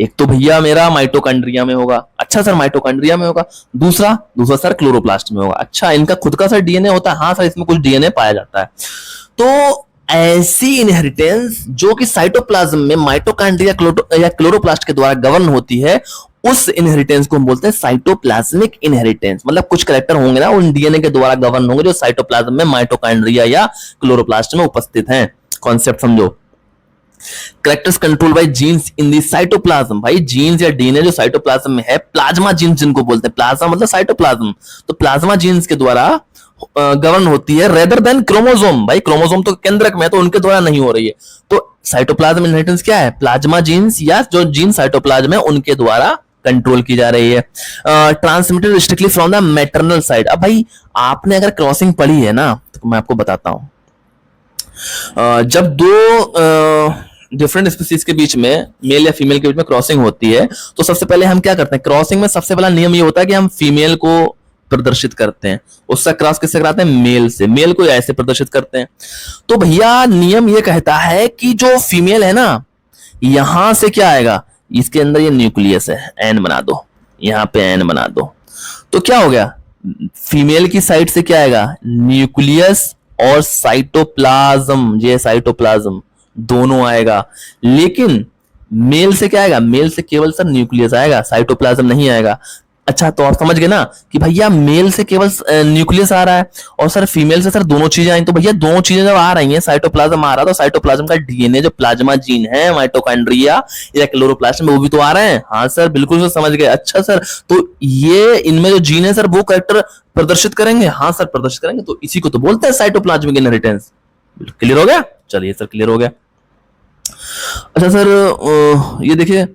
[SPEAKER 1] एक तो भैया मेरा माइटोकॉन्ड्रिया में होगा। अच्छा सर, माइटोकॉन्ड्रिया में होगा। दूसरा दूसरा सर क्लोरोप्लास्ट में होगा। अच्छा, इनका खुद का सर डीएनए होता है? हाँ सर, इसमें कुछ डीएनए पाया जाता है। तो ऐसी इनहेरिटेंस जो कि साइटोप्लाज्म में माइटोकॉन्ड्रिया या क्लोरोप्लास्ट के द्वारा गवर्न होती है, उस इनहेरिटेंस को हम बोलते हैं साइटोप्लाज्मिक इनहेरिटेंस। मतलब कुछ कैरेक्टर होंगे ना उन डीएनए के द्वारा गवर्न होंगे जो साइटोप्लाज्म में माइटोकॉन्ड्रिया या क्लोरोप्लास्ट में उपस्थित हैं। कॉन्सेप्ट समझो। Characters control by genes in the cytoplasm. भाई जीन्स या डीएनए जो साइटोप्लाज्म में है, प्लाज्मा जीन्स जिनको बोलते हैं, प्लाज्मा मतलब साइटोप्लाज्म, तो प्लाज्मा जीन्स के द्वारा गवर्न होती है रेदर देन क्रोमोसोम। भाई क्रोमोसोम तो केंद्रक में है तो उनके द्वारा नहीं हो रही है। तो साइटोप्लाज्म इनहेरिटेंस क्या है? प्लाज्मा जीन्स या जो जीन साइटोप्लाज्म है उनके द्वारा कंट्रोल की जा रही है। Transmitted strictly from the maternal side. अब भाई आपने अगर क्रॉसिंग पढ़ी है ना, तो मैं आपको बताता हूं। जब दो डिफरेंट स्पीसीज के बीच में, मेल या फीमेल के बीच में क्रॉसिंग होती है, तो सबसे पहले हम क्या करते हैं? क्रॉसिंग में सबसे पहला नियम ये होता है कि हम फीमेल को प्रदर्शित करते हैं। उसका क्रॉस किससे कराते हैं? मेल से। मेल को ऐसे प्रदर्शित करते हैं। तो भैया नियम ये कहता है कि जो फीमेल है ना, यहां से क्या आएगा? इसके अंदर ये न्यूक्लियस है, एन बना दो, यहां पे एन बना दो। तो क्या हो गया? फीमेल की साइड से क्या आएगा? न्यूक्लियस और साइटोप्लाज्म, ये साइटोप्लाज्म दोनों आएगा। लेकिन मेल से क्या आएगा? मेल से केवल सर न्यूक्लियस आएगा, साइटोप्लाज्म नहीं आएगा। अच्छा, तो आप समझ गए ना कि भैया मेल से केवल न्यूक्लियस आ रहा है और सर फीमेल से सर दोनों चीजें आई। तो भैया दोनों चीजें जब आ रही हैं, साइटोप्लाज्म आ रहा है तो साइटोप्लाज्म का डीएनए जो प्लाज्मा जीन है माइटोकॉन्ड्रिया या क्लोरोप्लास्ट में, वो भी तो आ रहे हैं। हाँ सर, बिल्कुल सर, समझ गए। अच्छा सर, तो ये इनमें जो जीन है सर वो कैरेक्टर प्रदर्शित करेंगे? हाँ सर, प्रदर्शित करेंगे। तो इसी को तो बोलते हैं साइटोप्लाज्मिक इनहेरिटेंस। क्लियर हो गया? चलिए सर, क्लियर हो गया। अच्छा सर, ये देखिए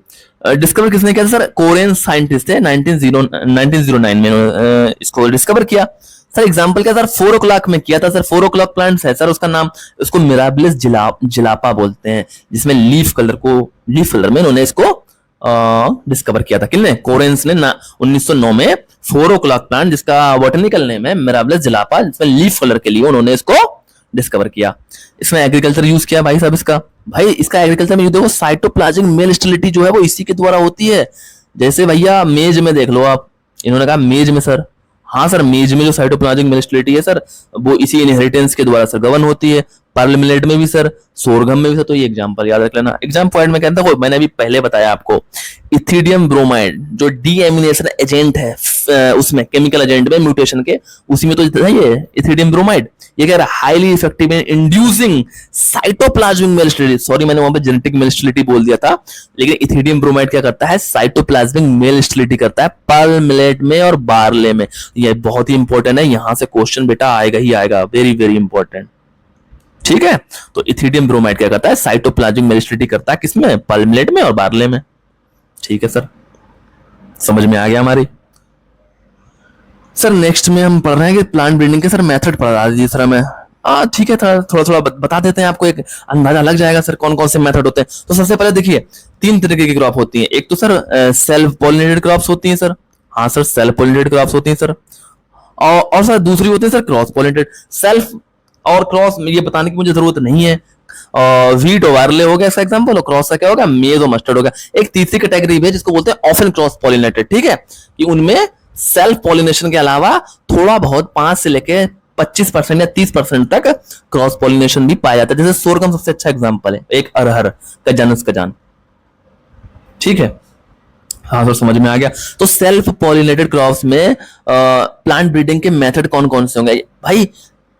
[SPEAKER 1] डिस्कवर किसने किया था सर? कोरियन साइंटिस्ट है, 1909 में इसको डिस्कवर किया। सर एग्जांपल क्या सर? 4 o'clock में किया था सर। 4 o'clock प्लांट्स है सर, उसका नाम, उसको मिराबिलिस जिलापा बोलते हैं, जिसमें लीफ कलर में उन्होंने इसको डिस्कवर किया था। किसने? कोरियंस ने 1909 में 4 o'clock प्लांट, जिसका बॉटनिकल नेम है मिराबिलिस जिलापा, जिसमें लीफ कलर के लिए उन्होंने इसको डिस्कवर किया। इसमें एग्रीकल्चर यूज किया भाई साहब इसका। भाई इसका एग्रीकल्चर में देखो साइटोप्लाज्मिक मेल स्टेरिलिटी जो है वो इसी के द्वारा होती है। जैसे भैया मेज में देख लो आप, इन्होंने कहा मेज में सर, हाँ सर, मेज में जो साइटोप्लाज्मिक मेल स्टेरिलिटी है सर वो इसी इनहेरिटेंस के द्वारा सर गवर्न होती है। पर्ल मिलेट में भी सर, सोरगम में भी सर। तो ये एग्जांपल याद रख लेना। एग्जाम पॉइंट में कहता है, मैंने अभी पहले बताया आपको, इथिडियम ब्रोमाइड जो डीएमिनेशन एजेंट है उसमें, केमिकल एजेंट में म्यूटेशन के, उसी में तो ये इथिडियम ब्रोमाइड, ये कह रहा है highly effective in inducing cytoplasmic male sterility. Sorry, मैंने वहां पे जेनेटिक मेल स्टेरिलिटी बोल दिया था, लेकिन इथिडियम ब्रोमाइड क्या करता है? साइटोप्लाज्मिक मेल स्टेरिलिटी करता है पर्ल मिलेट में और बार्ले में। ये बहुत ही इंपॉर्टेंट है, यहां से क्वेश्चन बेटा आएगा ही आएगा, वेरी वेरी इंपॉर्टेंट। ठीक है, तो इथिडियम ब्रोमाइड क्या करता है? साइटोप्लाज्मिक मेल स्टेरिलिटी करता है किसमें? पर्ल मिलेट में और बार्ले में। ठीक है सर, समझ में आ गया हमारी। सर नेक्स्ट में हम पढ़ रहे हैं कि प्लांट ब्रीडिंग के सर मेथड पढ़ा दीजिए सर हमें। ठीक है, थोड़ा थोड़ा बता देते हैं, आपको एक अंदाजा लग जाएगा सर कौन कौन से मेथड होते हैं। तो सबसे पहले देखिए 3 तरीके की क्रॉप होती है। एक तो सर सेल्फ पॉलिनेटेड क्रॉप्स होती हैं सर। हाँ सर, सेल्फ पॉलिनेटेड क्रॉप्स होती हैं सर। और सर दूसरी होती है सर क्रॉस पॉलिनेटेड। सेल्फ और क्रॉस ये बताने की मुझे जरूरत नहीं है, वीट और बार्ले हो गया इसका एग्जांपल, और क्रॉस का क्या होगा, मेज और मस्टर्ड हो गया। एक तीसरी कैटेगरी भी है जिसको बोलते हैं ऑफन क्रॉस पॉलिनेटेड, ठीक है, कि उनमें सेल्फ पॉलिनेशन के अलावा थोड़ा बहुत 5 से लेके 25% या 30% तक क्रॉस पॉलिनेशन भी पाया जाता है। जैसे सोरगम सबसे अच्छा एग्जांपल है, एक अरहर का जानस का जान, ठीक है। हाँ सर समझ में आ गया। तो सेल्फ पॉलिनेटेड क्रॉप्स में प्लांट ब्रीडिंग के मेथड कौन कौन से होंगे भाई?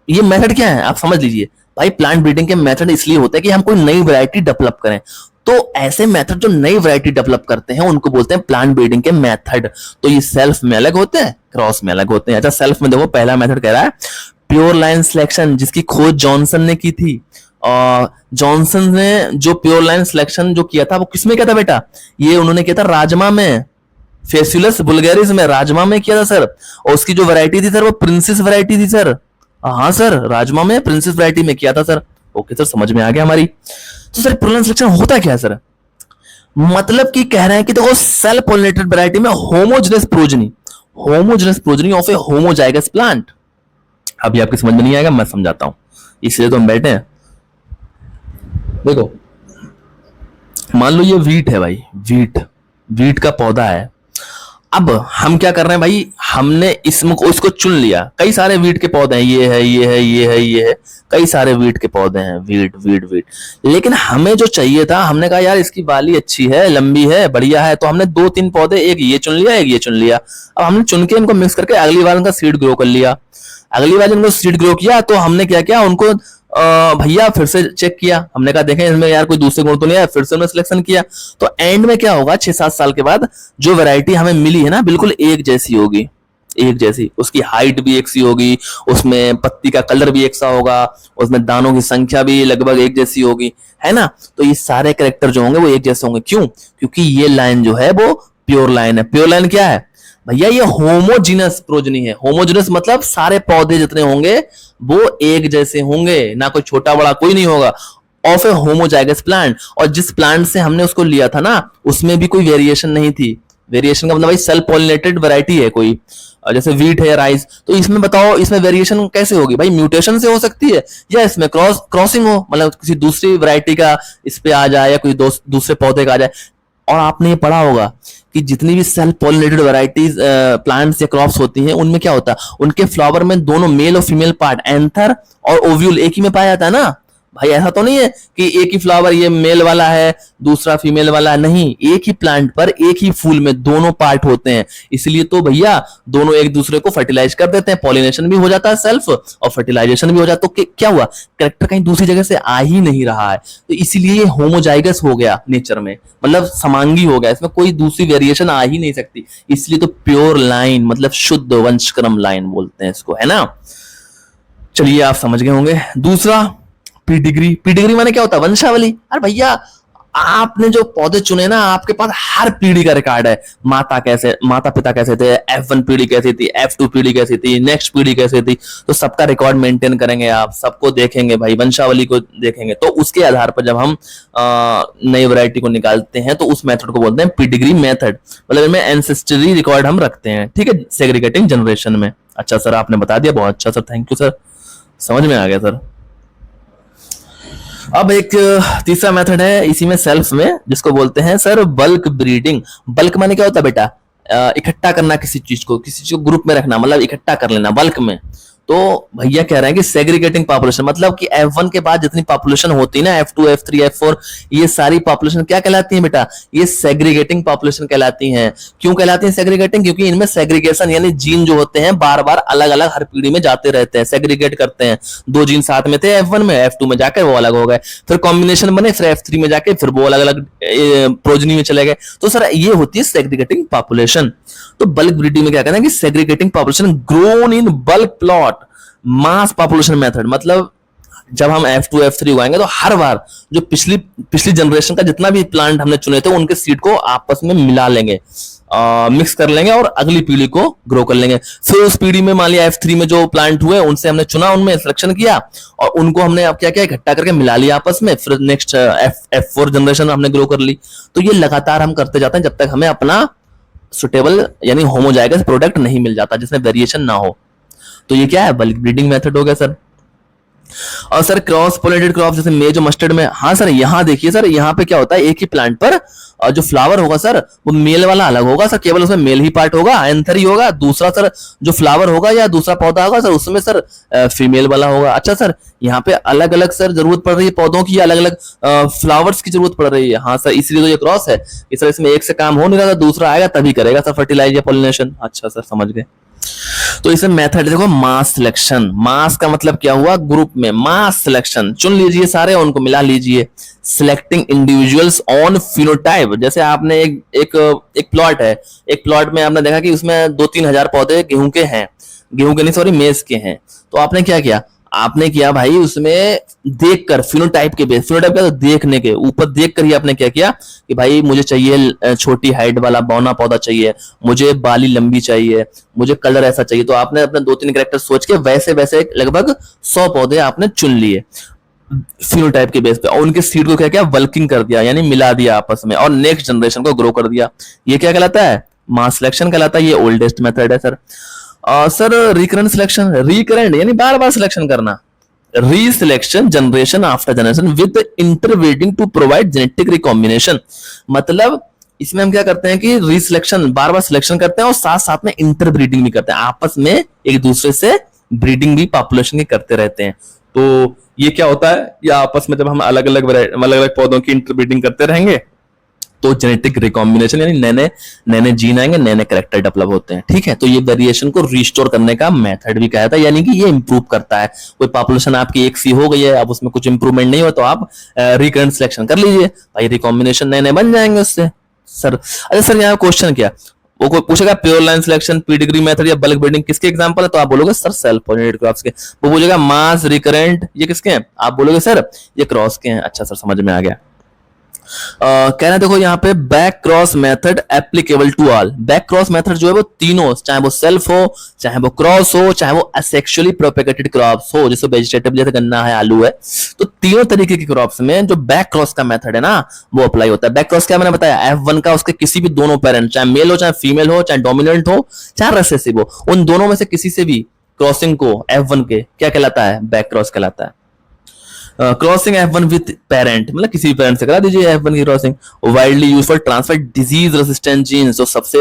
[SPEAKER 1] ये मेथड क्या है आप समझ लीजिए भाई। प्लांट ब्रीडिंग के मेथड इसलिए होते हैं कि हम कोई नई वैरायटी डेवलप करें, तो ऐसे मेथड जो नई वैरायटी डेवलप करते हैं उनको बोलते हैं प्लांट ब्रीडिंग के मेथड। तो ये सेल्फ में अलग होते हैं, क्रॉस में अलग होते हैं। अच्छा सेल्फ में देखो पहला मेथड कह रहा है प्योर लाइन सिलेक्शन, जिसकी खोज जॉनसन ने की थी। और जॉनसन ने जो प्योर लाइन सिलेक्शन जो किया था वो किसमें किया था बेटा? ये उन्होंने किया था राजमा में, फेसिलस वुल्गैरिस में, राजमा में किया था सर। और उसकी जो वैरायटी थी सर वो प्रिंसेस वैरायटी थी सर। हाँ सर राजमा में प्रिंसेस वैरायटी में किया था सर। ओके सर समझ में आ गया हमारी। तो सर प्योर लाइन सिलेक्शन होता क्या है सर? मतलब कि कह रहे हैं कि देखो सेल्फ पॉलिनेटेड वैरायटी में homogeneous progeny of A homozygous plant. अभी आपकी समझ में नहीं आएगा, मैं समझाता हूं, इसलिए तो हम बैठे हैं। देखो मान लो ये वीट है भाई, वीट का पौधा है। अब हम क्या कर रहे हैं भाई, हमने इसको चुन लिया। कई सारे वीट के पौधे हैं, ये है, कई सारे वीट के पौधे हैं, वीट। लेकिन हमें जो चाहिए था, हमने कहा यार इसकी बाली अच्छी है, लंबी है, बढ़िया है, तो हमने 2-3 पौधे, एक ये चुन लिया, एक ये चुन लिया। अब हमने चुन के इनको मिक्स करके अगली बार उनका सीड ग्रो कर लिया। अगली बार इनको सीड ग्रो किया तो हमने क्या किया, उनको भैया फिर से चेक किया। हमने कहा देखें इसमें यार कोई दूसरे गुण तो नहीं है, फिर से हमने सिलेक्शन किया। तो एंड में क्या होगा, 6-7 साल के बाद जो वैरायटी हमें मिली है ना, बिल्कुल एक जैसी होगी, एक जैसी। उसकी हाइट भी एक सी होगी, उसमें पत्ती का कलर भी एक सा होगा, उसमें दानों की संख्या भी लगभग एक जैसी होगी, है ना। तो ये सारे कैरेक्टर जो होंगे वो एक जैसे होंगे। क्यों? क्योंकि ये लाइन जो है वो प्योर लाइन है। प्योर लाइन क्या है भैया? ये होमोजीनस प्रोजनी है। होमोजीनस मतलब सारे पौधे जितने होंगे वो एक जैसे होंगे, ना कोई छोटा बड़ा कोई नहीं होगा। ऑफ ए होमोजाइगस प्लांट, और जिस प्लांट से हमने उसको लिया था ना उसमें भी कोई वेरिएशन नहीं थी। वेरिएशन का मतलब भाई सेल्फ पॉलिनेटेड वैरायटी है कोई, जैसे वीट है, राइस। तो इसमें बताओ इसमें वेरिएशन कैसे होगी भाई? म्यूटेशन से हो सकती है, या इसमें क्रॉसिंग हो, मतलब किसी दूसरी वैरायटी का इस पे आ जाए या कोई दूसरे पौधे का आ जाए। और आपने ये पढ़ा होगा कि जितनी भी सेल्फ पॉलिनेटेड वैरायटीज प्लांट्स या क्रॉप्स होती हैं उनमें क्या होता है, उनके फ्लावर में दोनों मेल और फीमेल पार्ट, एंथर और ओव्यूल, एक ही में पाया जाता है ना भाई। ऐसा तो नहीं है कि एक ही फ्लावर ये मेल वाला है दूसरा फीमेल वाला है, नहीं, एक ही प्लांट पर एक ही फूल में दोनों पार्ट होते हैं। इसलिए तो भैया दोनों एक दूसरे को फर्टिलाइज कर देते हैं, पॉलिनेशन भी हो जाता है सेल्फ और फर्टिलाइजेशन भी हो जाता है। तो क्या हुआ, कैरेक्टर कहीं दूसरी जगह से आ ही नहीं रहा है, तो इसीलिए ये होमोजाइगस हो गया नेचर में, मतलब समांगी हो गया, इसमें कोई दूसरी वेरिएशन आ ही नहीं सकती। इसलिए तो प्योर लाइन मतलब शुद्ध वंशक्रम लाइन बोलते हैं इसको, है ना। चलिए आप समझ गए होंगे। दूसरा पीडिग्री माने क्या होता है? वंशावली। अरे भैया आपने जो पौधे चुने ना, आपके पास हर पीढ़ी का रिकॉर्ड है। माता पिता कैसे थे, F1 पीढ़ी कैसी थी, F2 पीढ़ी कैसी थी, नेक्स्ट पीढ़ी कैसी थी, तो सबका रिकॉर्ड मेंटेन करेंगे आप, सबको देखेंगे भाई, वंशावली को देखेंगे। तो उसके आधार पर जब हम नई वैरायटी को निकालते हैं तो उस मेथड को बोलते हैं पीडिग्री मेथड, मतलब इनमें एंसेस्ट्री रिकॉर्ड हम रखते हैं, ठीक है, सेग्रीगेटिंग जनरेशन में। अच्छा सर आपने बता दिया, बहुत अच्छा सर, थैंक यू सर, समझ में आ गया सर। अब एक तीसरा मेथड है इसी में सेल्फ में, जिसको बोलते हैं सर बल्क ब्रीडिंग। बल्क माने क्या होता है बेटा? इकट्ठा करना किसी चीज को ग्रुप में रखना, मतलब इकट्ठा कर लेना बल्क में। तो भैया कह रहे हैं कि सेग्रीगेटिंग पॉपुलेशन, मतलब कि F1 के बाद जितनी पॉपुलेशन होती है ना, F2 F3 F4, ये सारी पॉपुलेशन क्या कहलाती है बेटा? ये सेग्रीगेटिंग पॉपुलेशन कहलाती हैं। क्यों कहलाती है सेग्रीगेटिंग? क्योंकि इनमें सेग्रीगेशन यानी जीन जो होते हैं बार बार अलग अलग हर पीढ़ी में जाते रहते हैं, सेग्रीगेट करते हैं। 2 जीन साथ में थे F1 में, F2 में जाकर वो अलग हो गए, फिर कॉम्बिनेशन बने, फिर F3 में जाके फिर वो अलग अलग प्रोजनी में चले गए। तो सर ये होती है सेग्रीगेटिंग पॉपुलेशन। तो बल्क ब्रीडिंग में क्या कहते हैं कि segregating population grown in bulk plot mass population method, मतलब जब हम F2 F3 उगाएंगे तो हर बार जो पिछली जनरेशन का जितना भी प्लांट हमने चुने थे उनके सीड को आपस में मिला लेंगे, मिक्स कर लेंगे और अगली पीढ़ी को ग्रो कर लेंगे। फिर उस पीढ़ी में मान लिया F3 में जो प्लांट हुए उनसे हमने चुना, उनमें सिलेक्शन किया और उनको हमने अब क्या किया, इकट्ठा करके मिला लिया आपस में। फिर नेक्स्ट F4 जनरेशन हमने ग्रो कर ली। तो ये लगातार हम करते जाते हैं जब तक हमें अपना सुटेबल यानी होमोजाइगस प्रोडक्ट नहीं मिल जाता जिसमें वेरिएशन ना हो। तो ये क्या है? बल्क ब्रीडिंग मेथड हो गया सर। और सर क्रॉस पोलिनेटेड क्रॉप जैसे मेज और मस्टर्ड में, हाँ सर यहाँ देखिए सर, यहाँ पे क्या होता है, एक ही प्लांट पर जो फ्लावर होगा सर वो मेल वाला अलग होगा सर, केवल उसमें मेल ही पार्ट होगा, एंथर ही होगा। दूसरा सर जो फ्लावर होगा या दूसरा पौधा होगा सर उसमें सर फीमेल वाला होगा। अच्छा सर यहाँ पे अलग अलग सर जरूरत पड़ रही है पौधों की, अलग अलग फ्लावर्स की जरूरत पड़ रही है। हाँ सर इसलिए तो ये क्रॉस है कि सर इसमें एक से काम हो नहीं रहा था, दूसरा आएगा तभी करेगा सर फर्टिलाइज या पॉलिनेशन। अच्छा सर समझ गए। तो इसमें मेथड देखो मास सिलेक्शन, मास का मतलब क्या हुआ, ग्रुप में मास सिलेक्शन, चुन लीजिए सारे और उनको मिला लीजिए। सिलेक्टिंग इंडिविजुअल्स ऑन फिनोटाइप, जैसे आपने एक प्लॉट है, एक प्लॉट में आपने देखा कि उसमें 2-3 हजार पौधे गेहूं के हैं, गेहूं के नहीं सॉरी मेज के हैं, तो आपने क्या किया, आपने किया भाई उसमें देखकर फिनोटाइप के बेस, फिनोटाइप क्या, तो देखने के ऊपर देखकर ही आपने क्या किया कि भाई मुझे चाहिए छोटी हाइट वाला बौना पौधा चाहिए, मुझे बाली लंबी चाहिए, मुझे कलर ऐसा चाहिए, तो आपने अपने 2-3 कैरेक्टर सोच के वैसे वैसे लगभग 100 पौधे आपने चुन लिए फिनोटाइप के बेस पे, और उनके सीड को क्या किया, वल्किंग कर दिया, यानी मिला दिया आपस में, और नेक्स्ट जनरेशन को ग्रो कर दिया। ये क्या कहलाता है, मास सिलेक्शन कहलाता है। ये ओल्डेस्ट मेथड है sir. Sir recurrent selection, recurrent यानी बार बार सिलेक्शन करना, reselection generation after generation with interbreeding to provide genetic recombination. मतलब इसमें हम क्या करते हैं कि रीसिलेक्शन बार बार सिलेक्शन करते हैं और साथ साथ में इंटरब्रीडिंग भी करते हैं, आपस में एक दूसरे से ब्रीडिंग भी पॉपुलेशन की करते रहते हैं। तो ये क्या होता है, या आपस में जब हम अलग अलग पौधों की इंटरब्रीडिंग करते रहेंगे तो जेनेटिक रिकॉम्बिनेशन यानी नए नए जीन आएंगे, नए नए कैरेक्टर डेवलप होते हैं। ठीक है, तो ये वेरिएशन को रिस्टोर करने का मेथड भी कहा था, यानी कि ये इंप्रूव करता है। कोई पॉपुलेशन आपकी एक सी हो गई है, अब उसमें कुछ इंप्रूवमेंट नहीं हुआ तो आप रिकरेंट सिलेक्शन कर लीजिए भाई, रिकॉम्बिनेशन नए नए बन जाएंगे उससे। सर अच्छा सर यहाँ क्वेश्चन क्या, वो कोई पूछेगा pure line selection, pedigree method या बल्क ब्रीडिंग किसके एग्जांपल है, तो आप बोलोगे सर सेल्फ पॉलिनेटेड क्रॉप्स के। वो बोलेगा मास रिकरेंट ये किसके हैं, आप बोलोगे सर ये क्रॉस के हैं। अच्छा सर समझ में आ गया। कहना देखो यहाँ पे back cross method applicable to all. Back cross method जो है वो तीनों, चाहे वो सेल्फ हो, चाहे वो क्रॉस हो, चाहे वो असेक्सुअली प्रोपेगेटेड क्रॉप्स हो, जैसे वेजिटेटिव जैसे गन्ना है, आलू है, तो तीनों तरीके की क्रॉप्स में जो बैक क्रॉस का मेथड है ना वो अप्लाई होता है। बैक क्रॉस क्या मैंने बताया, F1 का उसके किसी भी दोनों पेरेंट, चाहे मेल हो चाहे फीमेल हो, चाहे डोमिनेंट हो चाहे रिसेसिव हो, उन दोनों में से किसी से भी क्रॉसिंग को F1 के क्या कहलाता है, बैक क्रॉस कहलाता है। क्रॉसिंग F1 विथ पेरेंट, मतलब किसी भी पेरेंट से करा दीजिए F1 की crossing. Widely use for transfer disease resistant genes, तो सबसे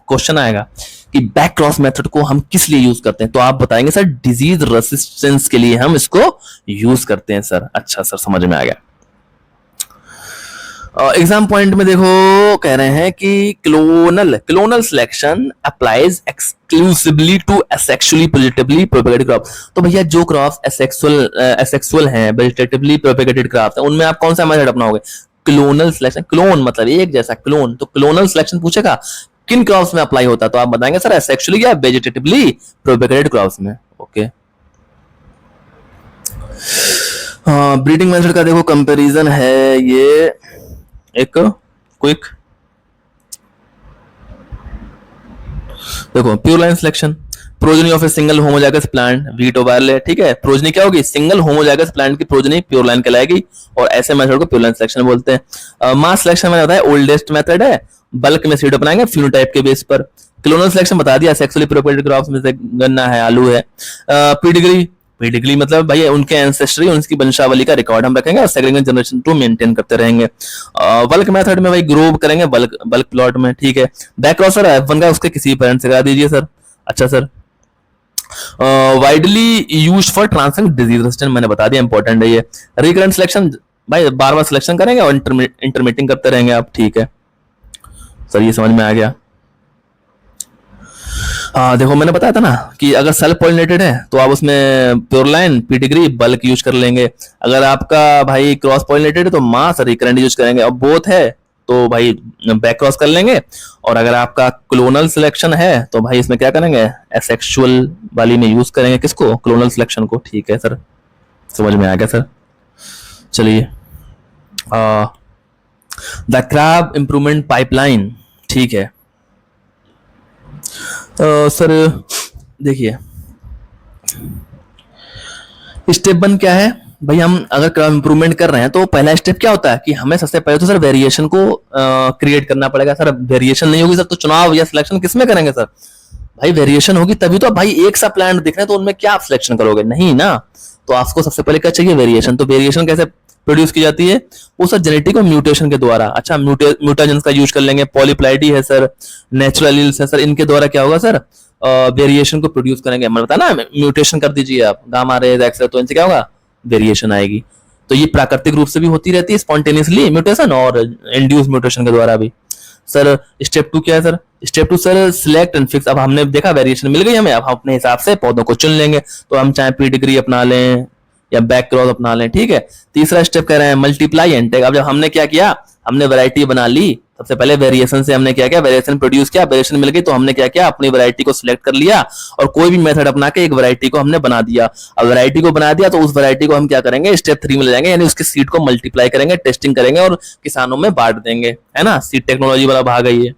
[SPEAKER 1] क्वेश्चन आएगा कि बैक क्रॉस मेथड को हम किस लिए यूज करते हैं, तो आप बताएंगे सर डिजीज रेसिस्टेंस के लिए हम इसको यूज करते हैं सर। अच्छा सर समझ में आ गया। एग्जाम पॉइंट में देखो कह रहे हैं कि clonal selection applies exclusively to asexually vegetatively propagated crop. तो भैया जो क्रॉप्स एसेक्सुअल हैं, वेजिटेटिवली प्रोपेगेटेड क्रॉप्स हैं, उनमें आप कौन सा मेथड अपनाओगे, क्लोनल सिलेक्शन। क्लोन मतलब एक जैसा क्लोन, तो क्लोनल सिलेक्शन पूछेगा किन क्रॉप्स में अप्लाई होता है, तो आप बताएंगे सर एसेक्सुअली या वेजिटेटिवली प्रोपेगेटेड क्रॉप्स में। ओके, ब्रीडिंग मेथड का देखो कंपैरिजन है ये एक क्विक, देखो pure line selection, progeny of a single homozygous plant wheat और बार्ले। ठीक है, प्रोजनी क्या होगी, सिंगल होमोजाइगस प्लांट की प्रोजनी प्योर लाइन कहलाएगी, और ऐसे मेथड को प्योर लाइन सिलेक्शन बोलते हैं। मास सिलेक्शन मैंने बताया ओल्डेस्ट मेथड है, बल्क में सीड अपनाएंगे फिनोटाइप के बेस पर। क्लोनल सिलेक्शन बता दिया, सेक्सुअली प्रोपेगेटेड क्रॉप्स में से गन्ना है, आलू है। पीडिग्री मतलब भाई उनके एंसेस्ट्री, उनकी वंशावली का रिकॉर्ड हम रखेंगे और सेग्रीगेशन जनरेशन टू मेंटेन करते रहेंगे। बल्क मेथड में भाई ग्रो करेंगे बल्क प्लॉट में। ठीक है, बैक क्रॉस सर F1 का उसके किसी पेरेंट से करा दीजिए सर। अच्छा sir, widely used for transfer disease resistant मैंने बता दिया, इंपॉर्टेंट है ये। रिकरेंट सिलेक्शन भाई बार बार सिलेक्शन करेंगे और इंटरमीटिंग करते रहेंगे आप। ठीक है सर, ये समझ में आ गया। देखो मैंने बताया था ना कि अगर सेल्फ पॉलिनेटेड है तो आप उसमें pure line, pedigree, bulk use कर लेंगे। अगर आपका भाई क्रॉस पॉलिनेटेड है तो मास और रिकरेंट यूज करेंगे, और बोथ है तो भाई बैक क्रॉस कर लेंगे। और अगर आपका क्लोनल सिलेक्शन है तो भाई इसमें क्या करेंगे, एसेक्सुअल वाली में यूज करेंगे किसको, क्लोनल सिलेक्शन को। ठीक है सर, समझ में आ गया सर। चलिए, द क्रैब इंप्रूवमेंट पाइपलाइन। ठीक है सर, देखिए स्टेप 1 क्या है भाई, हम अगर क्रैब इंप्रूवमेंट कर रहे हैं तो पहला स्टेप क्या होता है कि हमें सबसे पहले तो सर वेरिएशन को क्रिएट करना पड़ेगा। सर वेरिएशन नहीं होगी सर तो चुनाव या सिलेक्शन किसमें करेंगे सर, भाई वेरिएशन होगी तभी तो। भाई एक सा प्लांट दिख रहे हैं तो उनमें क्या आप सिलेक्शन करोगे, नहीं ना। तो आपको सबसे पहले क्या चाहिए, वेरिएशन। तो वेरिएशन कैसे प्रोड्यूस की जाती है, वो सर जेनेटिक और म्यूटेशन के द्वारा। अच्छा, म्यूटाजेंस का यूज कर लेंगे, पॉलीप्लाइडी है सर, नेचुरल एलील्स है सर, इनके द्वारा क्या होगा सर, वेरिएशन को प्रोड्यूस करेंगे। मतलब बताया ना, म्यूटेशन कर दीजिए आप, गामा रेज एक्स रे, तो इनसे क्या होगा, वेरिएशन आएगी। तो ये प्राकृतिक रूप से भी होती रहती है, स्पॉन्टेनियसली म्यूटेशन, और इंड्यूस म्यूटेशन के द्वारा भी। सर स्टेप 2 क्या है sir, step 2 sir select and fix. अब हमने देखा वेरिएशन मिल गई हमें, अब हम अपने हिसाब से पौधों को चुन लेंगे। तो हम चाहे पीडिग्री अपना लें या बैक क्रॉस अपना लें, ठीक है। तीसरा स्टेप कह रहे हैं मल्टीप्लाई एंड टैग। अब जब हमने क्या किया, हमने वैरायटी बना ली, सबसे पहले वेरिएशन से हमने क्या किया, वेरिएशन प्रोड्यूस किया, वेरिएशन मिल गई, तो हमने क्या किया, अपनी वैरायटी को सिलेक्ट कर लिया और कोई भी मेथड अपना के एक वैरायटी को हमने बना दिया। अब वैरायटी को बना दिया तो उस वैरायटी को हम क्या करेंगे, स्टेप 3 में ले जाएंगे, यानी उसके सीड को मल्टीप्लाई करेंगे, टेस्टिंग करेंगे और किसानों में बांट देंगे, है ना। सीड टेक्नोलॉजी वाला भाग है ये।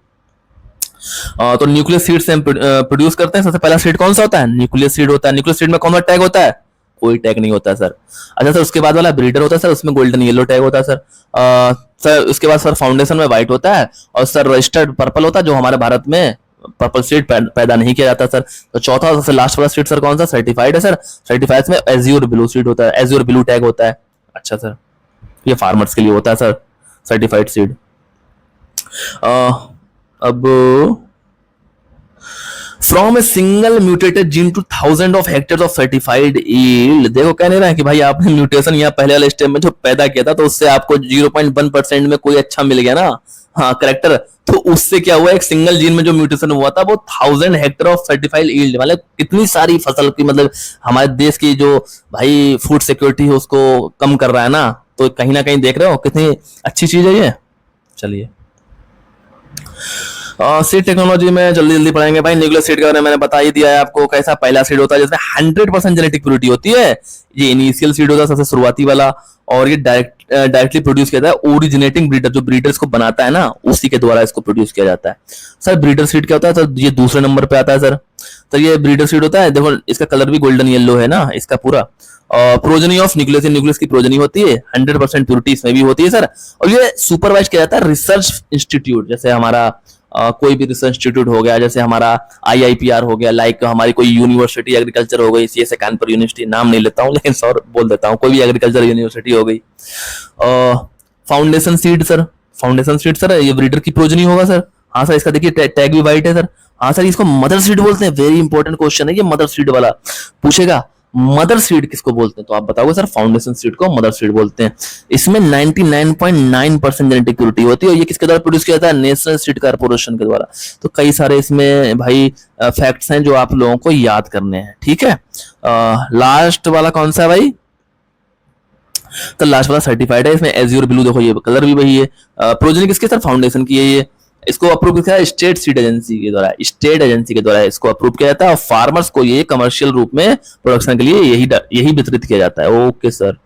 [SPEAKER 1] तो न्यूक्लियस सीड से हम प्रोड्यूस करते हैं। सबसे पहला सीड कौन सा होता है, न्यूक्लियस सीड होता है। न्यूक्लियस सीड में कौन सा टैग होता है, कोई टैग नहीं होता सर। अच्छा सर, उसके बाद वाला ब्रीडर होता है सर, उसमें गोल्डन येलो टैग होता है सर। सर उसके बाद सर फाउंडेशन में व्हाइट होता है, और सर रजिस्टर्ड पर्पल होता है, जो हमारे भारत में पर्पल सीड पैदा नहीं किया जाता सर। तो चौथा सबसे लास्ट वाला सीड सर कौन सा, सर्टिफाइड है सर। सर्टिफाइड में एज्योर ब्लू सीड होता है, एज्योर ब्लू टैग होता है। अच्छा सर, ये फार्मर्स के लिए होता है सर सर्टिफाइड सीड। अब from a single mutated gene two thousand of hectare of certified yield. देखो कह नहीं रहा है कि भाई आपने म्यूटेशन यहाँ पहले वाले स्टेप में जो पैदा किया था, तो उससे आपको 0.1% में कोई अच्छा मिल गया ना, हाँ करेक्टर। तो उससे क्या हुआ, एक सिंगल जीन में जो म्यूटेशन हुआ था वो 1000 हेक्टेयर ऑफ सर्टिफाइड यील्ड, मतलब कितनी सारी फसल की, मतलब हमारे देश की जो भाई फूड सिक्योरिटी है उसको कम कर रहा है ना। तो कहीं ना कहीं देख रहे हो कितनी अच्छी चीज है ये। चलिए सीड टेक्नोलॉजी में जल्दी जल्दी पढ़ेंगे भाई। न्यूक्लियस सीड के बारे में मैंने बता ही दिया है आपको, कैसा पहला सीड होता है जिसमें 100% जेनेटिक प्योरिटी होती है, ये इनिशियल सीड होता है सबसे शुरुआती वाला, और ये डायरेक्टली प्रोड्यूस किया जाता है ओरिजिनेटिंग ब्रीडर, जो ब्रीडर इसको बनाता है ना उसी के द्वारा इसको प्रोड्यूस किया जाता है। सर ब्रीडर सीड क्या होता है सर, ये दूसरे नंबर पे आता है सर। तो ये ब्रीडर सीड होता है, देखो इसका कलर भी गोल्डन येलो है ना इसका पूरा। प्रोजनी ऑफ न्यूक्लियस, न्यूक्लियस की प्रोजनी होती है, 100% प्योरिटी इसमें भी होती है सर। और ये सुपरवाइज किया जाता है रिसर्च इंस्टीट्यूट, जैसे हमारा कोई भी रिसर्च इंस्टीट्यूट हो गया, जैसे हमारा IIPR हो गया, लाइक हमारी कोई यूनिवर्सिटी एग्रीकल्चर हो गई, CSA कानपुर यूनिवर्सिटी, नाम नहीं लेता हूँ लेकिन सर बोल देता हूँ, कोई भी एग्रीकल्चर यूनिवर्सिटी हो गई। Foundation seed sir, foundation seed sir ये ब्रीडर की प्रोजनी होगा सर। हाँ सर, इसका देखिए टैग भी वाइट है सर। हाँ सर, इसको मदर सीड बोलते हैं, वेरी इंपॉर्टेंट क्वेश्चन है ये, मदर सीड वाला पूछेगा। मदर सीड किसको बोलते हैं, तो आप बताओगे सर फाउंडेशन सीड को मदर सीड बोलते हैं। इसमें 99.9% जेनेटिक प्योरिटी होती है, और ये किसके द्वारा प्रोड्यूस किया जाता है, नेशनल सीड कॉर्पोरेशन के द्वारा। तो कई सारे इसमें भाई फैक्ट्स हैं जो आप लोगों को याद करने हैं, ठीक है। लास्ट वाला कौन सा है भाई, तो लास्ट वाला सर्टिफाइड है, इसमें एज्योर ब्लू, देखो ये कलर भी वही है। प्रोजनी किसके सर, फाउंडेशन की है ये। इसको अप्रूव किया स्टेट सीड एजेंसी के द्वारा, स्टेट एजेंसी के द्वारा इसको अप्रूव किया जाता है, और फार्मर्स को ये कमर्शियल रूप में प्रोडक्शन के लिए यही वितरित किया जाता है। Okay sir.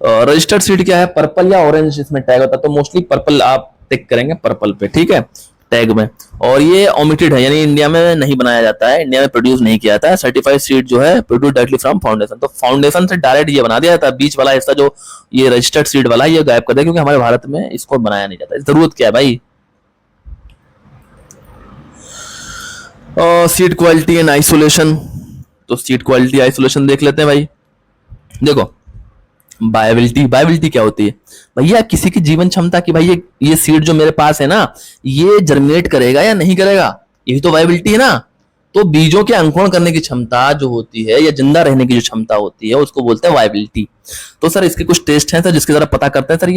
[SPEAKER 1] रजिस्टर्ड सीड क्या है, पर्पल या ऑरेंज इसमें टैग होता है, तो मोस्टली पर्पल आप टिक करेंगे पर्पल पे, ठीक है टैग में। और ये ओमिटेड है, यानी इंडिया में नहीं बनाया जाता है, इंडिया में प्रोड्यूस नहीं किया जाता है। सर्टिफाइड सीड जो है प्रोड्यूस डायरेक्टली फ्रॉम फाउंडेशन, तो फाउंडेशन से डायरेक्ट ये बना दिया जाता है। बीच वाला हिस्सा जो ये रजिस्टर्ड सीड वाला ये गायब कर दिया, क्योंकि हमारे भारत में इसको बनाया नहीं जाता। जरूरत क्या है भाई, सीड क्वालिटी एंड आइसोलेशन। तो सीड क्वालिटी आइसोलेशन देख लेते हैं भाई। देखो बायोबिलिटी, बायोबिलिटी क्या होती है भैया, किसी की जीवन क्षमता की, भाई ये सीड जो मेरे पास है ना, ये जर्मिनेट करेगा या नहीं करेगा, यही तो बायोबिलिटी है ना। तो बीजों के अंकुरण करने की क्षमता जो होती है, या जिंदा रहने की जो क्षमता होती है, उसको बोलते हैं वायबिलिटी। तो सर इसके कुछ टेस्ट हैं सर, जिसके द्वारा पता करते हैं सर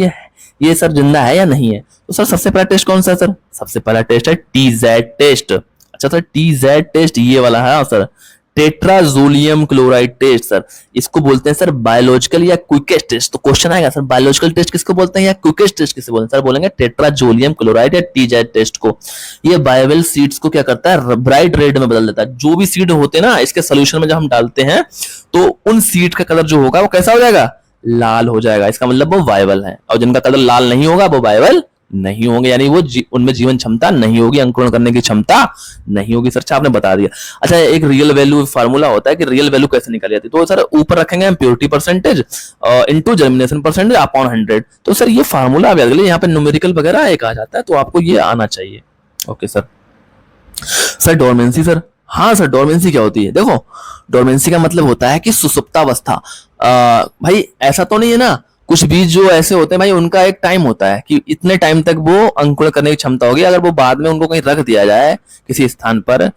[SPEAKER 1] ये सर जिंदा है या नहीं है। तो सर सबसे पहला टेस्ट कौन सा है सर, सबसे पहला टेस्ट है TZ टेस्ट। अच्छा सर TZ टेस्ट ये वाला है sir, tetrazolium chloride test sir, इसको बोलते हैं सर बायोलॉजिकल या क्विकेस्ट टेस्ट। तो क्वेश्चन आएगा सर बायोलॉजिकल टेस्ट किसको बोलते हैं या क्विकेस्ट टेस्ट किसे बोलते हैं, सर बोलेंगे टेट्राजोलियम क्लोराइड या TZ टेस्ट को। ये बायोवेल सीड्स को क्या करता है, ब्राइट रेड में बदल देता है। जो भी सीड होते हैं ना, इसके सोल्यूशन में जब हम डालते हैं तो उन सीड का कलर जो होगा वो कैसा हो जाएगा, लाल हो जाएगा। इसका मतलब वो वायबल है, और जिनका कलर लाल नहीं होगा वो वायबल नहीं होंगे, यानी वो उनमें जीवन क्षमता नहीं होगी, अंकुरण करने की क्षमता नहीं होगी। सर आपने बता दिया। अच्छा एक रियल वैल्यू फार्मूला होता है कि रियल वैल्यू कैसे निकाली जाती है, तो सर ऊपर रखेंगे हम purity percentage into germination percentage upon 100। तो सर ये फार्मूला आप याद कर लीजिए, यहाँ पे न्यूमेरिकल वगैरह एक आ जाता है, तो आपको ये आना चाहिए। Okay sir. Sir dormancy sir, हाँ सर डोरमेंसी क्या होती है, देखो डोरमेंसी का मतलब होता है कि सुसुप्तावस्था। भाई ऐसा तो नहीं है ना, कुछ बीज जो ऐसे होते हैं भाई उनका एक टाइम होता है कि इतने टाइम तक वो अंकुरण करने की क्षमता होगी। अगर वो बाद में उनको कहीं रख दिया जाए किसी स्थान पर,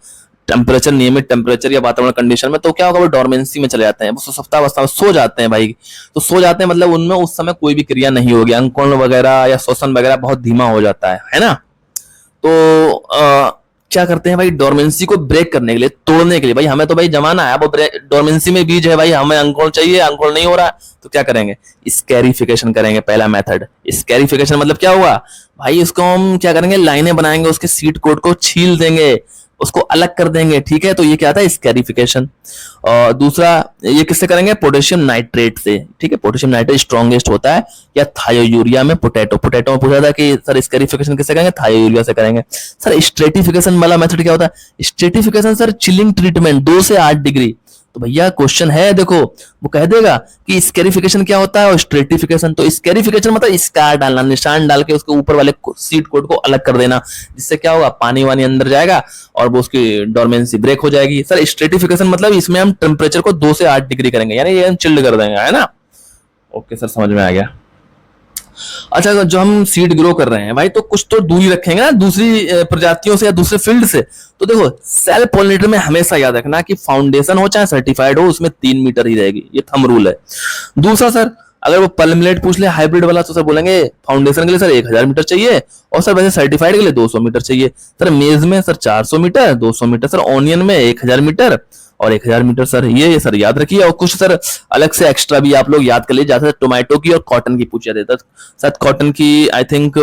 [SPEAKER 1] टेम्परेचर, नियमित टेम्परेचर या वातावरण कंडीशन में, तो क्या होगा, वो डोरमेंसी में चले जाते हैं, वो सुप्तावस्था में सो जाते हैं भाई। तो सो जाते हैं मतलब उनमें उस समय कोई भी क्रिया नहीं होगी, अंकुरण वगैरह या श्वसन वगैरह बहुत धीमा हो जाता है ना। तो क्या करते हैं भाई, डोरमेंसी को ब्रेक करने के लिए, तोड़ने के लिए, भाई हमें तो भाई जमाना है, वो डोरमेंसी में बीज है भाई, हमें अंकुरण चाहिए, अंकुरण नहीं हो रहा, तो क्या करेंगे, स्कैरिफिकेशन करेंगे। पहला मेथड स्कैरिफिकेशन, मतलब क्या हुआ भाई, इसको हम क्या करेंगे, लाइनें बनाएंगे, उसके सीड कोड को छील देंगे, उसको अलग कर देंगे, ठीक है। तो ये क्या था, स्कैरिफिकेशन। और दूसरा ये किससे करेंगे, पोटेशियम नाइट्रेट से, ठीक है। पोटेशियम नाइट्रेट स्ट्रॉन्गेस्ट होता है, या थायोयूरिया में पोटैटो में पूछा था कि सर स्कैरिफिकेशन किससे करेंगे, थायोयूरिया से करेंगे। सर स्ट्रेटिफिकेशन वाला मेथड क्या होता है, स्ट्रेटिफिकेशन सर चिलिंग ट्रीटमेंट 2 से 8 डिग्री। तो भैया क्वेश्चन है, देखो वो कह देगा कि स्कैरिफिकेशन क्या होता है और स्ट्रेटिफिकेशन। तो स्कैरिफिकेशन मतलब स्कार डालना, निशान डाल के उसके ऊपर वाले सीड कोड को अलग कर देना, जिससे क्या होगा, पानी वानी अंदर जाएगा और वो उसकी डोरमेंसी ब्रेक हो जाएगी। सर स्ट्रेटिफिकेशन मतलब इसमें हम टेम्परेचर को 2 से 8 डिग्री करेंगे, यानी ये हम चिल्ड कर देंगे, है ना। ओके सर, समझ में आ गया। अच्छा, जो हम सीड ग्रो कर रहे हैं भाई, तो कुछ तो दूरी रखेंगे ना दूसरी प्रजातियों से या दूसरे फील्ड से। तो देखो सेल्फ पॉलिनेटर में हमेशा याद रखना कि फाउंडेशन हो चाहे सर्टिफाइड हो, उसमें 3 मीटर ही रहेगी, ये थंब रूल है। दूसरा सर, अगर वो पल्मिलेट पूछ ले हाइब्रिड वाला, तो सर बोलेंगे फाउंडेशन के लिए सर 1000 मीटर चाहिए, और सर वैसे सर्टिफाइड के लिए 200 मीटर चाहिए। सर मेज में sir 400 metre, 200 metre, sir onion में 1000 मीटर और 1000 मीटर। सर ये सर याद रखिए, और कुछ सर अलग से एक्स्ट्रा भी आप लोग याद कर लीजिए, जैसे टोमेटो की और कॉटन की पूछा जाता है। शायद कॉटन की आई थिंक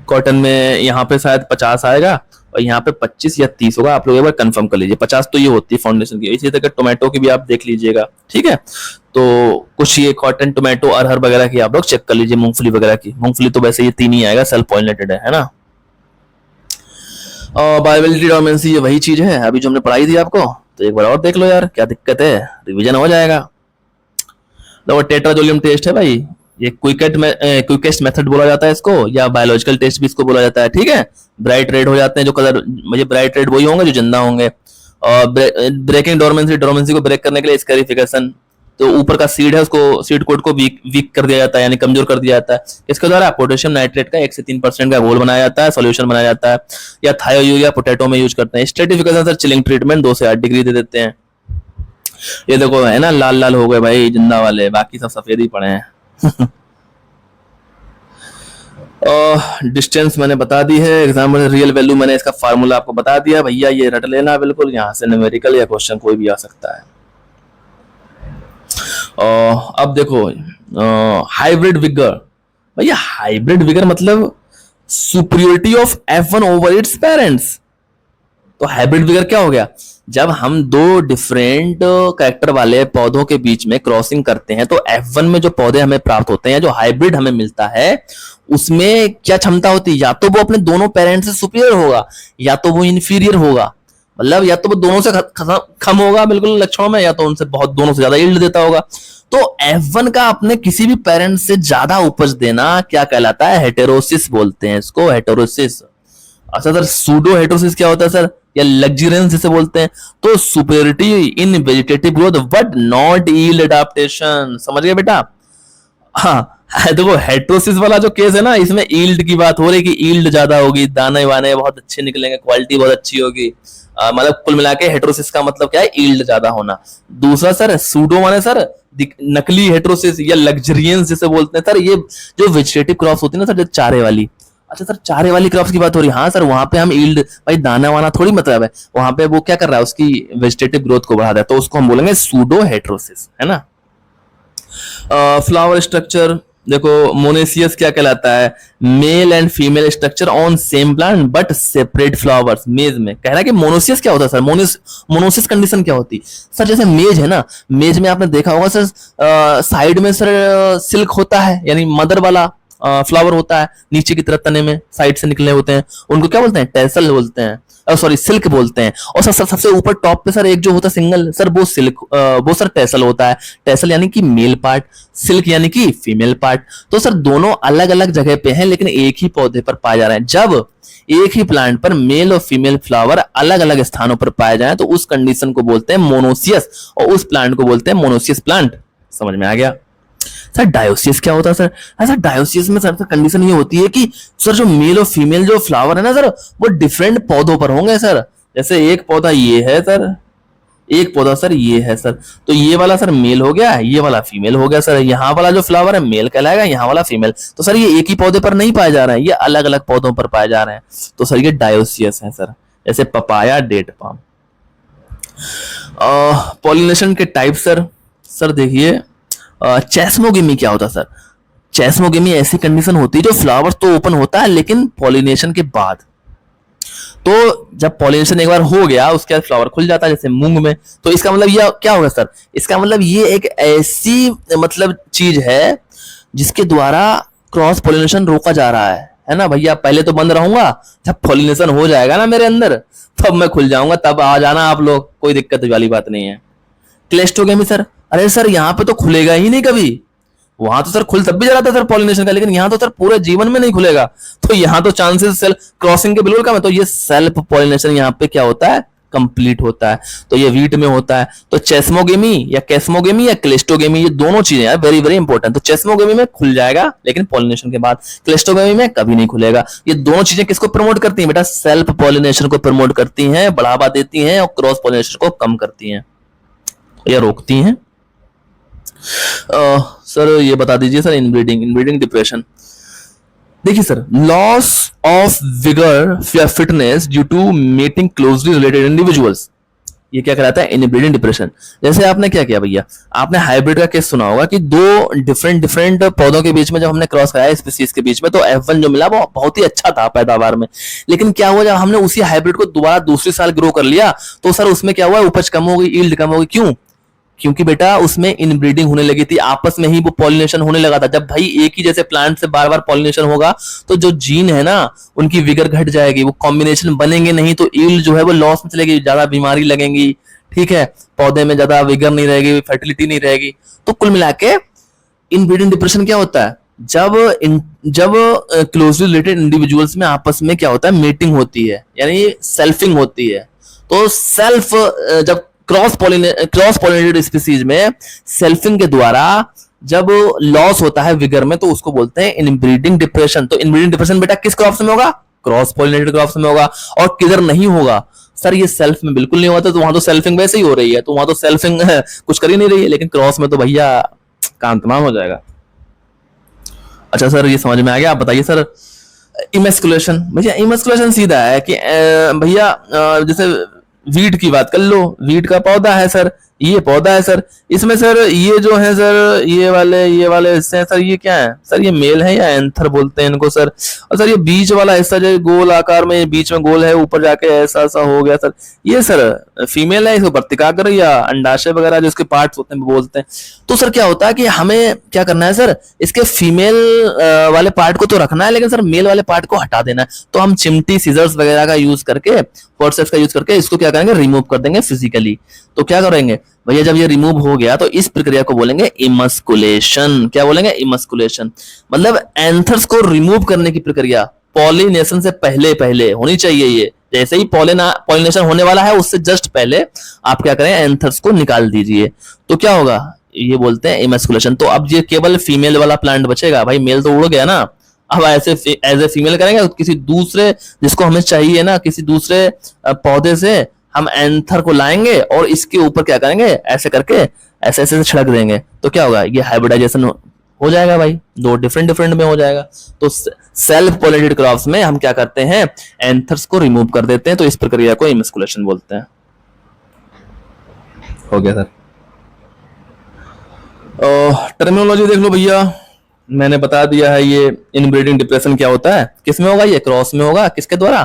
[SPEAKER 1] कॉटन में यहाँ पे शायद 50 आएगा और यहाँ पे 25 या 30 होगा, आप लोग एक बार कंफर्म कर लीजिए। 50 तो ये होती है फाउंडेशन की। इसी तरह टोमेटो की भी आप देख लीजिएगा, ठीक है। तो कुछ ये कॉटन, टोमेटो, अरहर वगैरह की आप लोग चेक कर लीजिए, मूंगफली वगैरह की। मूंगफली तो वैसे ये 3 ही आएगा, सेल्फ पॉलिनेटेड है ना। बायोबिलिटी डोरमेंसी ये वही चीज है अभी जो हमने पढ़ाई थी आपको, तो एक बार और देख लो यार, क्या दिक्कत है, रिवीजन हो जाएगा। देखो टेट्राजोलियम टेस्ट है भाई, ये क्विकेस्ट मेथड बोला जाता है इसको, या बायोलॉजिकल टेस्ट भी इसको बोला जाता है, ठीक है। ब्राइट रेड हो जाते हैं जो कलर, मुझे ब्राइट रेड वही होंगे जो जिंदा होंगे। और ब्रेकिंग डोरमेंसी को ब्रेक करने के लिए स्कैरिफिकेशन, तो ऊपर का सीड है उसको, सीड कोड को वीक कर दिया जाता है, यानी कमजोर कर दिया जाता है। इसके द्वारा पोटेशियम नाइट्रेट का 1 से 3% का घोल बनाया जाता है, सॉल्यूशन बनाया जाता है, या थायोयूरिया पोटैटो में यूज करते हैं। स्ट्रेटिफिकेशन सर चिलिंग ट्रीटमेंट 2 से 8 डिग्री दे देते हैं। ये देखो है ना, लाल लाल हो गए भाई जिंदा वाले, बाकी सब सफेद ही पड़े हैं। डिस्टेंस मैंने बता दी है, एग्जाम्पल रियल वैल्यू मैंने इसका फार्मूला आपको बता दिया भैया, ये रट लेना बिल्कुल, यहाँ से न्यूमेरिकल या क्वेश्चन कोई भी आ सकता है। अब देखो हाइब्रिड विगर, भैया हाइब्रिड विगर मतलब superiority of F1 over its parents. तो हाइब्रिड विगर क्या हो गया, जब हम 2 डिफरेंट कैरेक्टर वाले पौधों के बीच में क्रॉसिंग करते हैं, तो F1 में जो पौधे हमें प्राप्त होते हैं, जो हाइब्रिड हमें मिलता है, उसमें क्या क्षमता होती है, या तो वो अपने दोनों पेरेंट्स से सुपीरियर होगा, या तो वो इंफीरियर होगा, मतलब या तो वो दोनों से कम होगा बिल्कुल लक्षणों में, या तो उनसे बहुत दोनों से ज्यादा यील्ड देता होगा। तो F1 का अपने किसी भी पेरेंट से ज्यादा उपज देना क्या कहलाता है, हेटेरोसिस बोलते हैं इसको, हेटेरोसिस। अच्छा सर सूडो हेटेरोसिस क्या होता है सर, या लग्जरेंस जिसे बोलते हैं। तो superiority in vegetative growth but not yield adaptation, समझ गए बेटा। हाँ देखो हेटेरोसिस वाला जो केस है ना, इसमें यील्ड की बात हो रही कि यील्ड ज्यादा होगी, दाने वाने बहुत अच्छे निकलेंगे, क्वालिटी बहुत अच्छी होगी, मतलब कुल मिला के हेटेरोसिस का मतलब क्या है, यील्ड ज्यादा होना। दूसरा सर सूडो माने सर नकली हेटेरोसिस या लग्जरियंस जिसे बोलते हैं सर, ये जो वेजिटेटिव क्रॉप्स होती है ना सर, जो चारे वाली। अच्छा सर चारे वाली क्रॉप्स की बात हो रही है, हाँ सर वहां पे हम यील्ड, भाई दाना वाना थोड़ी मतलब है, वहां पे वो क्या कर रहा है, उसकी वेजिटेटिव ग्रोथ को बढ़ा रहा है, तो उसको हम बोलेंगे सूडो हेटेरोसिस, है ना। फ्लावर स्ट्रक्चर देखो, मोनेसियस क्या कहलाता है, male and female structure on same plant but separate flowers. मेज में कह रहा है कि मोनोसियस क्या होता है सर, मोनोसिस कंडीशन क्या होती सर, जैसे मेज है ना, मेज में आपने देखा होगा सर, साइड में सर सिल्क होता है, यानी मदर वाला फ्लावर होता है, नीचे की तरफ तने में साइड से निकले होते हैं, उनको क्या बोलते हैं, टेसल बोलते हैं। सॉरी सिल्क बोलते हैं। और सर सबसे ऊपर टॉप पे सर एक जो होता है सिंगल सर वो सिल्क, वो सर टेसल होता है। टेसल यानी कि मेल पार्ट, सिल्क यानी कि फीमेल पार्ट। तो सर दोनों अलग अलग जगह पे हैं लेकिन एक ही पौधे पर पाए जा रहे हैं। जब एक ही प्लांट पर मेल और फीमेल फ्लावर अलग अलग स्थानों पर पाए जाएं तो उस कंडीशन को बोलते हैं मोनोसियस, और उस प्लांट को बोलते हैं मोनोसियस प्लांट। समझ में आ गया? सर डायोसियस क्या होता है सर? सर डायोसियस में सर कंडीशन ये होती है कि सर जो मेल और फीमेल जो फ्लावर है ना सर वो डिफरेंट पौधों पर होंगे सर। जैसे एक पौधा ये है सर, एक पौधा सर ये है सर, तो ये वाला सर मेल हो गया, ये वाला फीमेल हो गया सर। यहाँ वाला जो फ्लावर है मेल कहलाएगा, यहाँ वाला फीमेल। तो सर ये एक ही पौधे पर नहीं पाए जा रहे हैं, ये अलग अलग पौधों पर पाए जा रहे हैं। तो सर ये डायोसियस है सर। जैसे पपाया, डेट पाम। पॉलिनेशन के टाइप सर, सर देखिए चेस्मोगेमी क्या होता है सर? चेस्मोगेमी ऐसी कंडीशन होती है जो फ्लावर तो ओपन होता है लेकिन पॉलिनेशन के बाद। तो जब पॉलिनेशन एक बार हो गया उसके बाद फ्लावर खुल जाता है, जैसे मूंग में। तो इसका मतलब ये क्या होगा सर? इसका मतलब ये एक ऐसी मतलब चीज है जिसके द्वारा क्रॉस पॉलिनेशन रोका जा रहा है ना भैया। पहले तो बंद रहूंगा, जब पॉलिनेशन हो जाएगा ना मेरे अंदर तब मैं खुल जाऊंगा, तब आ जाना आप लोग, कोई दिक्कत वाली बात नहीं है। क्लेस्टोगेमी सर, अरे सर यहाँ पे तो खुलेगा ही नहीं कभी। वहां तो सर खुल तब भी जा रहा था सर पॉलिनेशन का, लेकिन यहाँ तो सर पूरे जीवन में नहीं खुलेगा। तो यहाँ तो चांसेस सेल क्रॉसिंग के बिल्कुल कम है। तो ये सेल्फ पॉलिनेशन यहाँ पे क्या होता है? कंप्लीट होता है। तो ये वीट में होता है। तो चेस्मोगेमी या कैस्मोगेमी या क्लेस्टोगेमी, ये दोनों चीजें हैं वेरी वेरी इंपॉर्टेंट। तो चेस्मोगेमी में खुल जाएगा लेकिन पॉलिनेशन के बाद, क्लेस्टोगेमी में कभी नहीं खुलेगा। ये दोनों चीजें किसको प्रमोट करती हैं बेटा? सेल्फ पॉलिनेशन को प्रमोट करती हैं, बढ़ावा देती हैं और क्रॉस पॉलिनेशन को कम करती हैं या रोकती हैं। सर ये बता दीजिए सर इनब्रीडिंग डिप्रेशन। देखिए सर, लॉस ऑफ विगर या fitness due to mating closely related individuals, ये क्या कहलाता है? Inbreeding depression. जैसे आपने क्या किया भैया, आपने हाइब्रिड का केस सुना होगा कि दो डिफरेंट पौधों के बीच में जब हमने क्रॉस कराया स्पीसीज के बीच में, तो F1 जो मिला वो बहुत ही अच्छा था पैदावार में। लेकिन क्या हुआ, जब हमने उसी हाइब्रिड को दोबारा दूसरी साल ग्रो कर लिया तो सर उसमें क्या हुआ? उपज कम हो गई, यील्ड कम हो गई। क्यों? क्योंकि बेटा उसमें इनब्रीडिंग होने लगी थी, आपस में ही वो पॉलिनेशन होने लगा था। जब भाई एक ही जैसे प्लांट से बार बार पॉलिनेशन होगा तो जो जीन है ना उनकी विगर घट जाएगी, वो कॉम्बिनेशन बनेंगे नहीं, तो ईल्ड जो है वो लॉस में चलेगी, ज्यादा बीमारी लगेंगी, ठीक है, पौधे में ज्यादा विगर नहीं रहेगी, फर्टिलिटी नहीं रहेगी। तो कुल मिला के इनब्रीडिंग डिप्रेशन क्या होता है? जब क्लोजली रिलेटेड इंडिविजुअल्स में आपस में क्या होता है? मीटिंग होती है, यानी सेल्फिंग होती है। तो सेल्फ जब क्रॉस पॉलिनेटेड स्पीसीज में सेल्फिंग के द्वारा जब लॉस होता है विगर में, तो उसको बोलते हैं इनब्रीडिंग डिप्रेशन। तो इनब्रीडिंग डिप्रेशन बेटा किस क्रॉप्स में होगा? क्रॉस पॉलिनेटेड क्रॉप्स में होगा। और किधर नहीं होगा सर? ये सेल्फ में बिल्कुल नहीं होता, तो वहां तो सेल्फिंग वैसे ही हो रही है, तो वहां तो सेल्फिंग कुछ कर ही नहीं रही है। लेकिन क्रॉस में तो भैया काम तमाम हो जाएगा। अच्छा सर ये समझ में आ गया। आप बताइए सर इमेस्कुलेशन। भैया इमेस्कुलेशन सीधा है कि भैया जैसे वीट की बात कर लो, वीट का पौधा है सर, ये पौधा है सर, इसमें सर ये जो है सर ये वाले हिस्से हैं सर, ये क्या है सर? ये मेल है या एंथर बोलते हैं इनको सर। और सर ये बीच वाला हिस्सा जो गोल आकार में बीच में गोल है, ऊपर जाके ऐसा सा हो गया सर, ये सर फीमेल है, इसको वर्तिकाग्र या अंडाशय वगैरह जो इसके पार्ट्स होते हैं बोलते हैं। तो सर क्या होता है कि हमें क्या करना है सर? इसके फीमेल वाले पार्ट को तो रखना है लेकिन सर मेल वाले पार्ट को हटा देना है। तो हम चिमटी, सीजर्स वगैरह का यूज करके, फोर्सेप्स का यूज करके इसको क्या करेंगे? रिमूव कर देंगे फिजिकली। तो क्या करेंगे भैया, जब ये रिमूव हो गया तो इस प्रक्रिया को बोलेंगे इमस्कुलेशन। क्या बोलेंगे? इमस्कुलेशन। मतलब एंथर्स को रिमूव करने की प्रक्रिया पॉलिनेशन से पहले होनी चाहिए। ये जैसे ही पॉलिनेशन होने वाला है उससे जस्ट पहले आप क्या करें? एंथर्स को निकाल दीजिए। तो क्या होगा? ये बोलते हैं इमस्कुलेशन। तो अब ये केवल फीमेल वाला प्लांट बचेगा। भाई मेल तो उड़ गया ना, अब ऐसे एज ए फीमेल करेंगे, किसी दूसरे जिसको हमें चाहिए ना, किसी दूसरे पौधे से हम एंथर को लाएंगे और इसके ऊपर क्या करेंगे? ऐसे करके ऐसे ऐसे छिड़क देंगे। तो क्या होगा? ये हाइब्रिडाइजेशन हो जाएगा भाई, दो डिफरेंट में हो जाएगा। तो सेल्फ पॉलिनेटेड क्रॉप्स में हम क्या करते हैं? एंथर्स को रिमूव कर देते हैं। तो इस प्रक्रिया को इमस्कुलेशन बोलते हैं। हो गया सर। टर्मिनोलॉजी देख लो भैया, मैंने बता दिया है ये इनब्रीडिंग डिप्रेशन क्या होता है, किसमें होगा? ये क्रॉस में होगा। किसके द्वारा?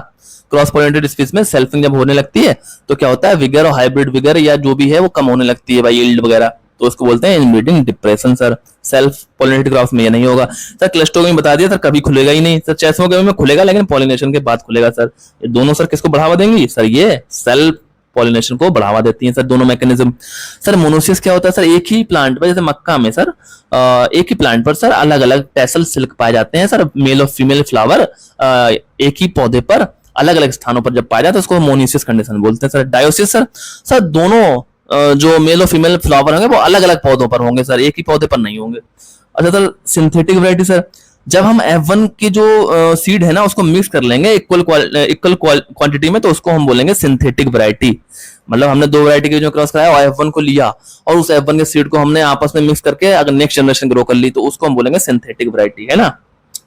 [SPEAKER 1] क्रॉस पॉलिनेटेड स्पीसीज में सेल्फिंग जब होने लगती है तो क्या होता है? विगर और हाइब्रिड विगर या जो भी है वो कम होने लगती है भाई, यील्ड वगैरह। तो उसको बोलते हैं inbreeding depression sir. Self pollinated crops में ये नहीं होगा सर। क्लस्टोगमी बता दिया सर, कभी खुलेगा ही नहीं सर। चेस्मोगमी में खुलेगा लेकिन पॉलिनेशन के बाद खुलेगा सर। ये दोनों सर किसको बढ़ावा देंगी सर, ये सेल्फ पॉलिनेशन को बढ़ावा देती हैं सर दोनों मैकेनिज्म। सर मोनोसिस क्या होता है सर, एक ही प्लांट पर, जैसे मक्का में सर एक ही प्लांट पर सर अलग अलग टेसल सिल्क पाए जाते हैं सर। मेल और फीमेल फ्लावर एक ही पौधे पर अलग अलग स्थानों पर जब पाया जाता है उसको मोनोसिस कंडीशन बोलते हैं सर। डायोसिस सर दोनों जो मेल और फीमेल फ्लावर होंगे वो अलग अलग पौधों पर होंगे सर, एक ही पौधे पर नहीं होंगे। अच्छा सर सिंथेटिक वैरायटी सर, जब हम F1 की जो सीड है ना उसको मिक्स कर लेंगे इक्वल क्वांटिटी में, तो उसको हम बोलेंगे सिंथेटिक वैरायटी। मतलब हमने दो वैरायटी के जो क्रॉस कराया और F1 को लिया और उस F1 के सीड को हमने आपस में मिक्स करके अगर नेक्स्ट जनरेशन ग्रो कर ली तो उसको हम बोलेंगे सिंथेटिक वैरायटी, है ना।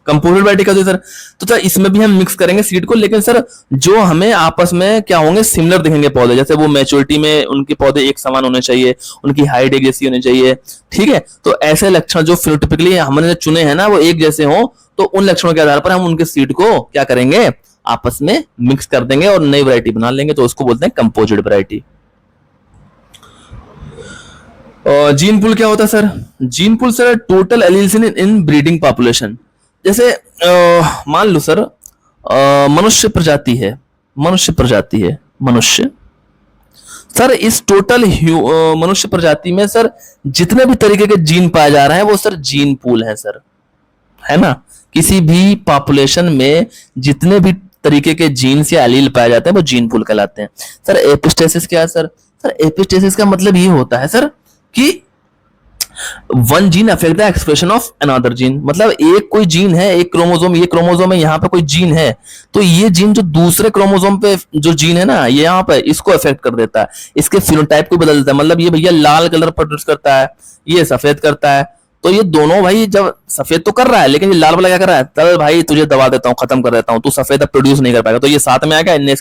[SPEAKER 1] कंपोजिट वैरायटी का सर, तो सर इसमें भी हम मिक्स करेंगे सीड को, लेकिन सर जो हमें आपस में क्या होंगे, सिमिलर दिखेंगे पौधे। जैसे वो मैच्योरिटी में उनके पौधे एक समान होने चाहिए, उनकी हाइट एक जैसी होनी चाहिए, ठीक है। तो ऐसे लक्षण जो फिनोटाइपिकली हमने चुने हैं ना वो एक जैसे हो, तो उन लक्षणों के आधार पर हम उनके सीड को क्या करेंगे, आपस में मिक्स कर देंगे और नई वैरायटी बना लेंगे, तो उसको बोलते हैं कंपोजिट वैरायटी। जीन पूल क्या होता है sir? Gene pool sir total alleles इन ब्रीडिंग पॉपुलेशन। जैसे मान लो सर मनुष्य प्रजाति है, मनुष्य सर, इस टोटल मनुष्य प्रजाति में सर जितने भी तरीके के जीन पाए जा रहे हैं वो सर जीन पूल है सर, है ना। किसी भी पॉपुलेशन में जितने भी तरीके के जीन्स या एलील पाए जाते हैं वो जीन पूल कहलाते हैं सर। एपिस्टेसिस क्या है सर? सर एपिस्टेसिस का मतलब ये होता है सर कि one gene affect the expression of another gene. मतलब एक कोई जीन है, एक क्रोमोसोम, ये क्रोमोसोम है, यहाँ पे कोई जीन है, तो ये जीन जो दूसरे क्रोमोसोम पे जो जीन है ना ये यहाँ पे इसको अफेक्ट कर देता है, इसके फिनोटाइप को बदल देता है। मतलब ये भैया लाल कलर प्रोड्यूस करता है, ये सफेद करता है, तो ये दोनों भाई जब सफेद तो कर रहा है लेकिन ये लाल वाला क्या कर रहा है, चल भाई तुझे दबा देता हूँ, खत्म कर देता हूँ, तू सफेद अब प्रोड्यूस नहीं कर पाएगा। तो ये साथ में आ गया, इनने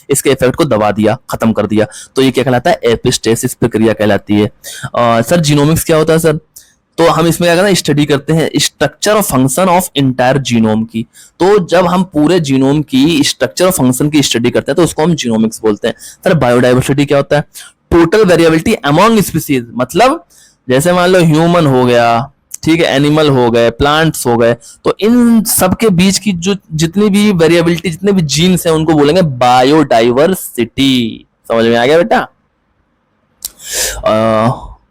[SPEAKER 1] इसके इफेक्ट को दबा दिया, खत्म कर दिया, तो ये क्या कहलाता है, एपिस्टेसिस प्रक्रिया कहलाती है। सर जीनोमिक्स क्या होता है सर? तो हम इसमें क्या करते हैं, स्टडी करते हैं स्ट्रक्चर और फंक्शन ऑफ इंटायर जीनोम की। तो जब हम पूरे जीनोम की स्ट्रक्चर और फंक्शन की स्टडी करते हैं तो उसको हम जीनोमिक्स बोलते हैं। सर बायोडाइवर्सिटी क्या होता है? Total variability among species. मतलब जैसे मान लो ह्यूमन हो गया, ठीक है, एनिमल हो गए, प्लांट्स हो गए, तो इन सब के बीच की जो जितनी भी वेरिएबिलिटी, जितने भी जीन्स हैं उनको बोलेंगे बायोडाइवर्सिटी। समझ में आ गया बेटा?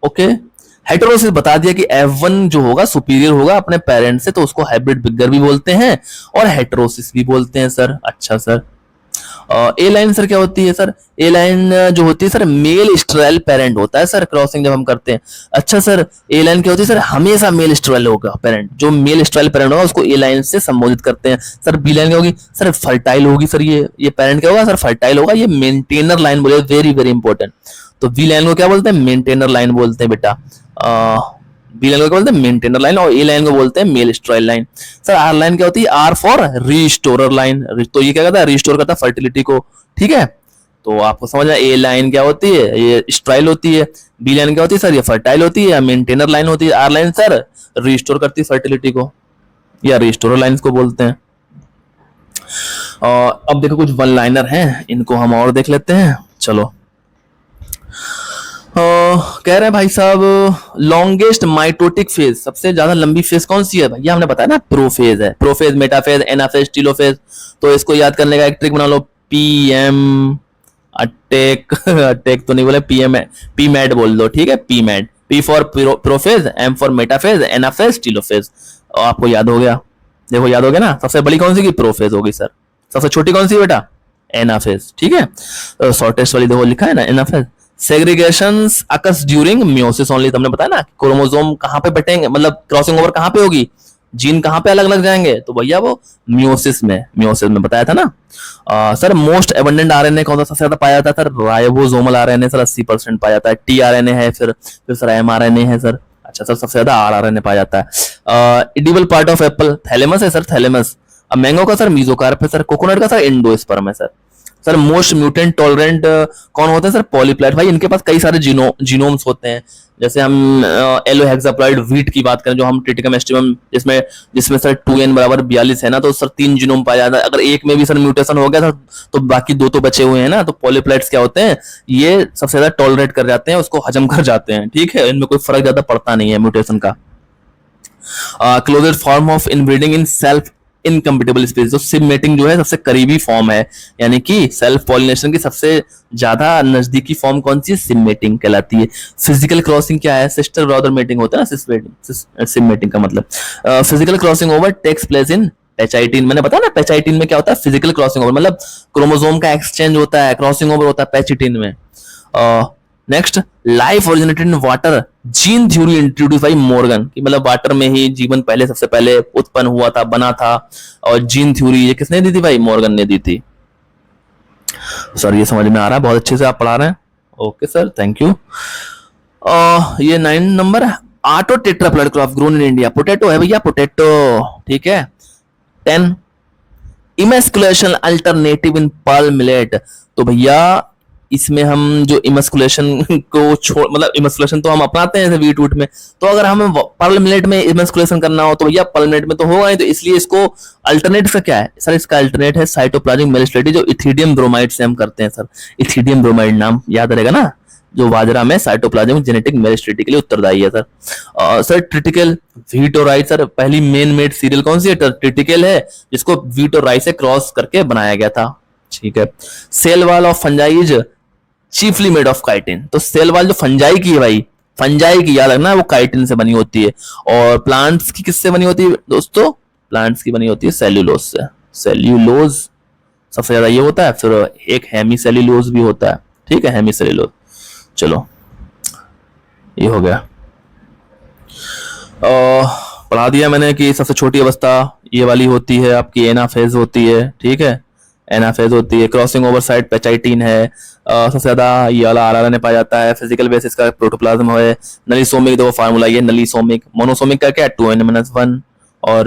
[SPEAKER 1] ओके। हेटेरोसिस बता दिया कि F1 जो होगा सुपीरियर होगा अपने पेरेंट से, तो उसको हाइब्रिड बिगर भी बोलते हैं और हेटेरोसिस भी बोलते हैं सर। अच्छा सर ए लाइन सर क्या होती है सर? ए लाइन जो होती है सर मेल स्ट्रेल पेरेंट होता है सर, क्रॉसिंग जब हम करते हैं। अच्छा सर ए लाइन क्या होती है सर? हमेशा मेल स्ट्रेल होगा पेरेंट, जो मेल स्ट्रेल पेरेंट होगा उसको ए लाइन से संबोधित करते हैं सर। बी लाइन क्या होगी सर? फर्टाइल होगी सर, ये पेरेंट क्या होगा सर? फर्टाइल होगा, ये मेंटेनर लाइन बोले, वेरी वेरी इंपॉर्टेंट। तो वी लाइन को क्या बोलते हैं? मेंटेनर लाइन बोलते हैं बेटा। बी लाइन को क्या बोलते हैं? Maintainer line. और ए लाइन को बोलते हैं male sterile line. Sir R line क्या होती है? R for restorer line. तो ये क्या करता है? रिस्टोर करता है फर्टिलिटी को, ठीक है। तो आपको समझ आया, ए लाइन क्या होती है? ये स्ट्राइल होती है। बी लाइन क्या होती है सर? ये फर्टाइल होती है या मेंटेनर लाइन होती है। आर लाइन सर रिस्टोर करती है फर्टिलिटी को या रिस्टोरर लाइन को बोलते हैं। अब देखो कुछ वन लाइनर हैं, इनको हम और देख लेते हैं। चलो कह रहे हैं भाई साहब लॉन्गेस्ट माइटोटिक फेज, सबसे ज्यादा लंबी फेज कौन सी है भैया? हमने बताया ना प्रोफेज है, प्रोफेज, मेटाफेज, एनाफेज, टीलोफेज। तो इसको याद करने का एक ट्रिक बना लो, पीएम अटैक, अटैक तो नहीं बोले, पीएम पी मैड बोल दो, ठीक है, P MAT. P for prophase, M for metaphase, anaphase, telophase. आपको याद हो गया, देखो याद हो गया ना। सबसे बड़ी कौन सी की? प्रोफेज होगी सर। सबसे छोटी कौन सी बेटा? एनाफेज, ठीक है। शॉर्टेस्ट वाली देखो लिखा है ना anaphase. Segregations occurs during meiosis only. तुमने बताया ना क्रोमोसोम कहां पे बटेंगे, मतलब क्रॉसिंग ओवर कहां पे होगी, जीन कहां पे अलग अलग जाएंगे, तो भैया वो मियोसिस में बताया था ना। सर मोस्ट एबंडेंट आरएनए कौन सा सबसे ज्यादा पाया जाता है सर? राइबोसोमल आरएनए सर 80% पाया जाता है। टीआरएनए है, फिर सर एमआरएनए है सर। अच्छा सर सबसे ज्यादा आरआरएनए पाया जाता है। Edible part of Apple thalamus है सर, थैलेमस। अब मैंगो का सर मीजोकार्प है सर। कोकोनट का सर एंडोस्पर्म है sir. Sir most mutant tolerant कौन होता है सर? पॉलीप्लॉइड। भाई इनके पास कई सारे जीनोम्स होते हैं। जैसे हम एलोहेक्साप्लॉइड वीट की बात करें, जो हम ट्रिटिकम एस्टिवम, जिसमें जिसमें सर 2n बराबर 42 है ना, तो सर 3 जीनोम पाया जाता है। अगर एक में भी सर म्यूटेशन हो गया था तो बाकी 2 तो बचे हुए हैं ना। तो पॉलीप्लॉइड्स क्या होते हैं? ये सबसे ज्यादा टॉलरेट कर जाते हैं, उसको हजम कर जाते हैं, ठीक है, इनमें कोई फर्क ज्यादा पड़ता नहीं है म्यूटेशन का। Closest form of inbreeding in self incompatible species, तो सिबमेटिंग जो है सबसे करीबी फॉर्म है, यानी कि सेल्फ पॉलिनेशन की सबसे ज्यादा नजदीकी फॉर्म कौन सी है? सिबमेटिंग कहलाती है। फिजिकल क्रॉसिंग क्या है? सिस्टर ब्रदर मेटिंग होता है ना, सिबमेटिंग का मतलब। Physical crossing over takes place in pachytene. मैंने बताया ना पैचाइटिन में क्या होता है? फिजिकल क्रॉसिंग ओवर, मतलब क्रोमोसोम का एक्सचेंज होता है, क्रॉसिंग ओवर होता है पैचाइटिन में। Next, life originated in water, gene theory introduce by Morgan, कि मतलब वाटर में ही जीवन पहले सबसे पहले उत्पन्न हुआ था, बना था। और जीन थ्योरी ये किसने दी थी भाई? मॉर्गन ने दी थी। सर ये समझ में आ रहा है, बहुत अच्छे से आप पढ़ा रहे हैं। Okay sir, thank you. ये 9 नंबर है, auto tetraploid crop grown in India. Potato है भैया, पोटैटो, ठीक है। 10, इमेस्कुलेशन अल्टरनेटिव इन पर्ल मिलेट, तो भैया इसमें हम जो इमेस्कुलेशन को छोड़, मतलब इमेस्कुलेशन तो हम अपनाते हैं वीट वूट में, तो अगर हमें पर्ल मिलेट में इमेस्कुलेशन करना हो तो भैया पर्ल मिलेट में तो होगा ही, तो इसलिए इसको अल्टरनेट का क्या है सर? इसका अल्टरनेट है साइटोप्लाज्मिक मेलिस्टेटी, जो इथिडियम ब्रोमाइड से हम करते हैं सर। इथिडियम ब्रोमाइड नाम याद रहेगा ना, जो बाजरा में साइटोप्लाज्मिक जेनेटिक मेलिस्टेटी के लिए उत्तरदायी है सर। सर ट्रिटिकल व्हीट और राइस, सर पहली मेन मेड सीरियल कौन सी है? ट्रिटिकल है, जिसको व्हीट और राइस से क्रॉस करके बनाया गया था, ठीक है। Cell wall of fungi is chiefly made of chitin, तो सेल वॉल जो फंजाई की है भाई, फंजाई की याद रखना, वो काइटिन से बनी होती है। और प्लांट्स की किससे बनी होती है दोस्तों? प्लांट्स की बनी होती है सेल्यूलोज से। सेल्यूलोज सबसे ज्यादा ये होता है, फिर एक हेमी सेल्यूलोज भी होता है, ठीक है, हेमी सेल्यूलोज। चलो ये हो गया। पढ़ा दिया मैंने कि सबसे छोटी अवस्था ये वाली होती है आपकी, एनाफेज होती है, ठीक है, एनाफेज होती है। क्रॉसिंग ओवर साइड पैचाइटिन है। सबसे ज्यादा ये वाला आरआरएनए पाया जाता है। फिजिकल बेसिस का प्रोटोप्लाज्म है। नलीसोमिक देखो फार्मूला ये नलीसोमिक। मोनोसोमिक का क्या? 2n-1। और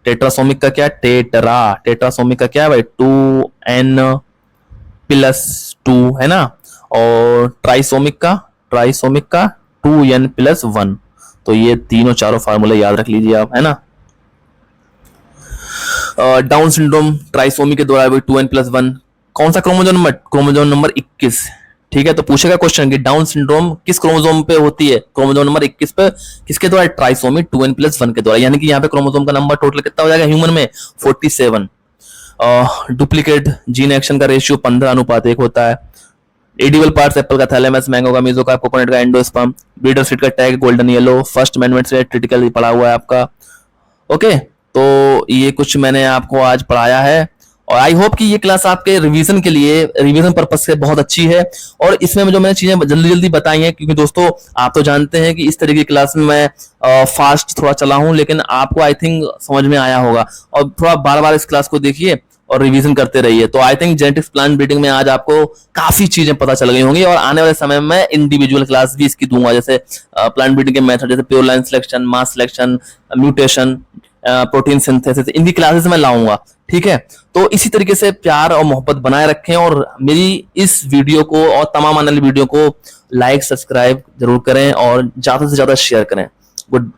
[SPEAKER 1] टेट्रासोमिक का क्या? टेट्रासोमिक का क्या है भाई? 2n+2 है ना। और ट्राइसोमिक का 2n+1। तो ये तीनों चारों फार्मूले याद रख लीजिए आप, है ना। डाउन सिंड्रोम ट्राइसोमी के द्वारा 2n+1 कौन सा क्रोमोजोम नंबर? क्रोमोजोम नंबर 21, ठीक है। तो पूछेगा क्वेश्चन कि डाउन सिंड्रोम किस क्रोमोजोम पे होती है? क्रोमोजोम नंबर 21 पे, किसके द्वारा? ट्राइसोमी 2n+1 के द्वारा, यानी कि यहाँ पे क्रोमोजोम का नंबर टोटल कितना हो जाएगा ह्यूमन में? 47। डुप्लीकेट जीन एक्शन का रेशियो 15:1 होता है। एडिबल पार्ट्स एप्पल का थैलेमस, मैंगो का मेसोकार्प, कोकोनट का एंडोस्पर्म, ब्रीडर सीड का tag golden yellow, first amendment से क्रिटिकल पढ़ा हुआ है आपका। ओके, तो ये कुछ मैंने आपको आज पढ़ाया है, और आई होप कि ये क्लास आपके रिवीजन के लिए, रिवीजन पर्पस से बहुत अच्छी है। और इसमें जो मैंने चीजें जल्दी जल्दी बताई हैं, क्योंकि दोस्तों आप तो जानते हैं कि इस तरीके की क्लास में मैं फास्ट थोड़ा चला हूं, लेकिन आपको आई थिंक समझ में आया होगा। और थोड़ा बार बार इस क्लास को देखिए और रिवीजन करते रहिए, तो I think genetics plant breeding में आज आपको काफी चीजें पता चल गई होंगी। और आने वाले समय में इंडिविजुअल क्लास भी इसकी दूंगा, जैसे प्लांट ब्रीडिंग के मेथड, जैसे प्योर लाइन सिलेक्शन, मास सिलेक्शन, म्यूटेशन, प्रोटीन सिंथेसिस, इनकी क्लासेस मैं लाऊंगा, ठीक है। तो इसी तरीके से प्यार और मोहब्बत बनाए रखें, और मेरी इस वीडियो को और तमाम आने वाली वीडियो को लाइक सब्सक्राइब जरूर करें और ज्यादा से ज्यादा शेयर करें। गुड